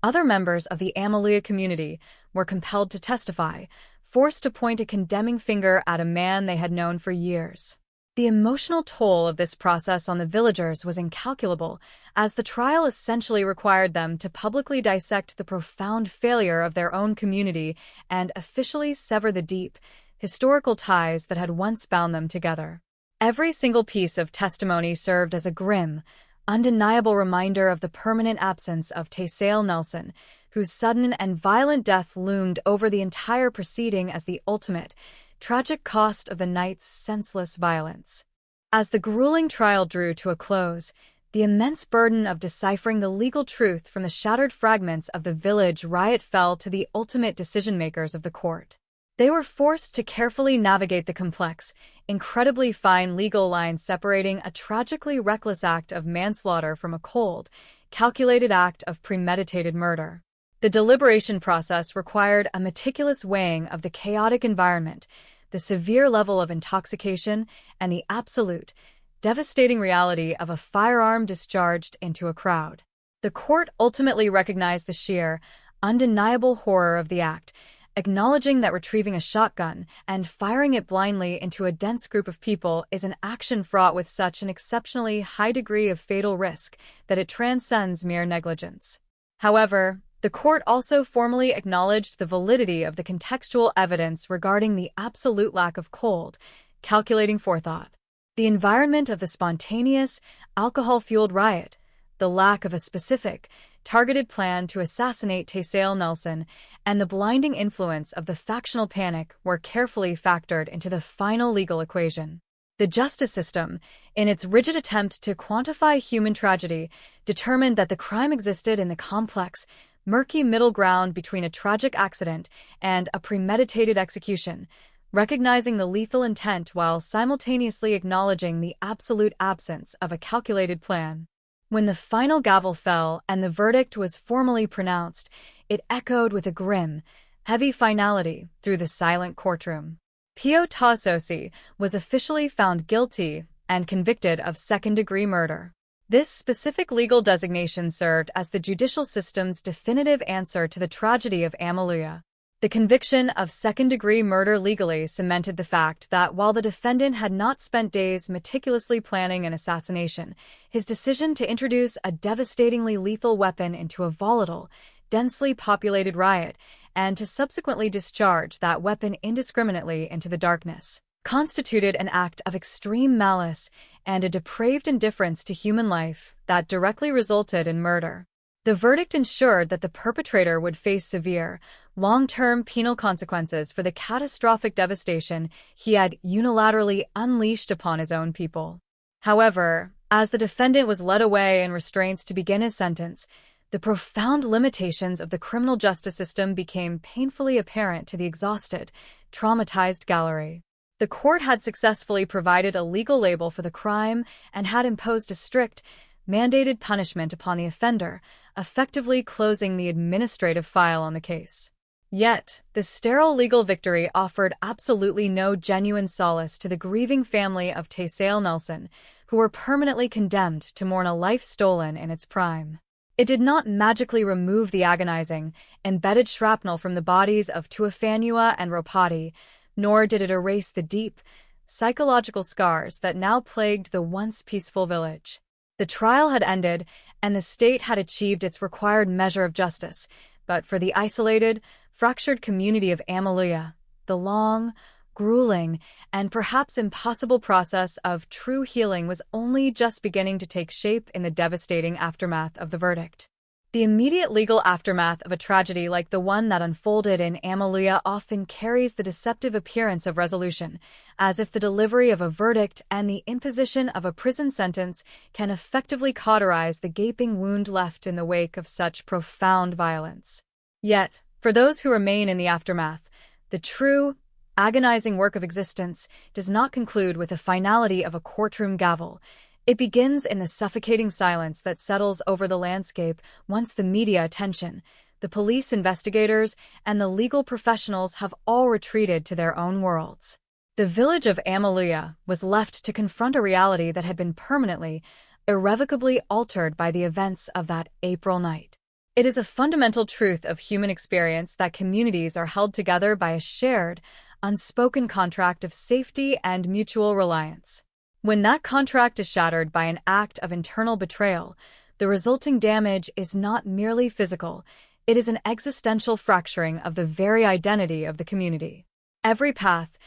other members of the Amalia community were compelled to testify, forced to point a condemning finger at a man they had known for years. The emotional toll of this process on the villagers was incalculable, as the trial essentially required them to publicly dissect the profound failure of their own community and officially sever the deep, historical ties that had once bound them together. Every single piece of testimony served as a grim, undeniable reminder of the permanent absence of Taysale Nelson, whose sudden and violent death loomed over the entire proceeding as the ultimate, tragic cost of the night's senseless violence. As the grueling trial drew to a close, the immense burden of deciphering the legal truth from the shattered fragments of the village riot fell to the ultimate decision-makers of the court. They were forced to carefully navigate the complex, incredibly fine legal lines separating a tragically reckless act of manslaughter from a cold, calculated act of premeditated murder. The deliberation process required a meticulous weighing of the chaotic environment, the severe level of intoxication, and the absolute, devastating reality of a firearm discharged into a crowd. The court ultimately recognized the sheer, undeniable horror of the act, acknowledging that retrieving a shotgun and firing it blindly into a dense group of people is an action fraught with such an exceptionally high degree of fatal risk that it transcends mere negligence. However, the court also formally acknowledged the validity of the contextual evidence regarding the absolute lack of cold, calculating forethought. The environment of the spontaneous, alcohol-fueled riot, the lack of a specific, targeted plan to assassinate Taysale Nelson, and the blinding influence of the factional panic were carefully factored into the final legal equation. The justice system, in its rigid attempt to quantify human tragedy, determined that the crime existed in the complex, murky middle ground between a tragic accident and a premeditated execution, recognizing the lethal intent while simultaneously acknowledging the absolute absence of a calculated plan. When the final gavel fell and the verdict was formally pronounced, it echoed with a grim, heavy finality through the silent courtroom. Pio Tasosi was officially found guilty and convicted of second-degree murder. This specific legal designation served as the judicial system's definitive answer to the tragedy of Amaluya. The conviction of second-degree murder legally cemented the fact that while the defendant had not spent days meticulously planning an assassination, his decision to introduce a devastatingly lethal weapon into a volatile, densely populated riot and to subsequently discharge that weapon indiscriminately into the darkness constituted an act of extreme malice and a depraved indifference to human life that directly resulted in murder. The verdict ensured that the perpetrator would face severe, long-term penal consequences for the catastrophic devastation he had unilaterally unleashed upon his own people. However, as the defendant was led away in restraints to begin his sentence, the profound limitations of the criminal justice system became painfully apparent to the exhausted, traumatized gallery. The court had successfully provided a legal label for the crime and had imposed a strict, mandated punishment upon the offender, effectively closing the administrative file on the case. Yet, the sterile legal victory offered absolutely no genuine solace to the grieving family of Taysale Nelson, who were permanently condemned to mourn a life stolen in its prime. It did not magically remove the agonizing, embedded shrapnel from the bodies of Tuafanua and Ropati, nor did it erase the deep, psychological scars that now plagued the once peaceful village. The trial had ended, and the state had achieved its required measure of justice, but for the isolated, fractured community of Amaluya, the long, grueling, and perhaps impossible process of true healing was only just beginning to take shape in the devastating aftermath of the verdict. The immediate legal aftermath of a tragedy like the one that unfolded in Amaluya often carries the deceptive appearance of resolution, as if the delivery of a verdict and the imposition of a prison sentence can effectively cauterize the gaping wound left in the wake of such profound violence. Yet, for those who remain in the aftermath, the true, agonizing work of existence does not conclude with the finality of a courtroom gavel. It begins in the suffocating silence that settles over the landscape once the media attention, the police investigators, and the legal professionals have all retreated to their own worlds. The village of Amaluya was left to confront a reality that had been permanently, irrevocably altered by the events of that April night. It is a fundamental truth of human experience that communities are held together by a shared, unspoken contract of safety and mutual reliance. When that contract is shattered by an act of internal betrayal, the resulting damage is not merely physical, it is an existential fracturing of the very identity of the community. Every path,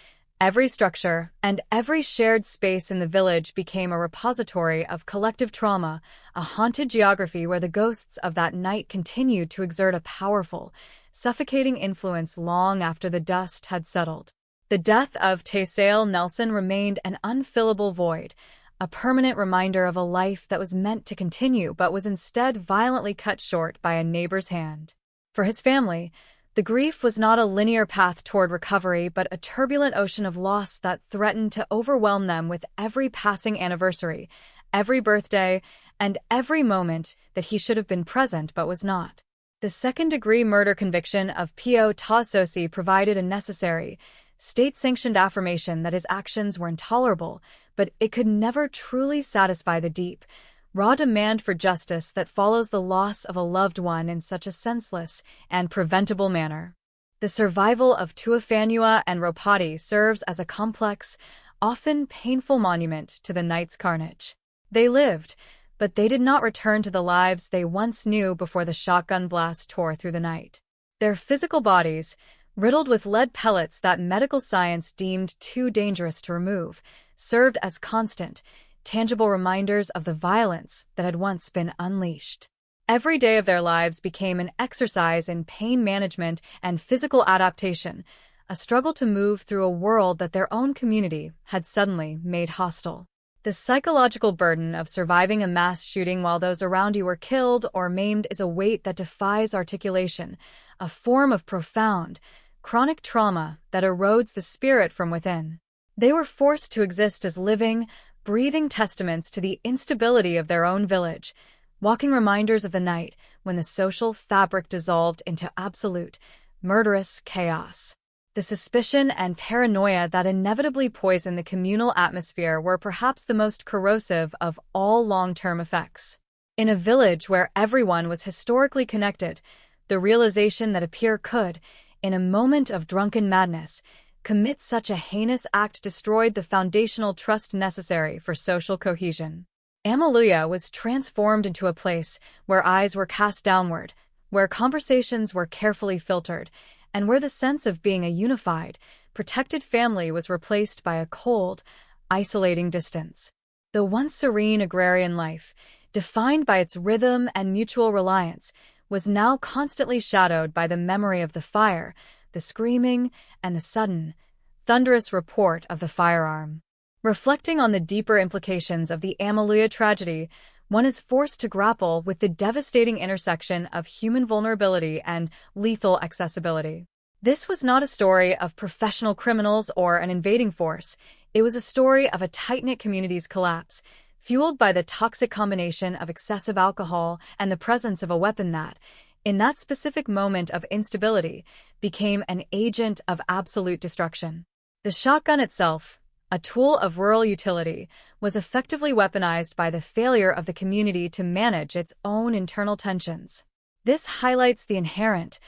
every structure, and every shared space in the village became a repository of collective trauma, a haunted geography where the ghosts of that night continued to exert a powerful, suffocating influence long after the dust had settled. The death of Taysale Nelson remained an unfillable void, a permanent reminder of a life that was meant to continue but was instead violently cut short by a neighbor's hand. For his family, the grief was not a linear path toward recovery but a turbulent ocean of loss that threatened to overwhelm them with every passing anniversary, every birthday, and every moment that he should have been present but was not. The second-degree murder conviction of Pio Tasosi provided a necessary, state-sanctioned affirmation that his actions were intolerable, but it could never truly satisfy the deep, raw demand for justice that follows the loss of a loved one in such a senseless and preventable manner. The survival of Tuafanua and Ropati serves as a complex, often painful monument to the night's carnage. They lived, but they did not return to the lives they once knew before the shotgun blast tore through the night. Their physical bodies, riddled with lead pellets that medical science deemed too dangerous to remove, served as constant, tangible reminders of the violence that had once been unleashed. Every day of their lives became an exercise in pain management and physical adaptation, a struggle to move through a world that their own community had suddenly made hostile. The psychological burden of surviving a mass shooting while those around you were killed or maimed is a weight that defies articulation, a form of profound, chronic trauma that erodes the spirit from within. They were forced to exist as living, breathing testaments to the instability of their own village, walking reminders of the night when the social fabric dissolved into absolute, murderous chaos. The suspicion and paranoia that inevitably poisoned the communal atmosphere were perhaps the most corrosive of all long-term effects. In a village where everyone was historically connected, the realization that a peer could, in a moment of drunken madness, commit such a heinous act destroyed the foundational trust necessary for social cohesion. Amaluya was transformed into a place where eyes were cast downward, where conversations were carefully filtered, and where the sense of being a unified, protected family was replaced by a cold, isolating distance. The once serene agrarian life, defined by its rhythm and mutual reliance, was now constantly shadowed by the memory of the fire, the screaming, and the sudden, thunderous report of the firearm. Reflecting on the deeper implications of the Amaluya tragedy, one is forced to grapple with the devastating intersection of human vulnerability and lethal accessibility. This was not a story of professional criminals or an invading force. It was a story of a tight-knit community's collapse, fueled by the toxic combination of excessive alcohol and the presence of a weapon that, in that specific moment of instability, became an agent of absolute destruction. The shotgun itself, a tool of rural utility, was effectively weaponized by the failure of the community to manage its own internal tensions. This highlights the inherent,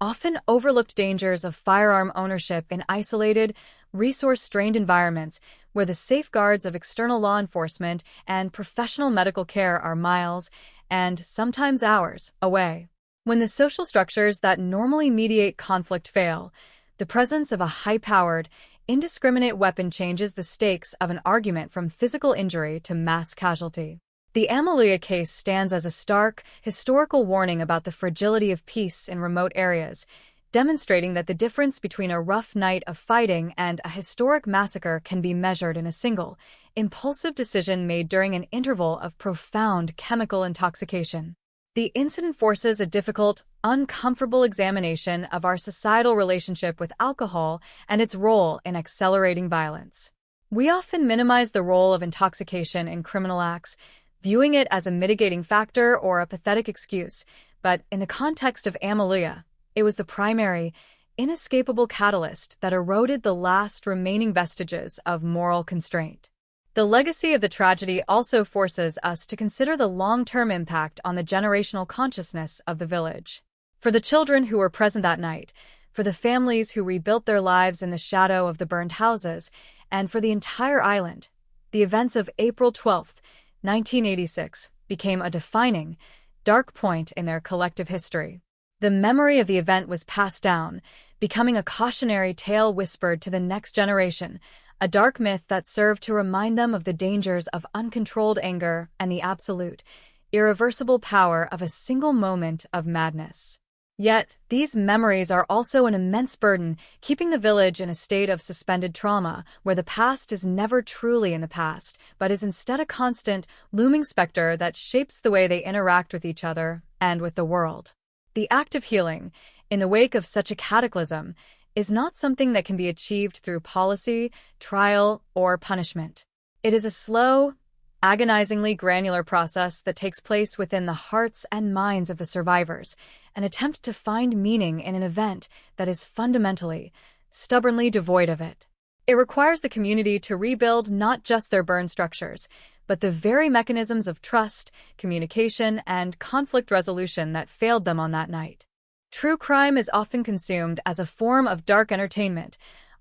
often overlooked dangers of firearm ownership in isolated, resource-strained environments where the safeguards of external law enforcement and professional medical care are miles, and sometimes hours, away. When the social structures that normally mediate conflict fail, the presence of a high-powered, indiscriminate weapon changes the stakes of an argument from physical injury to mass casualty. The Amaluya case stands as a stark, historical warning about the fragility of peace in remote areas, demonstrating that the difference between a rough night of fighting and a historic massacre can be measured in a single, impulsive decision made during an interval of profound chemical intoxication. The incident forces a difficult, uncomfortable examination of our societal relationship with alcohol and its role in accelerating violence. We often minimize the role of intoxication in criminal acts, viewing it as a mitigating factor or a pathetic excuse, but in the context of Amaluya, it was the primary, inescapable catalyst that eroded the last remaining vestiges of moral constraint. The legacy of the tragedy also forces us to consider the long-term impact on the generational consciousness of the village. For the children who were present that night, for the families who rebuilt their lives in the shadow of the burned houses, and for the entire island, the events of April 12, 1986, became a defining, dark point in their collective history. The memory of the event was passed down, becoming a cautionary tale whispered to the next generation, a dark myth that served to remind them of the dangers of uncontrolled anger and the absolute, irreversible power of a single moment of madness. Yet, these memories are also an immense burden, keeping the village in a state of suspended trauma, where the past is never truly in the past, but is instead a constant, looming specter that shapes the way they interact with each other and with the world. The act of healing, in the wake of such a cataclysm, is not something that can be achieved through policy, trial, or punishment. It is a slow, agonizingly granular process that takes place within the hearts and minds of the survivors, an attempt to find meaning in an event that is fundamentally, stubbornly devoid of it. It requires the community to rebuild not just their burned structures, but the very mechanisms of trust, communication, and conflict resolution that failed them on that night. True crime is often consumed as a form of dark entertainment,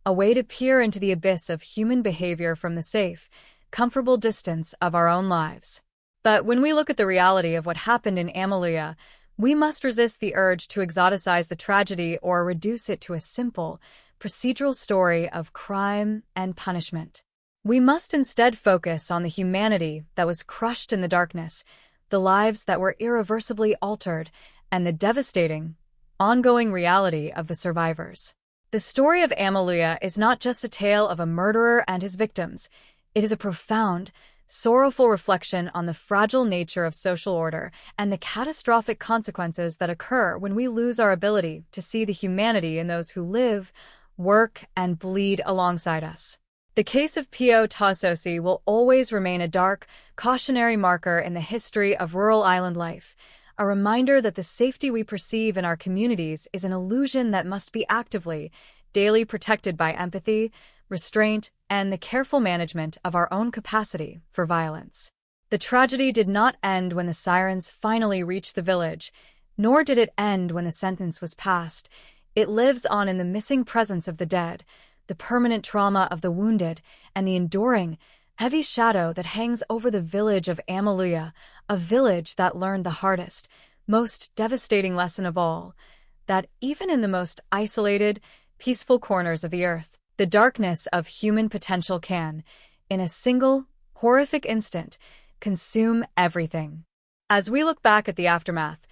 a way to peer into the abyss of human behavior from the safe, comfortable distance of our own lives. But when we look at the reality of what happened in Amaluya, we must resist the urge to exoticize the tragedy or reduce it to a simple, procedural story of crime and punishment. We must instead focus on the humanity that was crushed in the darkness, the lives that were irreversibly altered, and the devastating, ongoing reality of the survivors. The story of Amalia is not just a tale of a murderer and his victims. It is a profound, sorrowful reflection on the fragile nature of social order and the catastrophic consequences that occur when we lose our ability to see the humanity in those who live, work, and bleed alongside us. The case of P.O. Tasosi will always remain a dark, cautionary marker in the history of rural island life, a reminder that the safety we perceive in our communities is an illusion that must be actively, daily protected by empathy, restraint, and the careful management of our own capacity for violence. The tragedy did not end when the sirens finally reached the village, nor did it end when the sentence was passed. It lives on in the missing presence of the dead, the permanent trauma of the wounded, and the enduring, heavy shadow that hangs over the village of Amalia, a village that learned the hardest, most devastating lesson of all, that even in the most isolated, peaceful corners of the earth, the darkness of human potential can, in a single, horrific instant, consume everything. As we look back at the aftermath,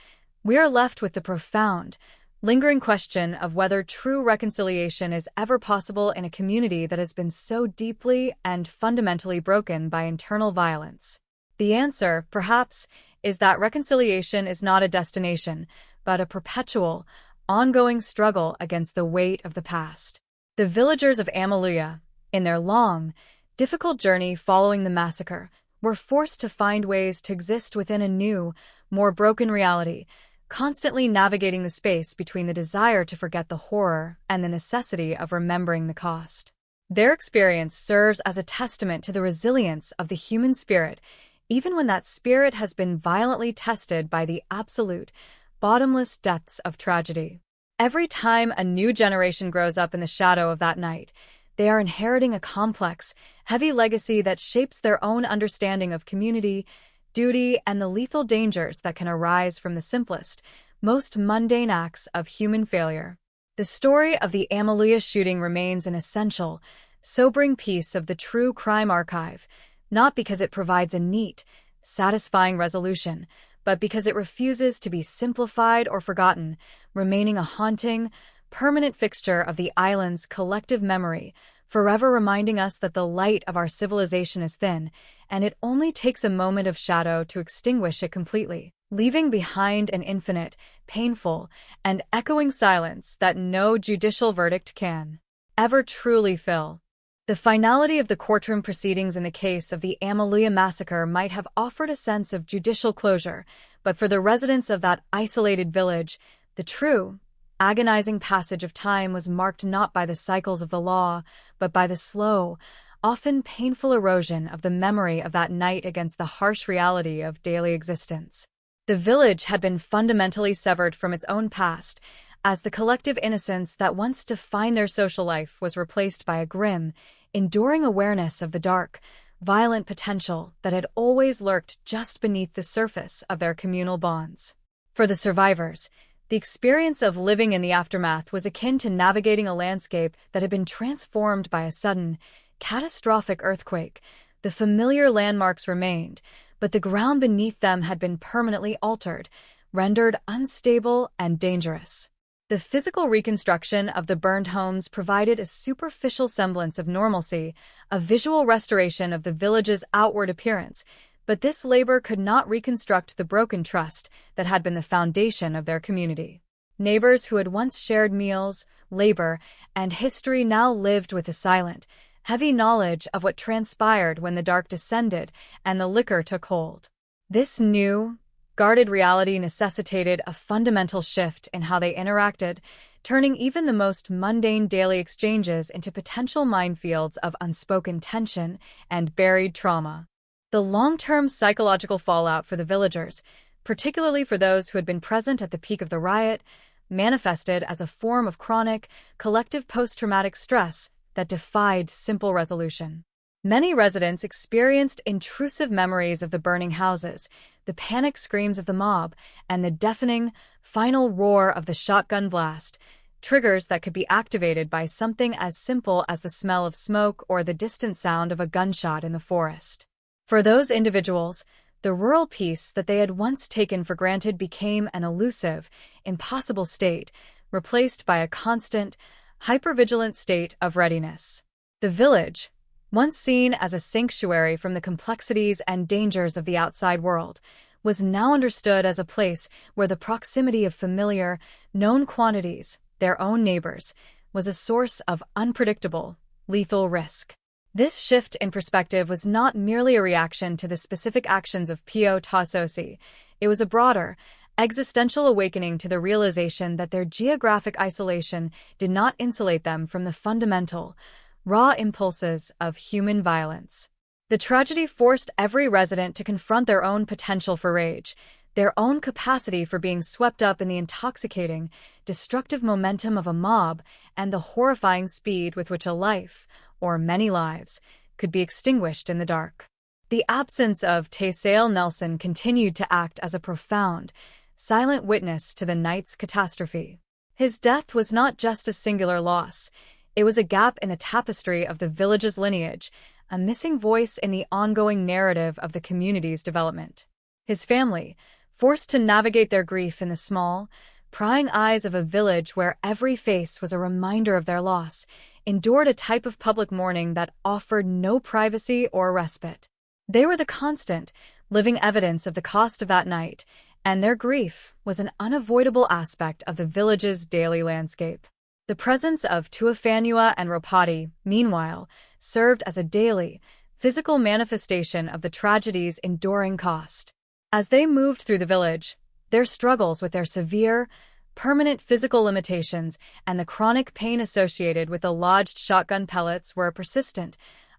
we are left with the profound, lingering question of whether true reconciliation is ever possible in a community that has been so deeply and fundamentally broken by internal violence. The answer, perhaps, is that reconciliation is not a destination, but a perpetual, ongoing struggle against the weight of the past. The villagers of Amalia, in their long, difficult journey following the massacre, were forced to find ways to exist within a new, more broken reality, constantly navigating the space between the desire to forget the horror and the necessity of remembering the cost. Their experience serves as a testament to the resilience of the human spirit, even when that spirit has been violently tested by the absolute, bottomless depths of tragedy. Every time a new generation grows up in the shadow of that night, they are inheriting a complex, heavy legacy that shapes their own understanding of community, duty, and the lethal dangers that can arise from the simplest, most mundane acts of human failure. The story of the Amalia shooting remains an essential, sobering piece of the true crime archive, not because it provides a neat, satisfying resolution, but because it refuses to be simplified or forgotten, remaining a haunting, permanent fixture of the island's collective memory, forever reminding us that the light of our civilization is thin, and it only takes a moment of shadow to extinguish it completely, leaving behind an infinite, painful, and echoing silence that no judicial verdict can ever truly fill. The finality of the courtroom proceedings in the case of the Amalia massacre might have offered a sense of judicial closure, but for the residents of that isolated village, the true, agonizing passage of time was marked not by the cycles of the law, but by the slow, often painful erosion of the memory of that night against the harsh reality of daily existence. The village had been fundamentally severed from its own past, as the collective innocence that once defined their social life was replaced by a grim, enduring awareness of the dark, violent potential that had always lurked just beneath the surface of their communal bonds. For the survivors, the experience of living in the aftermath was akin to navigating a landscape that had been transformed by a sudden, catastrophic earthquake. The familiar landmarks remained, but the ground beneath them had been permanently altered, rendered unstable and dangerous. The physical reconstruction of the burned homes provided a superficial semblance of normalcy, a visual restoration of the village's outward appearance, but this labor could not reconstruct the broken trust that had been the foundation of their community. Neighbors who had once shared meals, labor, and history now lived with a silent, heavy knowledge of what transpired when the dark descended and the liquor took hold. This new, guarded reality necessitated a fundamental shift in how they interacted, turning even the most mundane daily exchanges into potential minefields of unspoken tension and buried trauma. The long-term psychological fallout for the villagers, particularly for those who had been present at the peak of the riot, manifested as a form of chronic, collective post-traumatic stress that defied simple resolution. Many residents experienced intrusive memories of the burning houses, the panic screams of the mob, and the deafening, final roar of the shotgun blast. triggers that could be activated by something as simple as the smell of smoke or the distant sound of a gunshot in the forest. For those individuals, the rural peace that they had once taken for granted became an elusive, impossible state, replaced by a constant, hypervigilant state of readiness. The village, once seen as a sanctuary from the complexities and dangers of the outside world, was now understood as a place where the proximity of familiar, known quantities, their own neighbors, was a source of unpredictable, lethal risk. This shift in perspective was not merely a reaction to the specific actions of Pio Tassosi. It was a broader, existential awakening to the realization that their geographic isolation did not insulate them from the fundamental, raw impulses of human violence. The tragedy forced every resident to confront their own potential for rage, their own capacity for being swept up in the intoxicating, destructive momentum of a mob, and the horrifying speed with which a life, or many lives, could be extinguished in the dark. The absence of Taysale Nelson continued to act as a profound, silent witness to the night's catastrophe. His death was not just a singular loss. It was a gap in the tapestry of the village's lineage, a missing voice in the ongoing narrative of the community's development. His family, forced to navigate their grief in the small, prying eyes of a village where every face was a reminder of their loss, endured a type of public mourning that offered no privacy or respite. They were the constant, living evidence of the cost of that night, and their grief was an unavoidable aspect of the village's daily landscape. The presence of Tuafanua and Ropati, meanwhile, served as a daily, physical manifestation of the tragedy's enduring cost. As they moved through the village, their struggles with their severe, permanent physical limitations and the chronic pain associated with the lodged shotgun pellets were a persistent,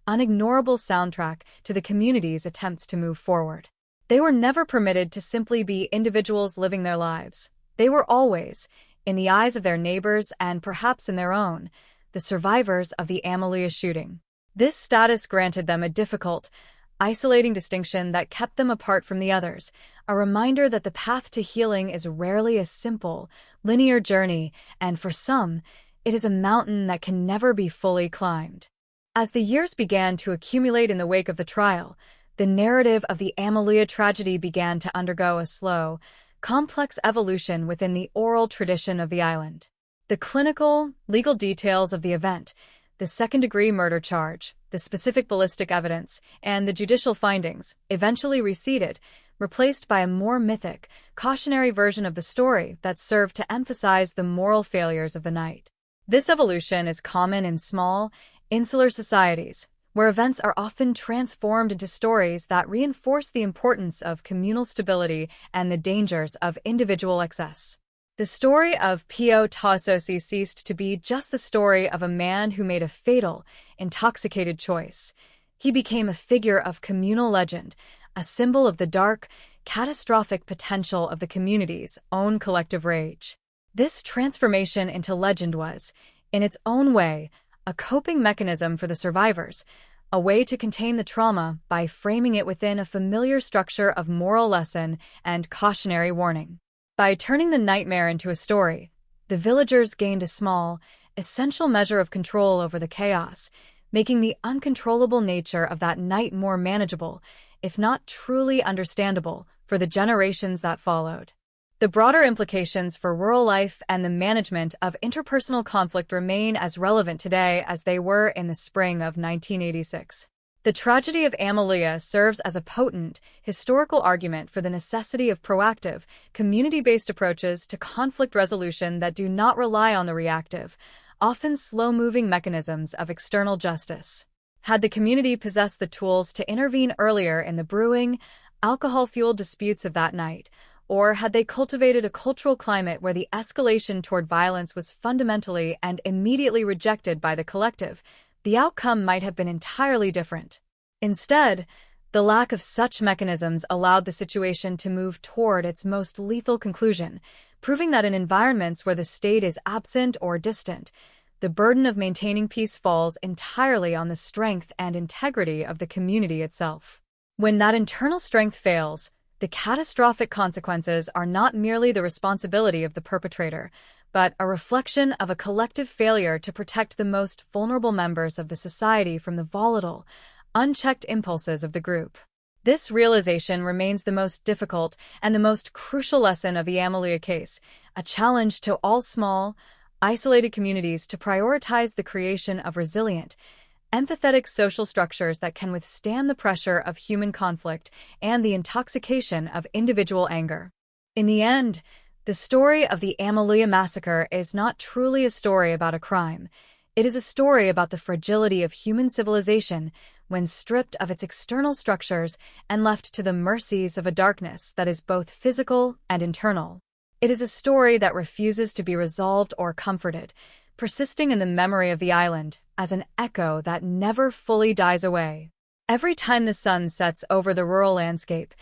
unignorable soundtrack to the community's attempts to move forward. They were never permitted to simply be individuals living their lives. They were always, in the eyes of their neighbors and perhaps in their own, the survivors of the Amelia shooting. This status granted them a difficult, isolating distinction that kept them apart from the others, a reminder that the path to healing is rarely a simple, linear journey, and for some, it is a mountain that can never be fully climbed. As the years began to accumulate in the wake of the trial, the narrative of the Amelia tragedy began to undergo a slow, complex evolution within the oral tradition of the island. The clinical, legal details of the event, the second-degree murder charge, the specific ballistic evidence, and the judicial findings eventually receded, replaced by a more mythic, cautionary version of the story that served to emphasize the moral failures of the night. This evolution is common in small, insular societies, where events are often transformed into stories that reinforce the importance of communal stability and the dangers of individual excess. The story of Pio Tassosi ceased to be just the story of a man who made a fatal, intoxicated choice. He became a figure of communal legend, a symbol of the dark, catastrophic potential of the community's own collective rage. This transformation into legend was, in its own way, a coping mechanism for the survivors, a way to contain the trauma by framing it within a familiar structure of moral lesson and cautionary warning. By turning the nightmare into a story, the villagers gained a small, essential measure of control over the chaos, making the uncontrollable nature of that night more manageable, if not truly understandable, for the generations that followed. The broader implications for rural life and the management of interpersonal conflict remain as relevant today as they were in the spring of 1986. The tragedy of Amelia serves as a potent, historical argument for the necessity of proactive, community-based approaches to conflict resolution that do not rely on the reactive, often slow-moving mechanisms of external justice. Had the community possessed the tools to intervene earlier in the brewing, alcohol-fueled disputes of that night, or had they cultivated a cultural climate where the escalation toward violence was fundamentally and immediately rejected by the collective, the outcome might have been entirely different. Instead, the lack of such mechanisms allowed the situation to move toward its most lethal conclusion, proving that in environments where the state is absent or distant, the burden of maintaining peace falls entirely on the strength and integrity of the community itself. When that internal strength fails, the catastrophic consequences are not merely the responsibility of the perpetrator, but a reflection of a collective failure to protect the most vulnerable members of the society from the volatile, unchecked impulses of the group. This realization remains the most difficult and the most crucial lesson of the Amalia case, a challenge to all small, isolated communities to prioritize the creation of resilient, empathetic social structures that can withstand the pressure of human conflict and the intoxication of individual anger. In the end, the story of the Amalia massacre is not truly a story about a crime. It is a story about the fragility of human civilization when stripped of its external structures and left to the mercies of a darkness that is both physical and internal. It is a story that refuses to be resolved or comforted, persisting in the memory of the island as an echo that never fully dies away. Every time the sun sets over the rural landscape,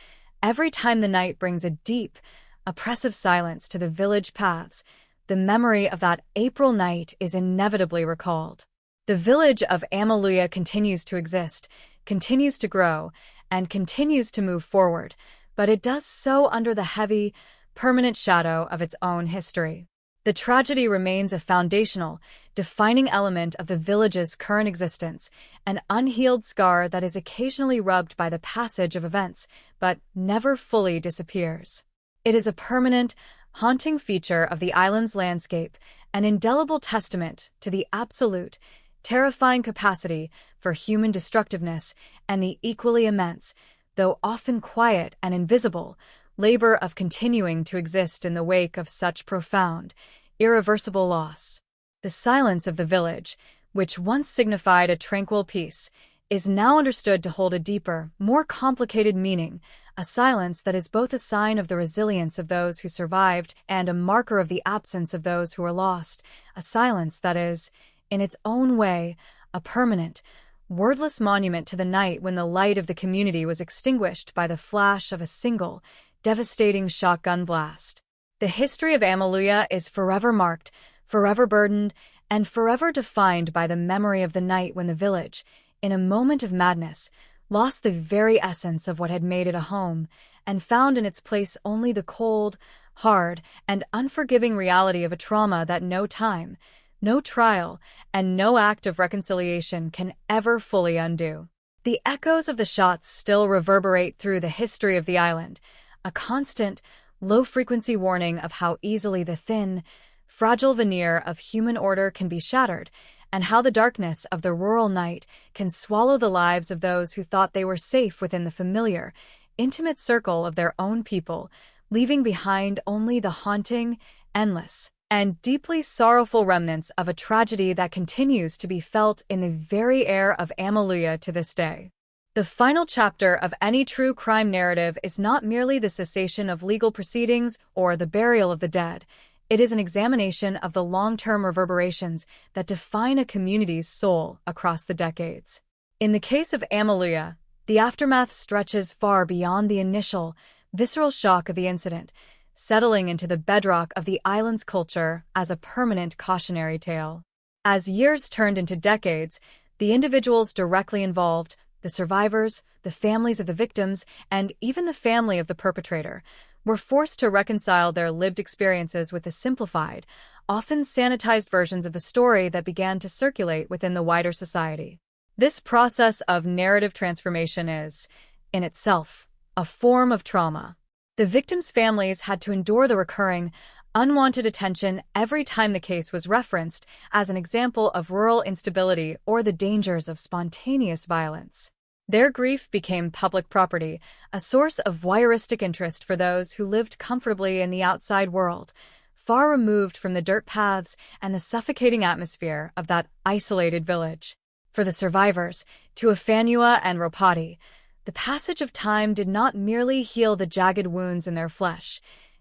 every time the night brings a deep, oppressive silence to the village paths, the memory of that April night is inevitably recalled. The village of Amalia continues to exist, continues to grow, and continues to move forward, but it does so under the heavy, permanent shadow of its own history. The tragedy remains a foundational, defining element of the village's current existence, an unhealed scar that is occasionally rubbed by the passage of events, but never fully disappears. It is a permanent, haunting feature of the island's landscape, an indelible testament to the absolute, terrifying capacity for human destructiveness and the equally immense, though often quiet and invisible, labor of continuing to exist in the wake of such profound, irreversible loss. The silence of the village, which once signified a tranquil peace, is now understood to hold a deeper, more complicated meaning, a silence that is both a sign of the resilience of those who survived and a marker of the absence of those who were lost, a silence that is, in its own way, a permanent, wordless monument to the night when the light of the community was extinguished by the flash of a single, devastating shotgun blast. The history of Amalia is forever marked, forever burdened, and forever defined by the memory of the night when the village, in a moment of madness, lost the very essence of what had made it a home, and found in its place only the cold, hard, and unforgiving reality of a trauma that no time, no trial, and no act of reconciliation can ever fully undo. The echoes of the shots still reverberate through the history of the island, a constant, low-frequency warning of how easily the thin, fragile veneer of human order can be shattered, and how the darkness of the rural night can swallow the lives of those who thought they were safe within the familiar, intimate circle of their own people, leaving behind only the haunting, endless, and deeply sorrowful remnants of a tragedy that continues to be felt in the very air of Amalia to this day. The final chapter of any true crime narrative is not merely the cessation of legal proceedings or the burial of the dead. It is an examination of the long-term reverberations that define a community's soul across the decades. In the case of Amalia, the aftermath stretches far beyond the initial, visceral shock of the incident, settling into the bedrock of the island's culture as a permanent cautionary tale. As years turned into decades, the individuals directly involved, the survivors, the families of the victims, and even the family of the perpetrator, were forced to reconcile their lived experiences with the simplified, often sanitized versions of the story that began to circulate within the wider society. This process of narrative transformation is, in itself, a form of trauma. The victims' families had to endure the recurring, unwanted attention every time the case was referenced as an example of rural instability or the dangers of spontaneous violence. Their grief became public property, a source of voyeuristic interest for those who lived comfortably in the outside world, far removed from the dirt paths and the suffocating atmosphere of that isolated village. For the survivors, Tuafanua and Ropati, the passage of time did not merely heal the jagged wounds in their flesh.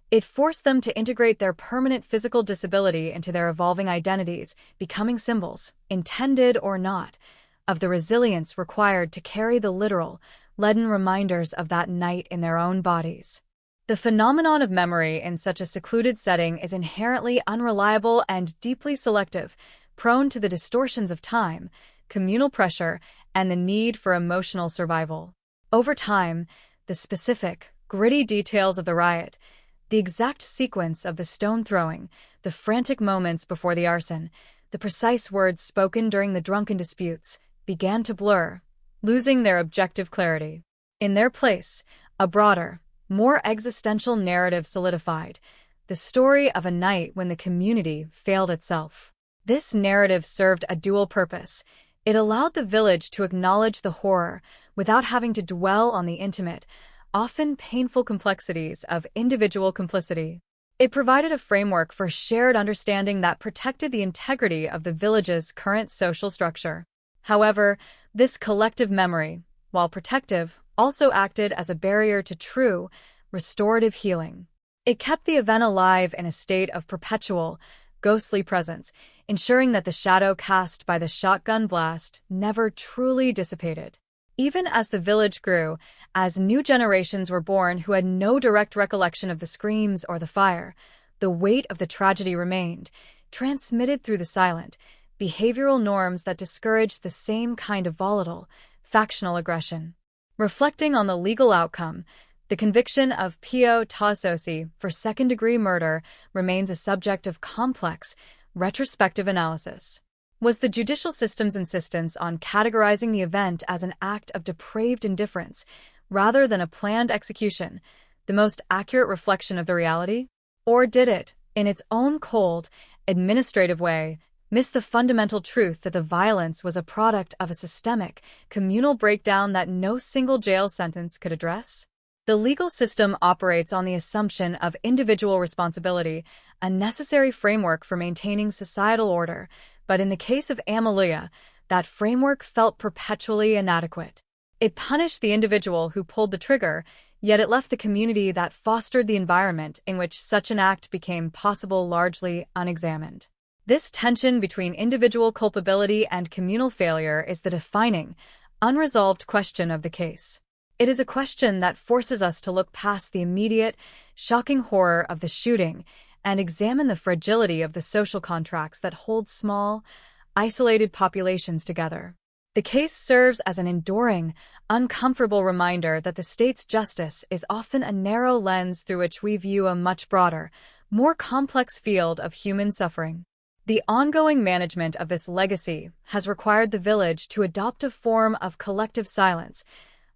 It forced them to integrate their permanent physical disability into their evolving identities, becoming symbols, intended or not, of the resilience required to carry the literal, leaden reminders of that night in their own bodies. The phenomenon of memory in such a secluded setting is inherently unreliable and deeply selective, prone to the distortions of time, communal pressure, and the need for emotional survival. Over time, the specific, gritty details of the riot, The exact sequence of the stone throwing, the frantic moments before the arson, the precise words spoken during the drunken disputes, began to blur, losing their objective clarity. In their place, a broader, more existential narrative solidified, the story of a night when the community failed itself. This narrative served a dual purpose. It allowed the village to acknowledge the horror without having to dwell on the intimate, often painful complexities of individual complicity. It provided a framework for shared understanding that protected the integrity of the village's current social structure. However, this collective memory, while protective, also acted as a barrier to true, restorative healing. It kept the event alive in a state of perpetual, ghostly presence, ensuring that the shadow cast by the shotgun blast never truly dissipated. Even as the village grew, as new generations were born who had no direct recollection of the screams or the fire, the weight of the tragedy remained, transmitted through the silent, behavioral norms that discouraged the same kind of volatile, factional aggression. Reflecting on the legal outcome, the conviction of Pio Tasosi for second-degree murder remains a subject of complex, retrospective analysis. Was the judicial system's insistence on categorizing the event as an act of depraved indifference, rather than a planned execution, the most accurate reflection of the reality? Or did it, in its own cold, administrative way, miss the fundamental truth that the violence was a product of a systemic, communal breakdown that no single jail sentence could address? The legal system operates on the assumption of individual responsibility, a necessary framework for maintaining societal order, but in the case of Amalia, that framework felt perpetually inadequate. It punished the individual who pulled the trigger, yet it left the community that fostered the environment in which such an act became possible largely unexamined. This tension between individual culpability and communal failure is the defining, unresolved question of the case. It is a question that forces us to look past the immediate, shocking horror of the shooting and examine the fragility of the social contracts that hold small, isolated populations together. The case serves as an enduring, uncomfortable reminder that the state's justice is often a narrow lens through which we view a much broader, more complex field of human suffering. The ongoing management of this legacy has required the village to adopt a form of collective silence,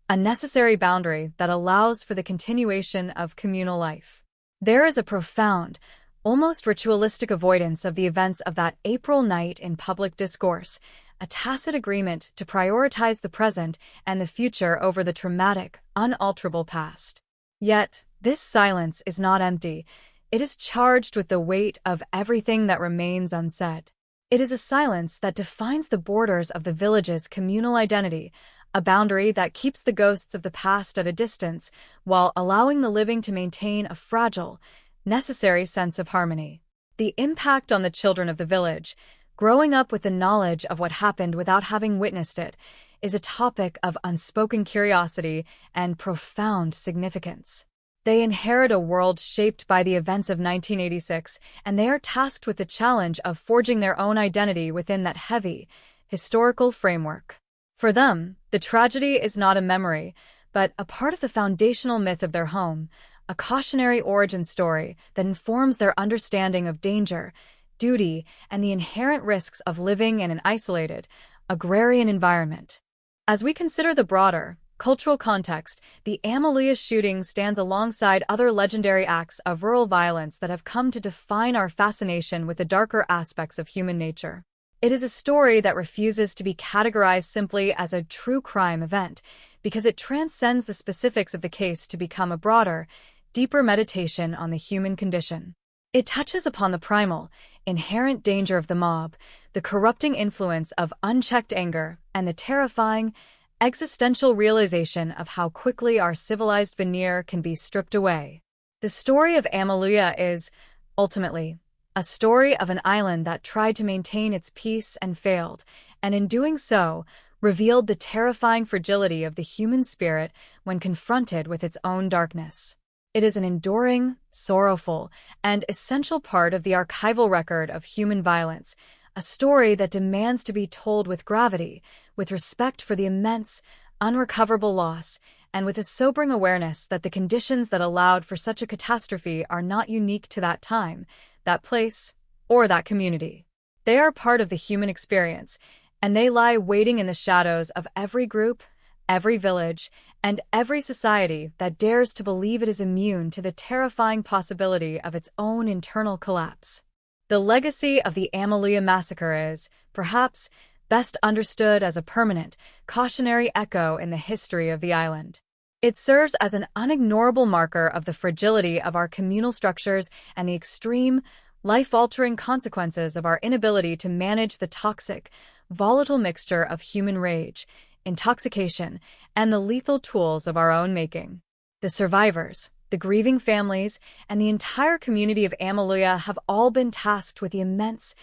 a necessary boundary that allows for the continuation of communal life. There is a profound, almost ritualistic avoidance of the events of that April night in public discourse, a tacit agreement to prioritize the present and the future over the traumatic, unalterable past. Yet, this silence is not empty. It is charged with the weight of everything that remains unsaid. It is a silence that defines the borders of the village's communal identity, a boundary that keeps the ghosts of the past at a distance while allowing the living to maintain a fragile, necessary sense of harmony. The impact on the children of the village, growing up with the knowledge of what happened without having witnessed it, is a topic of unspoken curiosity and profound significance. They inherit a world shaped by the events of 1986, and they are tasked with the challenge of forging their own identity within that heavy, historical framework. For them, the tragedy is not a memory, but a part of the foundational myth of their home, a cautionary origin story that informs their understanding of danger, duty, and the inherent risks of living in an isolated, agrarian environment. As we consider the broader, cultural context, the Amalia shooting stands alongside other legendary acts of rural violence that have come to define our fascination with the darker aspects of human nature. It is a story that refuses to be categorized simply as a true crime event, because it transcends the specifics of the case to become a broader, deeper meditation on the human condition. It touches upon the primal, inherent danger of the mob, the corrupting influence of unchecked anger, and the terrifying, existential realization of how quickly our civilized veneer can be stripped away. The story of Amalia is, ultimately, a story of an island that tried to maintain its peace and failed, and in doing so, revealed the terrifying fragility of the human spirit when confronted with its own darkness. It is an enduring, sorrowful, and essential part of the archival record of human violence, a story that demands to be told with gravity, with respect for the immense, unrecoverable loss, and with a sobering awareness that the conditions that allowed for such a catastrophe are not unique to that time, that place, or that community. They are part of the human experience, and they lie waiting in the shadows of every group, every village, and every society that dares to believe it is immune to the terrifying possibility of its own internal collapse. The legacy of the Amaluya massacre is, perhaps, best understood as a permanent, cautionary echo in the history of the island. It serves as an unignorable marker of the fragility of our communal structures and the extreme, life-altering consequences of our inability to manage the toxic, volatile mixture of human rage, intoxication, and the lethal tools of our own making. The survivors, the grieving families, and the entire community of Amaluya have all been tasked with the immense,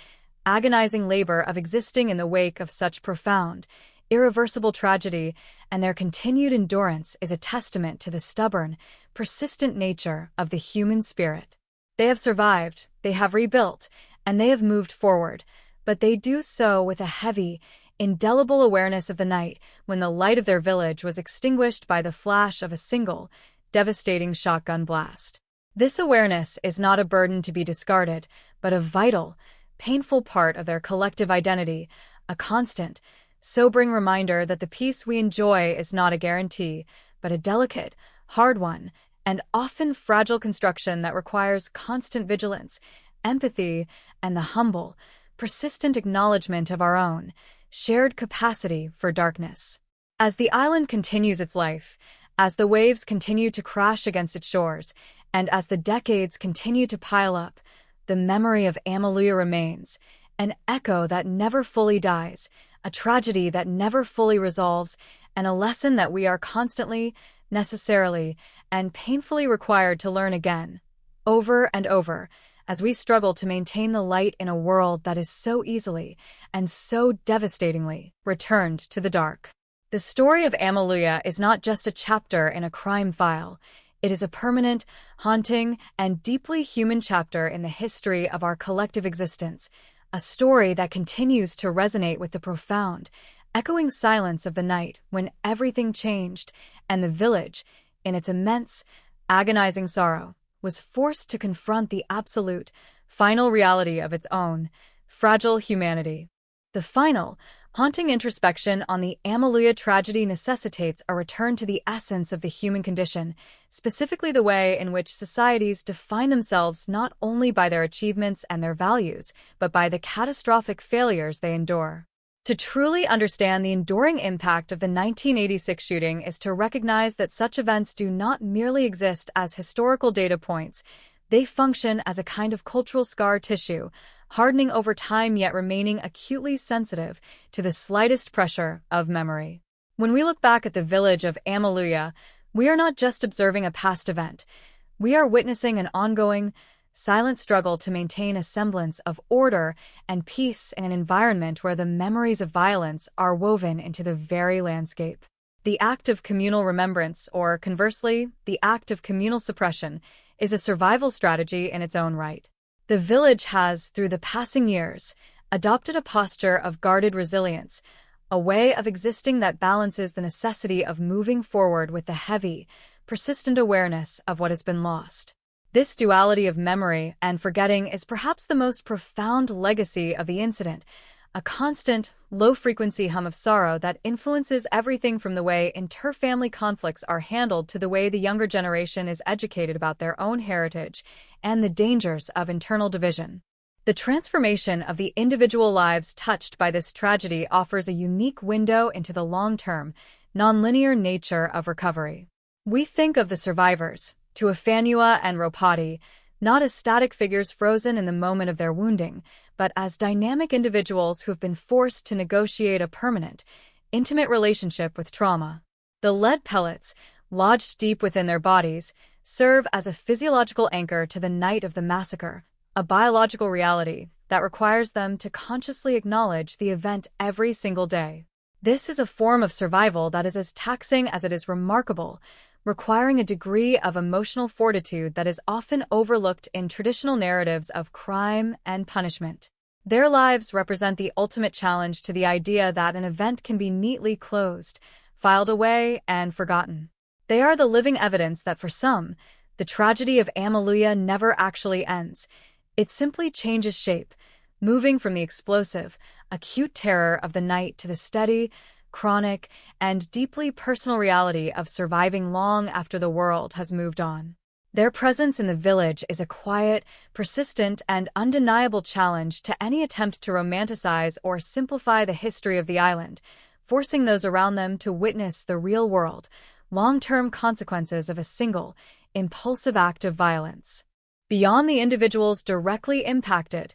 agonizing labor of existing in the wake of such profound, irreversible tragedy, and their continued endurance is a testament to the stubborn, persistent nature of the human spirit. They have survived, they have rebuilt, and they have moved forward, but they do so with a heavy, indelible awareness of the night when the light of their village was extinguished by the flash of a single, devastating shotgun blast. This awareness is not a burden to be discarded, but a vital, painful part of their collective identity, a constant, sobering reminder that the peace we enjoy is not a guarantee, but a delicate, hard one, and often fragile construction that requires constant vigilance, empathy, and the humble, persistent acknowledgement of our own, shared capacity for darkness. As the island continues its life, as the waves continue to crash against its shores, and as the decades continue to pile up, the memory of Amaluya remains, an echo that never fully dies, a tragedy that never fully resolves, and a lesson that we are constantly, necessarily, and painfully required to learn again, over and over, as we struggle to maintain the light in a world that is so easily, and so devastatingly, returned to the dark. The story of Amaluya is not just a chapter in a crime file. It is a permanent, haunting, and deeply human chapter in the history of our collective existence, a story that continues to resonate with the profound, echoing silence of the night when everything changed, and the village, in its immense, agonizing sorrow, was forced to confront the absolute, final reality of its own, fragile humanity. The final, haunting introspection on the Amaluya tragedy necessitates a return to the essence of the human condition, specifically the way in which societies define themselves not only by their achievements and their values, but by the catastrophic failures they endure. To truly understand the enduring impact of the 1986 shooting is to recognize that such events do not merely exist as historical data points. They function as a kind of cultural scar tissue, hardening over time yet remaining acutely sensitive to the slightest pressure of memory. When we look back at the village of Amaluya, we are not just observing a past event. We are witnessing an ongoing, silent struggle to maintain a semblance of order and peace in an environment where the memories of violence are woven into the very landscape. The act of communal remembrance, or conversely, the act of communal suppression, is a survival strategy in its own right. The village has, through the passing years, adopted a posture of guarded resilience, a way of existing that balances the necessity of moving forward with the heavy, persistent awareness of what has been lost. This duality of memory and forgetting is perhaps the most profound legacy of the incident, a constant, low-frequency hum of sorrow that influences everything from the way inter-family conflicts are handled to the way the younger generation is educated about their own heritage and the dangers of internal division. The transformation of the individual lives touched by this tragedy offers a unique window into the long-term, nonlinear nature of recovery. We think of the survivors, Tuafanua and Ropati, not as static figures frozen in the moment of their wounding, but as dynamic individuals who have been forced to negotiate a permanent, intimate relationship with trauma. The lead pellets, lodged deep within their bodies, serve as a physiological anchor to the night of the massacre, a biological reality that requires them to consciously acknowledge the event every single day. This is a form of survival that is as taxing as it is remarkable, requiring a degree of emotional fortitude that is often overlooked in traditional narratives of crime and punishment. Their lives represent the ultimate challenge to the idea that an event can be neatly closed, filed away, and forgotten. They are the living evidence that for some, the tragedy of Amaluia never actually ends. It simply changes shape, moving from the explosive, acute terror of the night to the steady, chronic, and deeply personal reality of surviving long after the world has moved on. Their presence in the village is a quiet, persistent, and undeniable challenge to any attempt to romanticize or simplify the history of the island, forcing those around them to witness the real-world, long-term consequences of a single, impulsive act of violence. Beyond the individuals directly impacted,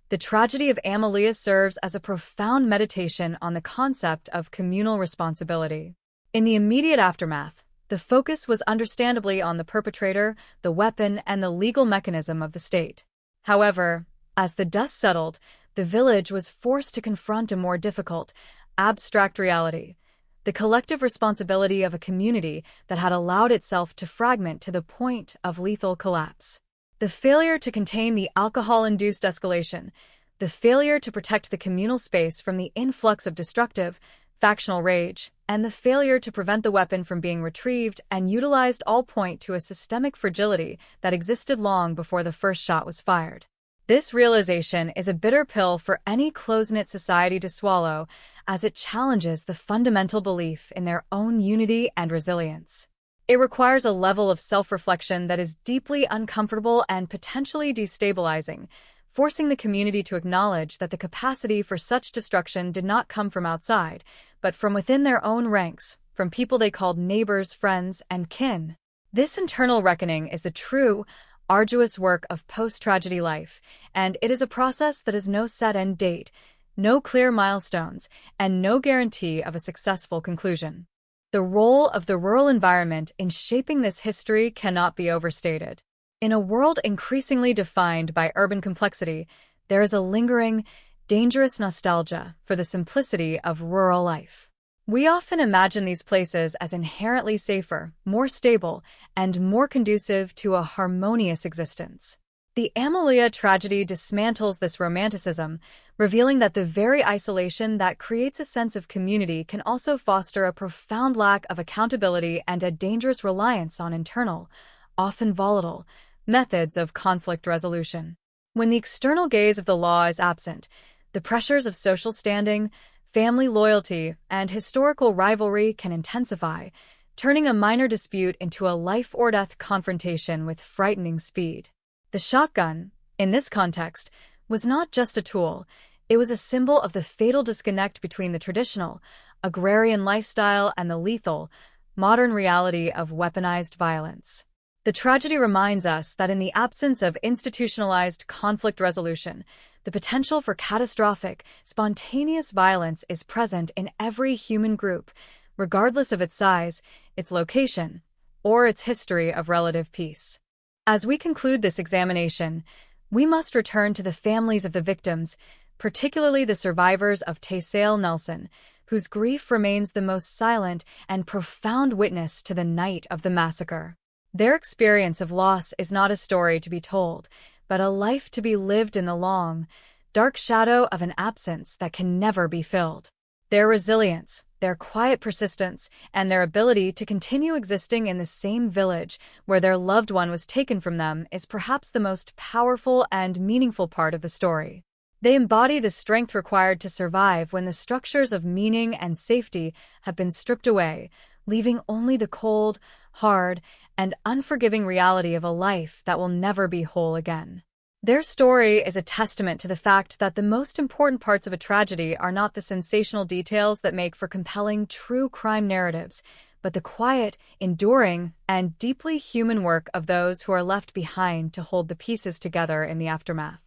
the tragedy of Amaluia serves as a profound meditation on the concept of communal responsibility. In the immediate aftermath, the focus was understandably on the perpetrator, the weapon, and the legal mechanism of the state. However, as the dust settled, the village was forced to confront a more difficult, abstract reality: the collective responsibility of a community that had allowed itself to fragment to the point of lethal collapse. The failure to contain the alcohol-induced escalation, the failure to protect the communal space from the influx of destructive, factional rage, and the failure to prevent the weapon from being retrieved and utilized all point to a systemic fragility that existed long before the first shot was fired. This realization is a bitter pill for any close-knit society to swallow, as it challenges the fundamental belief in their own unity and resilience. It requires a level of self-reflection that is deeply uncomfortable and potentially destabilizing, forcing the community to acknowledge that the capacity for such destruction did not come from outside, but from within their own ranks, from people they called neighbors, friends, and kin. This internal reckoning is the true, arduous work of post-tragedy life, and it is a process that has no set end date, no clear milestones, and no guarantee of a successful conclusion. The role of the rural environment in shaping this history cannot be overstated. In a world increasingly defined by urban complexity, there is a lingering, dangerous nostalgia for the simplicity of rural life. We often imagine these places as inherently safer, more stable, and more conducive to a harmonious existence. The Amaluia tragedy dismantles this romanticism, revealing that the very isolation that creates a sense of community can also foster a profound lack of accountability and a dangerous reliance on internal, often volatile, methods of conflict resolution. When the external gaze of the law is absent, the pressures of social standing, family loyalty, and historical rivalry can intensify, turning a minor dispute into a life-or-death confrontation with frightening speed. The shotgun, in this context, was not just a tool, it was a symbol of the fatal disconnect between the traditional, agrarian lifestyle and the lethal, modern reality of weaponized violence. The tragedy reminds us that in the absence of institutionalized conflict resolution, the potential for catastrophic, spontaneous violence is present in every human group, regardless of its size, its location, or its history of relative peace. As we conclude this examination, we must return to the families of the victims, particularly the survivors of Taysale Nelson, whose grief remains the most silent and profound witness to the night of the massacre. Their experience of loss is not a story to be told, but a life to be lived in the long, dark shadow of an absence that can never be filled. Their resilience, their quiet persistence, and their ability to continue existing in the same village where their loved one was taken from them is perhaps the most powerful and meaningful part of the story. They embody the strength required to survive when the structures of meaning and safety have been stripped away, leaving only the cold, hard, and unforgiving reality of a life that will never be whole again. Their story is a testament to the fact that the most important parts of a tragedy are not the sensational details that make for compelling true crime narratives, but the quiet, enduring, and deeply human work of those who are left behind to hold the pieces together in the aftermath.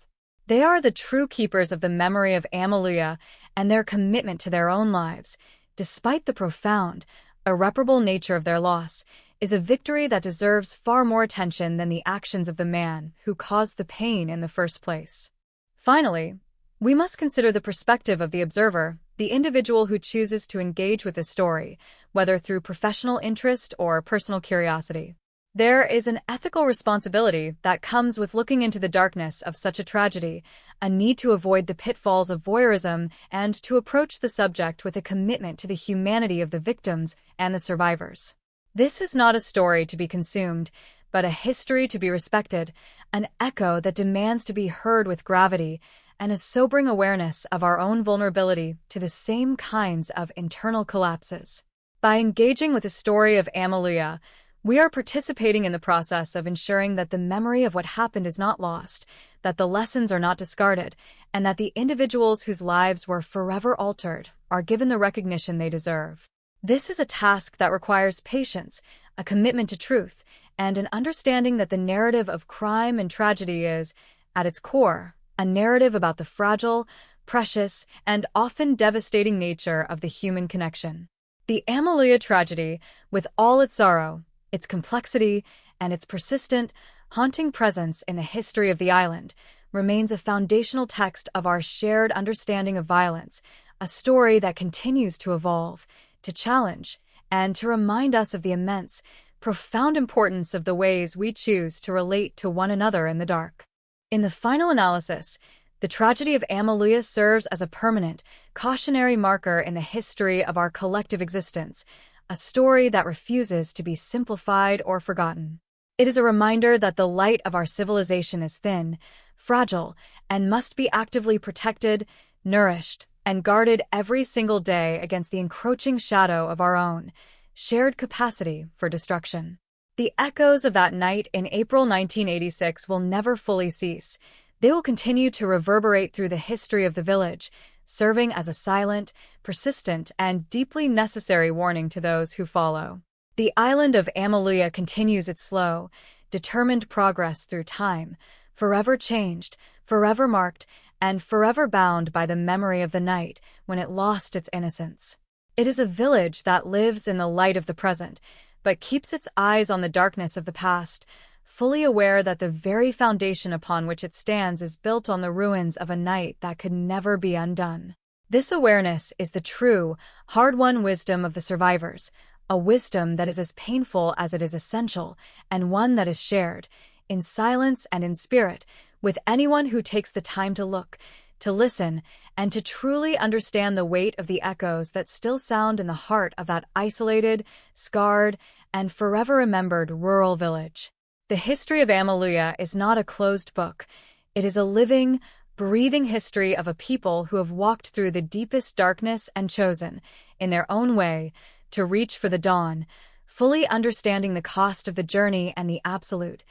They are the true keepers of the memory of Amaluia and their commitment to their own lives, despite the profound, irreparable nature of their loss, is a victory that deserves far more attention than the actions of the man who caused the pain in the first place. Finally, we must consider the perspective of the observer, the individual who chooses to engage with the story, whether through professional interest or personal curiosity. There is an ethical responsibility that comes with looking into the darkness of such a tragedy, a need to avoid the pitfalls of voyeurism and to approach the subject with a commitment to the humanity of the victims and the survivors. This is not a story to be consumed, but a history to be respected, an echo that demands to be heard with gravity, and a sobering awareness of our own vulnerability to the same kinds of internal collapses. By engaging with the story of Amalia, we are participating in the process of ensuring that the memory of what happened is not lost, that the lessons are not discarded, and that the individuals whose lives were forever altered are given the recognition they deserve. This is a task that requires patience, a commitment to truth, and an understanding that the narrative of crime and tragedy is, at its core, a narrative about the fragile, precious, and often devastating nature of the human connection. The Amalia tragedy, with all its sorrow, its complexity, and its persistent, haunting presence in the history of the island, remains a foundational text of our shared understanding of violence, a story that continues to evolve, to challenge, and to remind us of the immense, profound importance of the ways we choose to relate to one another in the dark. In the final analysis, the tragedy of Amalia serves as a permanent, cautionary marker in the history of our collective existence, a story that refuses to be simplified or forgotten. It is a reminder that the light of our civilization is thin, fragile, and must be actively protected, nourished, and guarded every single day against the encroaching shadow of our own shared capacity for destruction. The echoes of that night in April 1986 will never fully cease. They will continue to reverberate through the history of the village, serving as a silent, persistent, and deeply necessary warning to those who follow. The island of Amalia continues its slow, determined progress through time, forever changed, forever marked, and forever bound by the memory of the night when it lost its innocence. It is a village that lives in the light of the present, but keeps its eyes on the darkness of the past, fully aware that the very foundation upon which it stands is built on the ruins of a night that could never be undone. This awareness is the true, hard-won wisdom of the survivors, a wisdom that is as painful as it is essential, and one that is shared, in silence and in spirit, with anyone who takes the time to look, to listen, and to truly understand the weight of the echoes that still sound in the heart of that isolated, scarred, and forever remembered rural village. The history of Amalia is not a closed book. It is a living, breathing history of a people who have walked through the deepest darkness and chosen, in their own way, to reach for the dawn, fully understanding the cost of the journey and the absolute,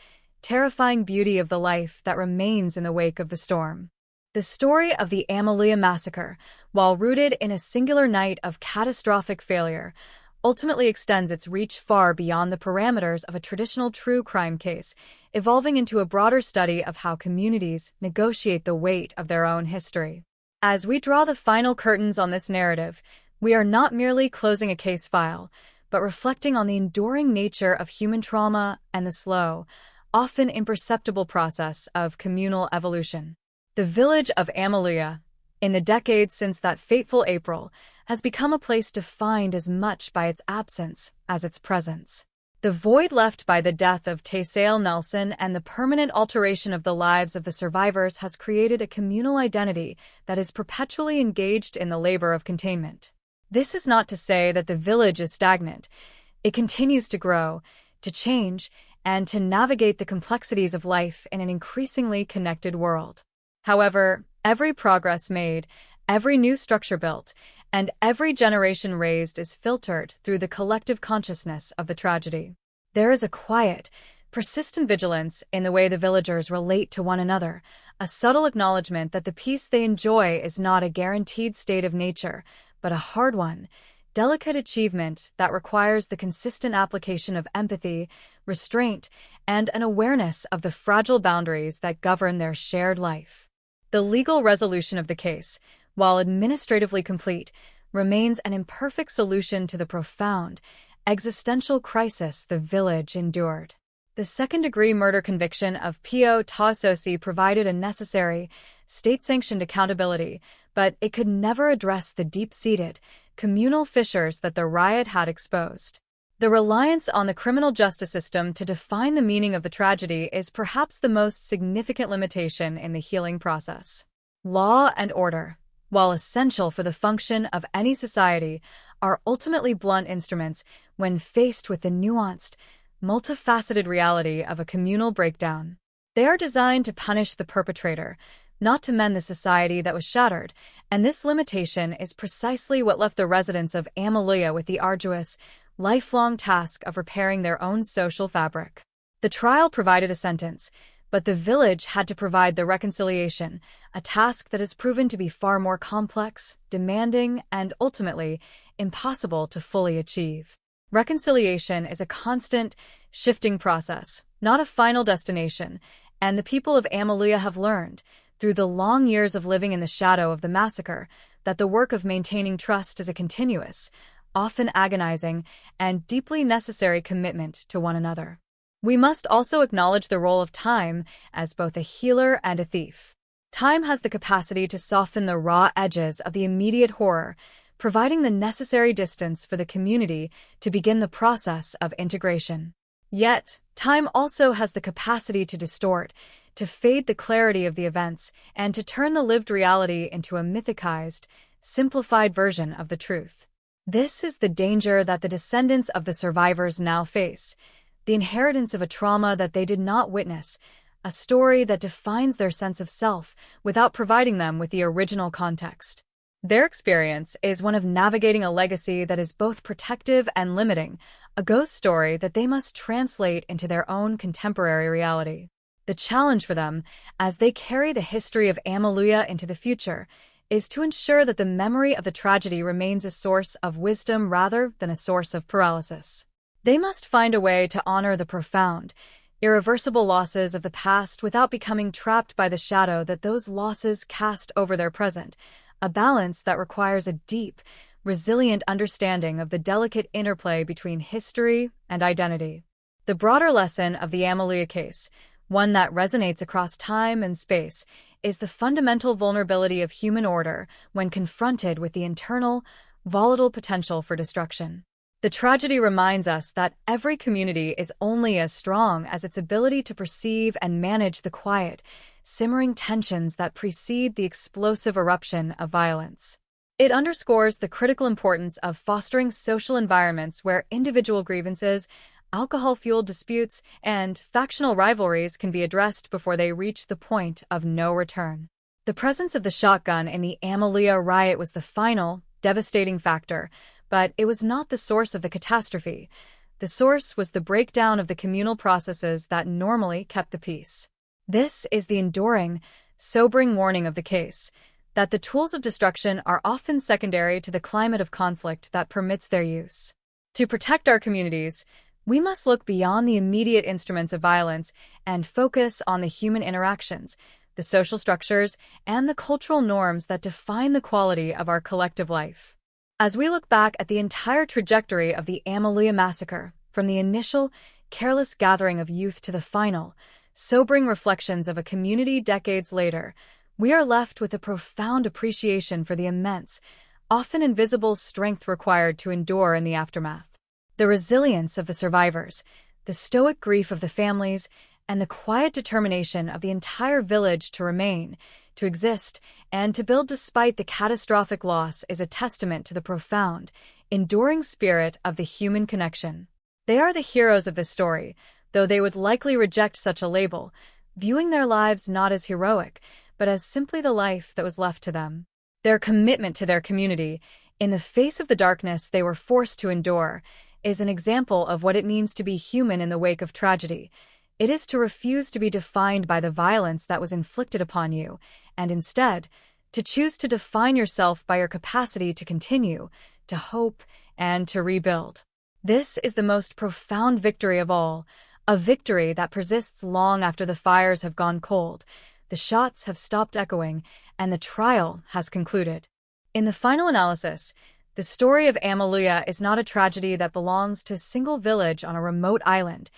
terrifying beauty of the life that remains in the wake of the storm. The story of the Amalia massacre, while rooted in a singular night of catastrophic failure, ultimately extends its reach far beyond the parameters of a traditional true crime case, evolving into a broader study of how communities negotiate the weight of their own history. As we draw the final curtains on this narrative, we are not merely closing a case file, but reflecting on the enduring nature of human trauma and the slow, often imperceptible process of communal evolution. The village of Amalia, in the decades since that fateful April, has become a place defined as much by its absence as its presence. The void left by the death of Taysale Nelson and the permanent alteration of the lives of the survivors has created a communal identity that is perpetually engaged in the labor of containment. This is not to say that the village is stagnant. It continues to grow, to change, and to navigate the complexities of life in an increasingly connected world. However, every progress made, every new structure built, and every generation raised is filtered through the collective consciousness of the tragedy. There is a quiet, persistent vigilance in the way the villagers relate to one another, a subtle acknowledgement that the peace they enjoy is not a guaranteed state of nature, but a hard one, delicate achievement that requires the consistent application of empathy, restraint, and an awareness of the fragile boundaries that govern their shared life. The legal resolution of the case, while administratively complete, remains an imperfect solution to the profound, existential crisis the village endured. The second-degree murder conviction of Pio Tasosi provided a necessary, state-sanctioned accountability, but it could never address the deep-seated, communal fissures that the riot had exposed. The reliance on the criminal justice system to define the meaning of the tragedy is perhaps the most significant limitation in the healing process. Law and order, while essential for the function of any society, are ultimately blunt instruments when faced with the nuanced, multifaceted reality of a communal breakdown. They are designed to punish the perpetrator, not to mend the society that was shattered, and this limitation is precisely what left the residents of Amaluya with the arduous, lifelong task of repairing their own social fabric. The trial provided a sentence, but the village had to provide the reconciliation, a task that has proven to be far more complex, demanding, and ultimately impossible to fully achieve. Reconciliation is a constant, shifting process, not a final destination, and the people of Amaluya have learned, through the long years of living in the shadow of the massacre, that the work of maintaining trust is a continuous, often agonizing, and deeply necessary commitment to one another. We must also acknowledge the role of time as both a healer and a thief. Time has the capacity to soften the raw edges of the immediate horror, providing the necessary distance for the community to begin the process of integration. Yet, time also has the capacity to distort, to fade the clarity of the events, and to turn the lived reality into a mythicized, simplified version of the truth. This is the danger that the descendants of the survivors now face, the inheritance of a trauma that they did not witness, a story that defines their sense of self without providing them with the original context. Their experience is one of navigating a legacy that is both protective and limiting, a ghost story that they must translate into their own contemporary reality. The challenge for them, as they carry the history of Amaluya into the future, is to ensure that the memory of the tragedy remains a source of wisdom rather than a source of paralysis. They must find a way to honor the profound, irreversible losses of the past without becoming trapped by the shadow that those losses cast over their present, a balance that requires a deep, resilient understanding of the delicate interplay between history and identity. The broader lesson of the Amaluya case, one that resonates across time and space, is the fundamental vulnerability of human order when confronted with the internal, volatile potential for destruction. The tragedy reminds us that every community is only as strong as its ability to perceive and manage the quiet, simmering tensions that precede the explosive eruption of violence. It underscores the critical importance of fostering social environments where individual grievances, alcohol-fueled disputes, and factional rivalries can be addressed before they reach the point of no return. The presence of the shotgun in the Amaluya riot was the final, devastating factor, but it was not the source of the catastrophe. The source was the breakdown of the communal processes that normally kept the peace. This is the enduring, sobering warning of the case, that the tools of destruction are often secondary to the climate of conflict that permits their use. To protect our communities, we must look beyond the immediate instruments of violence and focus on the human interactions, the social structures, and the cultural norms that define the quality of our collective life. As we look back at the entire trajectory of the Amaluya massacre, from the initial, careless gathering of youth to the final, sobering reflections of a community decades later, we are left with a profound appreciation for the immense, often invisible strength required to endure in the aftermath. The resilience of the survivors, the stoic grief of the families, and the quiet determination of the entire village to remain, to exist, and to build despite the catastrophic loss is a testament to the profound, enduring spirit of the human connection. They are the heroes of this story, though they would likely reject such a label, viewing their lives not as heroic, but as simply the life that was left to them. Their commitment to their community, in the face of the darkness they were forced to endure, is an example of what it means to be human in the wake of tragedy. It is to refuse to be defined by the violence that was inflicted upon you, and instead, to choose to define yourself by your capacity to continue, to hope, and to rebuild. This is the most profound victory of all, a victory that persists long after the fires have gone cold, the shots have stopped echoing, and the trial has concluded. In the final analysis, the story of Amaluya is not a tragedy that belongs to a single village on a remote island.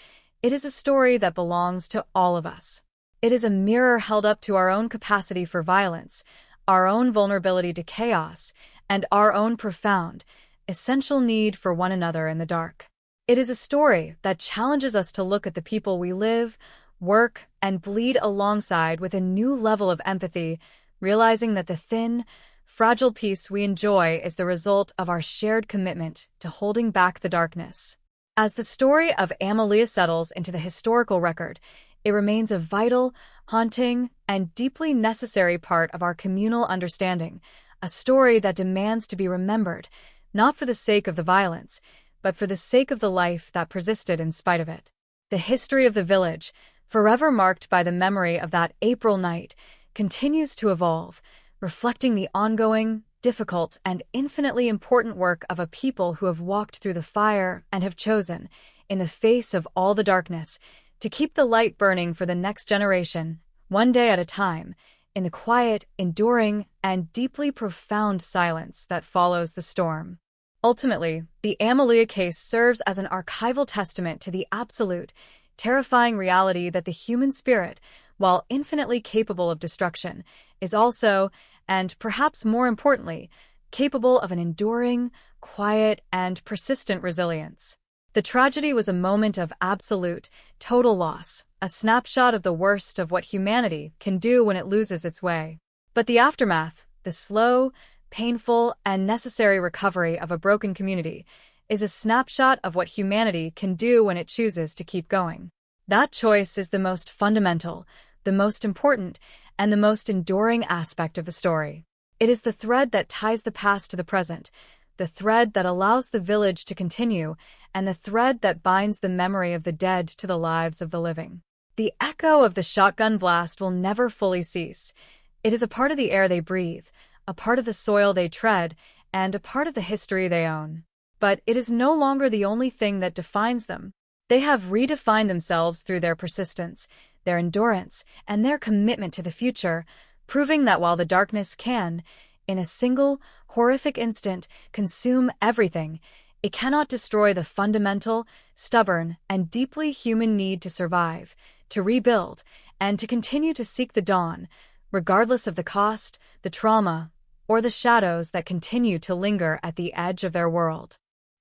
It is a story that belongs to all of us. It is a mirror held up to our own capacity for violence, our own vulnerability to chaos, and our own profound, essential need for one another in the dark. It is a story that challenges us to look at the people we live, work, and bleed alongside with a new level of empathy, realizing that the thin, fragile peace we enjoy is the result of our shared commitment to holding back the darkness. As the story of Amelia settles into the historical record, it remains a vital, haunting, and deeply necessary part of our communal understanding, a story that demands to be remembered, not for the sake of the violence, but for the sake of the life that persisted in spite of it. The history of the village, forever marked by the memory of that April night, continues to evolve, reflecting the ongoing, difficult, and infinitely important work of a people who have walked through the fire and have chosen, in the face of all the darkness, to keep the light burning for the next generation, one day at a time, in the quiet, enduring, and deeply profound silence that follows the storm. Ultimately, the Amelia case serves as an archival testament to the absolute, terrifying reality that the human spirit, while infinitely capable of destruction, is also, and perhaps more importantly, capable of an enduring, quiet, and persistent resilience. The tragedy was a moment of absolute, total loss, a snapshot of the worst of what humanity can do when it loses its way. But the aftermath, the slow, painful, and necessary recovery of a broken community, is a snapshot of what humanity can do when it chooses to keep going. That choice is the most fundamental, the most important, and the most enduring aspect of the story. It is the thread that ties the past to the present, the thread that allows the village to continue, and the thread that binds the memory of the dead to the lives of the living. The echo of the shotgun blast will never fully cease. It is a part of the air they breathe, a part of the soil they tread, and a part of the history they own. But it is no longer the only thing that defines them. They have redefined themselves through their persistence, their endurance, and their commitment to the future, proving that while the darkness can, in a single, horrific instant, consume everything, it cannot destroy the fundamental, stubborn, and deeply human need to survive, to rebuild, and to continue to seek the dawn, regardless of the cost, the trauma, or the shadows that continue to linger at the edge of their world.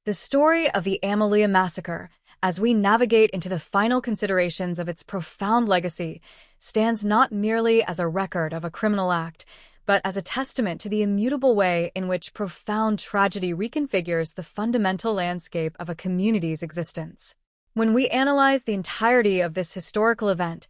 The story of the Amelia Massacre, as we navigate into the final considerations of its profound legacy, stands not merely as a record of a criminal act, but as a testament to the immutable way in which profound tragedy reconfigures the fundamental landscape of a community's existence. When we analyze the entirety of this historical event,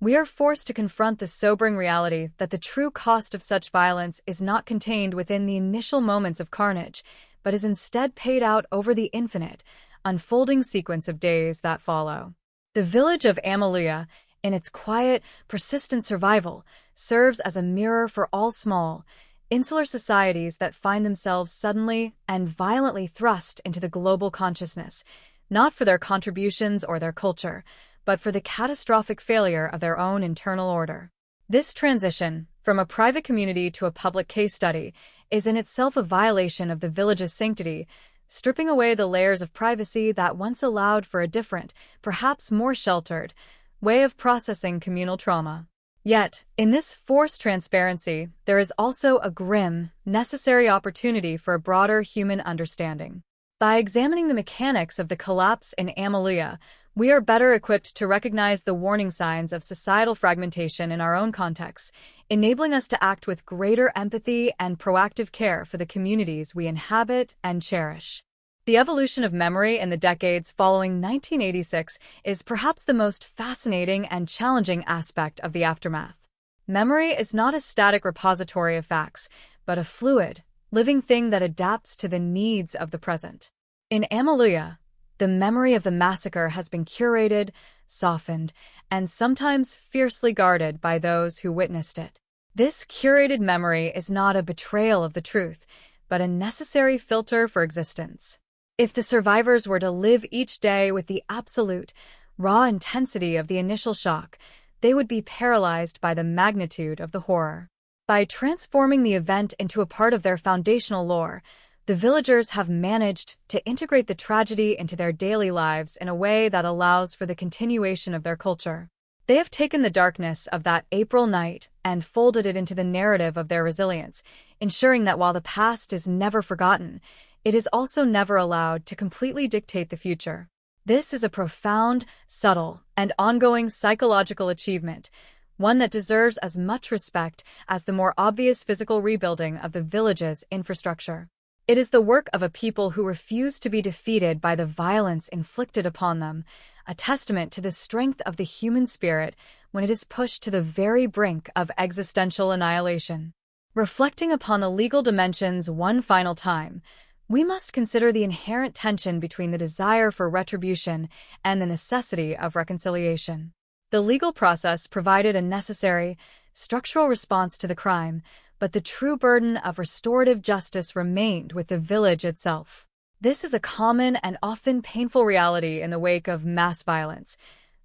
we are forced to confront the sobering reality that the true cost of such violence is not contained within the initial moments of carnage, but is instead paid out over the infinite, unfolding sequence of days that follow. The village of Amelia, in its quiet, persistent survival, serves as a mirror for all small, insular societies that find themselves suddenly and violently thrust into the global consciousness, not for their contributions or their culture, but for the catastrophic failure of their own internal order. This transition, from a private community to a public case study, is in itself a violation of the village's sanctity, stripping away the layers of privacy that once allowed for a different, perhaps more sheltered, way of processing communal trauma. Yet, in this forced transparency, there is also a grim, necessary opportunity for a broader human understanding. By examining the mechanics of the collapse in Amelia, we are better equipped to recognize the warning signs of societal fragmentation in our own contexts, enabling us to act with greater empathy and proactive care for the communities we inhabit and cherish. The evolution of memory in the decades following 1986 is perhaps the most fascinating and challenging aspect of the aftermath. Memory is not a static repository of facts, but a fluid, living thing that adapts to the needs of the present. In Amelia, the memory of the massacre has been curated, softened, and sometimes fiercely guarded by those who witnessed it. This curated memory is not a betrayal of the truth, but a necessary filter for existence. If the survivors were to live each day with the absolute, raw intensity of the initial shock, they would be paralyzed by the magnitude of the horror. By transforming the event into a part of their foundational lore, the villagers have managed to integrate the tragedy into their daily lives in a way that allows for the continuation of their culture. They have taken the darkness of that April night and folded it into the narrative of their resilience, ensuring that while the past is never forgotten, it is also never allowed to completely dictate the future. This is a profound, subtle, and ongoing psychological achievement, one that deserves as much respect as the more obvious physical rebuilding of the village's infrastructure. It is the work of a people who refuse to be defeated by the violence inflicted upon them, a testament to the strength of the human spirit when it is pushed to the very brink of existential annihilation. Reflecting upon the legal dimensions one final time, we must consider the inherent tension between the desire for retribution and the necessity of reconciliation. The legal process provided a necessary, structural response to the crime, but the true burden of restorative justice remained with the village itself. This is a common and often painful reality in the wake of mass violence.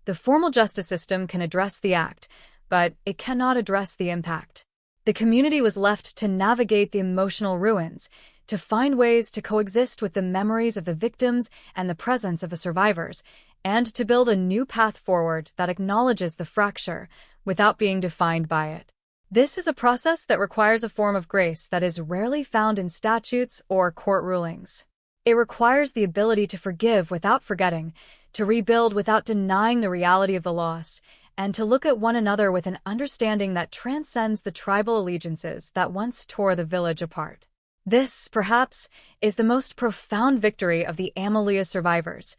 The formal justice system can address the act, but it cannot address the impact. The community was left to navigate the emotional ruins, to find ways to coexist with the memories of the victims and the presence of the survivors, and to build a new path forward that acknowledges the fracture without being defined by it. This is a process that requires a form of grace that is rarely found in statutes or court rulings. It requires the ability to forgive without forgetting, to rebuild without denying the reality of the loss, and to look at one another with an understanding that transcends the tribal allegiances that once tore the village apart. This, perhaps, is the most profound victory of the Amalia survivors,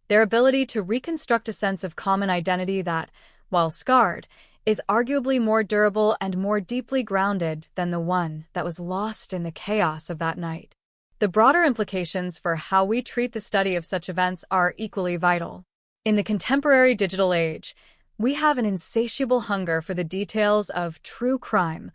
their ability to reconstruct a sense of common identity that, while scarred, is arguably more durable and more deeply grounded than the one that was lost in the chaos of that night. The broader implications for how we treat the study of such events are equally vital. In the contemporary digital age, we have an insatiable hunger for the details of true crime,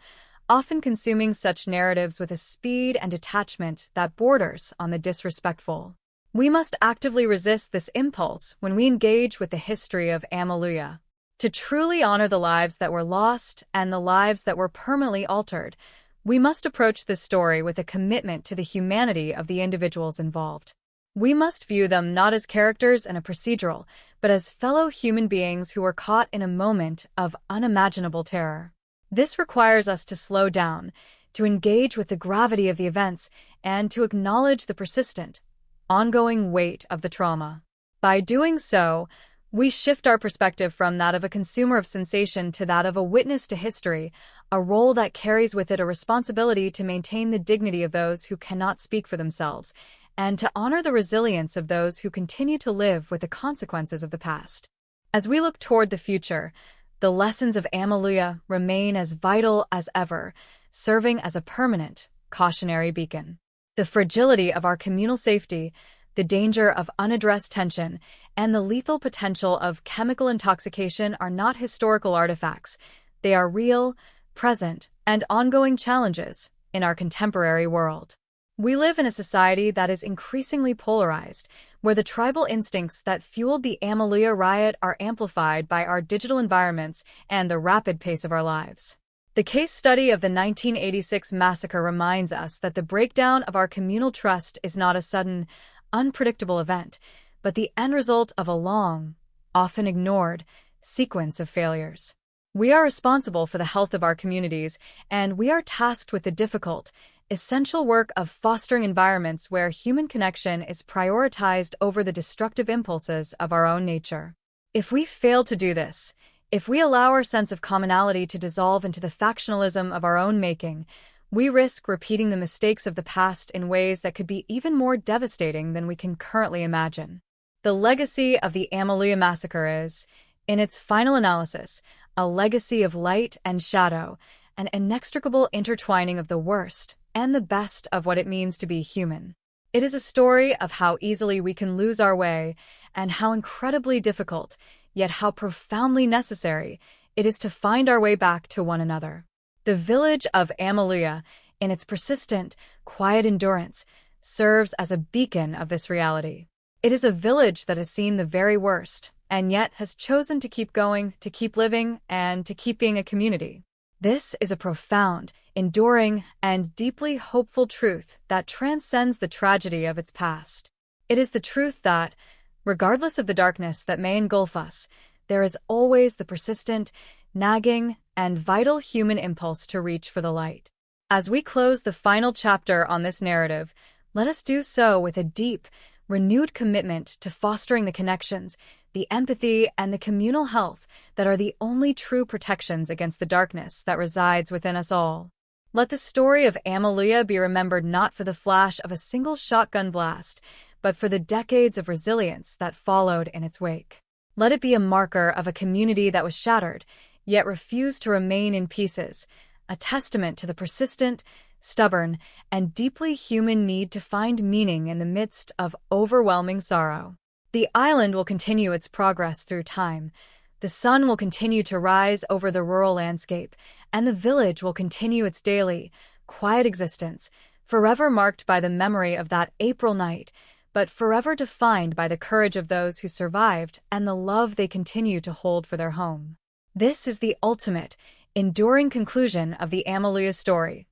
often consuming such narratives with a speed and detachment that borders on the disrespectful. We must actively resist this impulse when we engage with the history of Amalia. To truly honor the lives that were lost and the lives that were permanently altered, we must approach this story with a commitment to the humanity of the individuals involved. We must view them not as characters in a procedural, but as fellow human beings who were caught in a moment of unimaginable terror. This requires us to slow down, to engage with the gravity of the events, and to acknowledge the persistent, ongoing weight of the trauma. By doing so, we shift our perspective from that of a consumer of sensation to that of a witness to history, a role that carries with it a responsibility to maintain the dignity of those who cannot speak for themselves, and to honor the resilience of those who continue to live with the consequences of the past. As we look toward the future, the lessons of Amalia remain as vital as ever, serving as a permanent, cautionary beacon. The fragility of our communal safety, the danger of unaddressed tension, and the lethal potential of chemical intoxication are not historical artifacts. They are real, present, and ongoing challenges in our contemporary world. We live in a society that is increasingly polarized, where the tribal instincts that fueled the Amalia riot are amplified by our digital environments and the rapid pace of our lives. The case study of the 1986 massacre reminds us that the breakdown of our communal trust is not a sudden, unpredictable event, but the end result of a long, often ignored, sequence of failures. We are responsible for the health of our communities, and we are tasked with the difficult, essential work of fostering environments where human connection is prioritized over the destructive impulses of our own nature. If we fail to do this, if we allow our sense of commonality to dissolve into the factionalism of our own making, we risk repeating the mistakes of the past in ways that could be even more devastating than we can currently imagine. The legacy of the Amalia massacre is, in its final analysis, a legacy of light and shadow, an inextricable intertwining of the worst and the best of what it means to be human. It is a story of how easily we can lose our way and how incredibly difficult, yet how profoundly necessary, it is to find our way back to one another. The village of Amalia, in its persistent, quiet endurance, serves as a beacon of this reality. It is a village that has seen the very worst, and yet has chosen to keep going, to keep living, and to keep being a community. This is a profound, enduring, and deeply hopeful truth that transcends the tragedy of its past. It is the truth that, regardless of the darkness that may engulf us, there is always the persistent, nagging, and vital human impulse to reach for the light. As we close the final chapter on this narrative, let us do so with a deep, renewed commitment to fostering the connections, the empathy, and the communal health that are the only true protections against the darkness that resides within us all. Let the story of Amalia be remembered not for the flash of a single shotgun blast, but for the decades of resilience that followed in its wake. Let it be a marker of a community that was shattered, yet refused to remain in pieces, a testament to the persistent, stubborn, and deeply human need to find meaning in the midst of overwhelming sorrow. The island will continue its progress through time. The sun will continue to rise over the rural landscape, and the village will continue its daily, quiet existence, forever marked by the memory of that April night, but forever defined by the courage of those who survived and the love they continue to hold for their home. This is the ultimate, enduring conclusion of the Amalia story,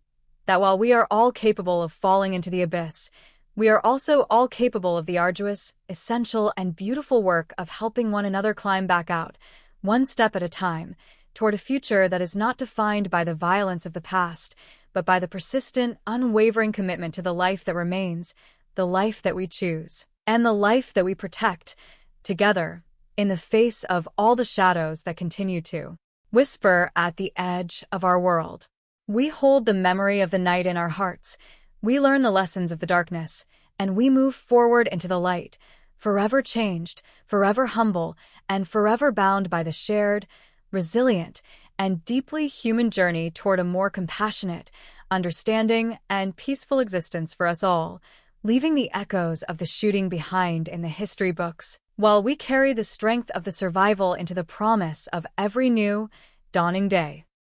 that while we are all capable of falling into the abyss, we are also all capable of the arduous, essential, and beautiful work of helping one another climb back out, one step at a time, toward a future that is not defined by the violence of the past, but by the persistent, unwavering commitment to the life that remains, the life that we choose, and the life that we protect, together, in the face of all the shadows that continue to whisper at the edge of our world. We hold the memory of the night in our hearts, we learn the lessons of the darkness, and we move forward into the light, forever changed, forever humble, and forever bound by the shared, resilient, and deeply human journey toward a more compassionate, understanding, and peaceful existence for us all, leaving the echoes of the shooting behind in the history books, while we carry the strength of the survival into the promise of every new, dawning day.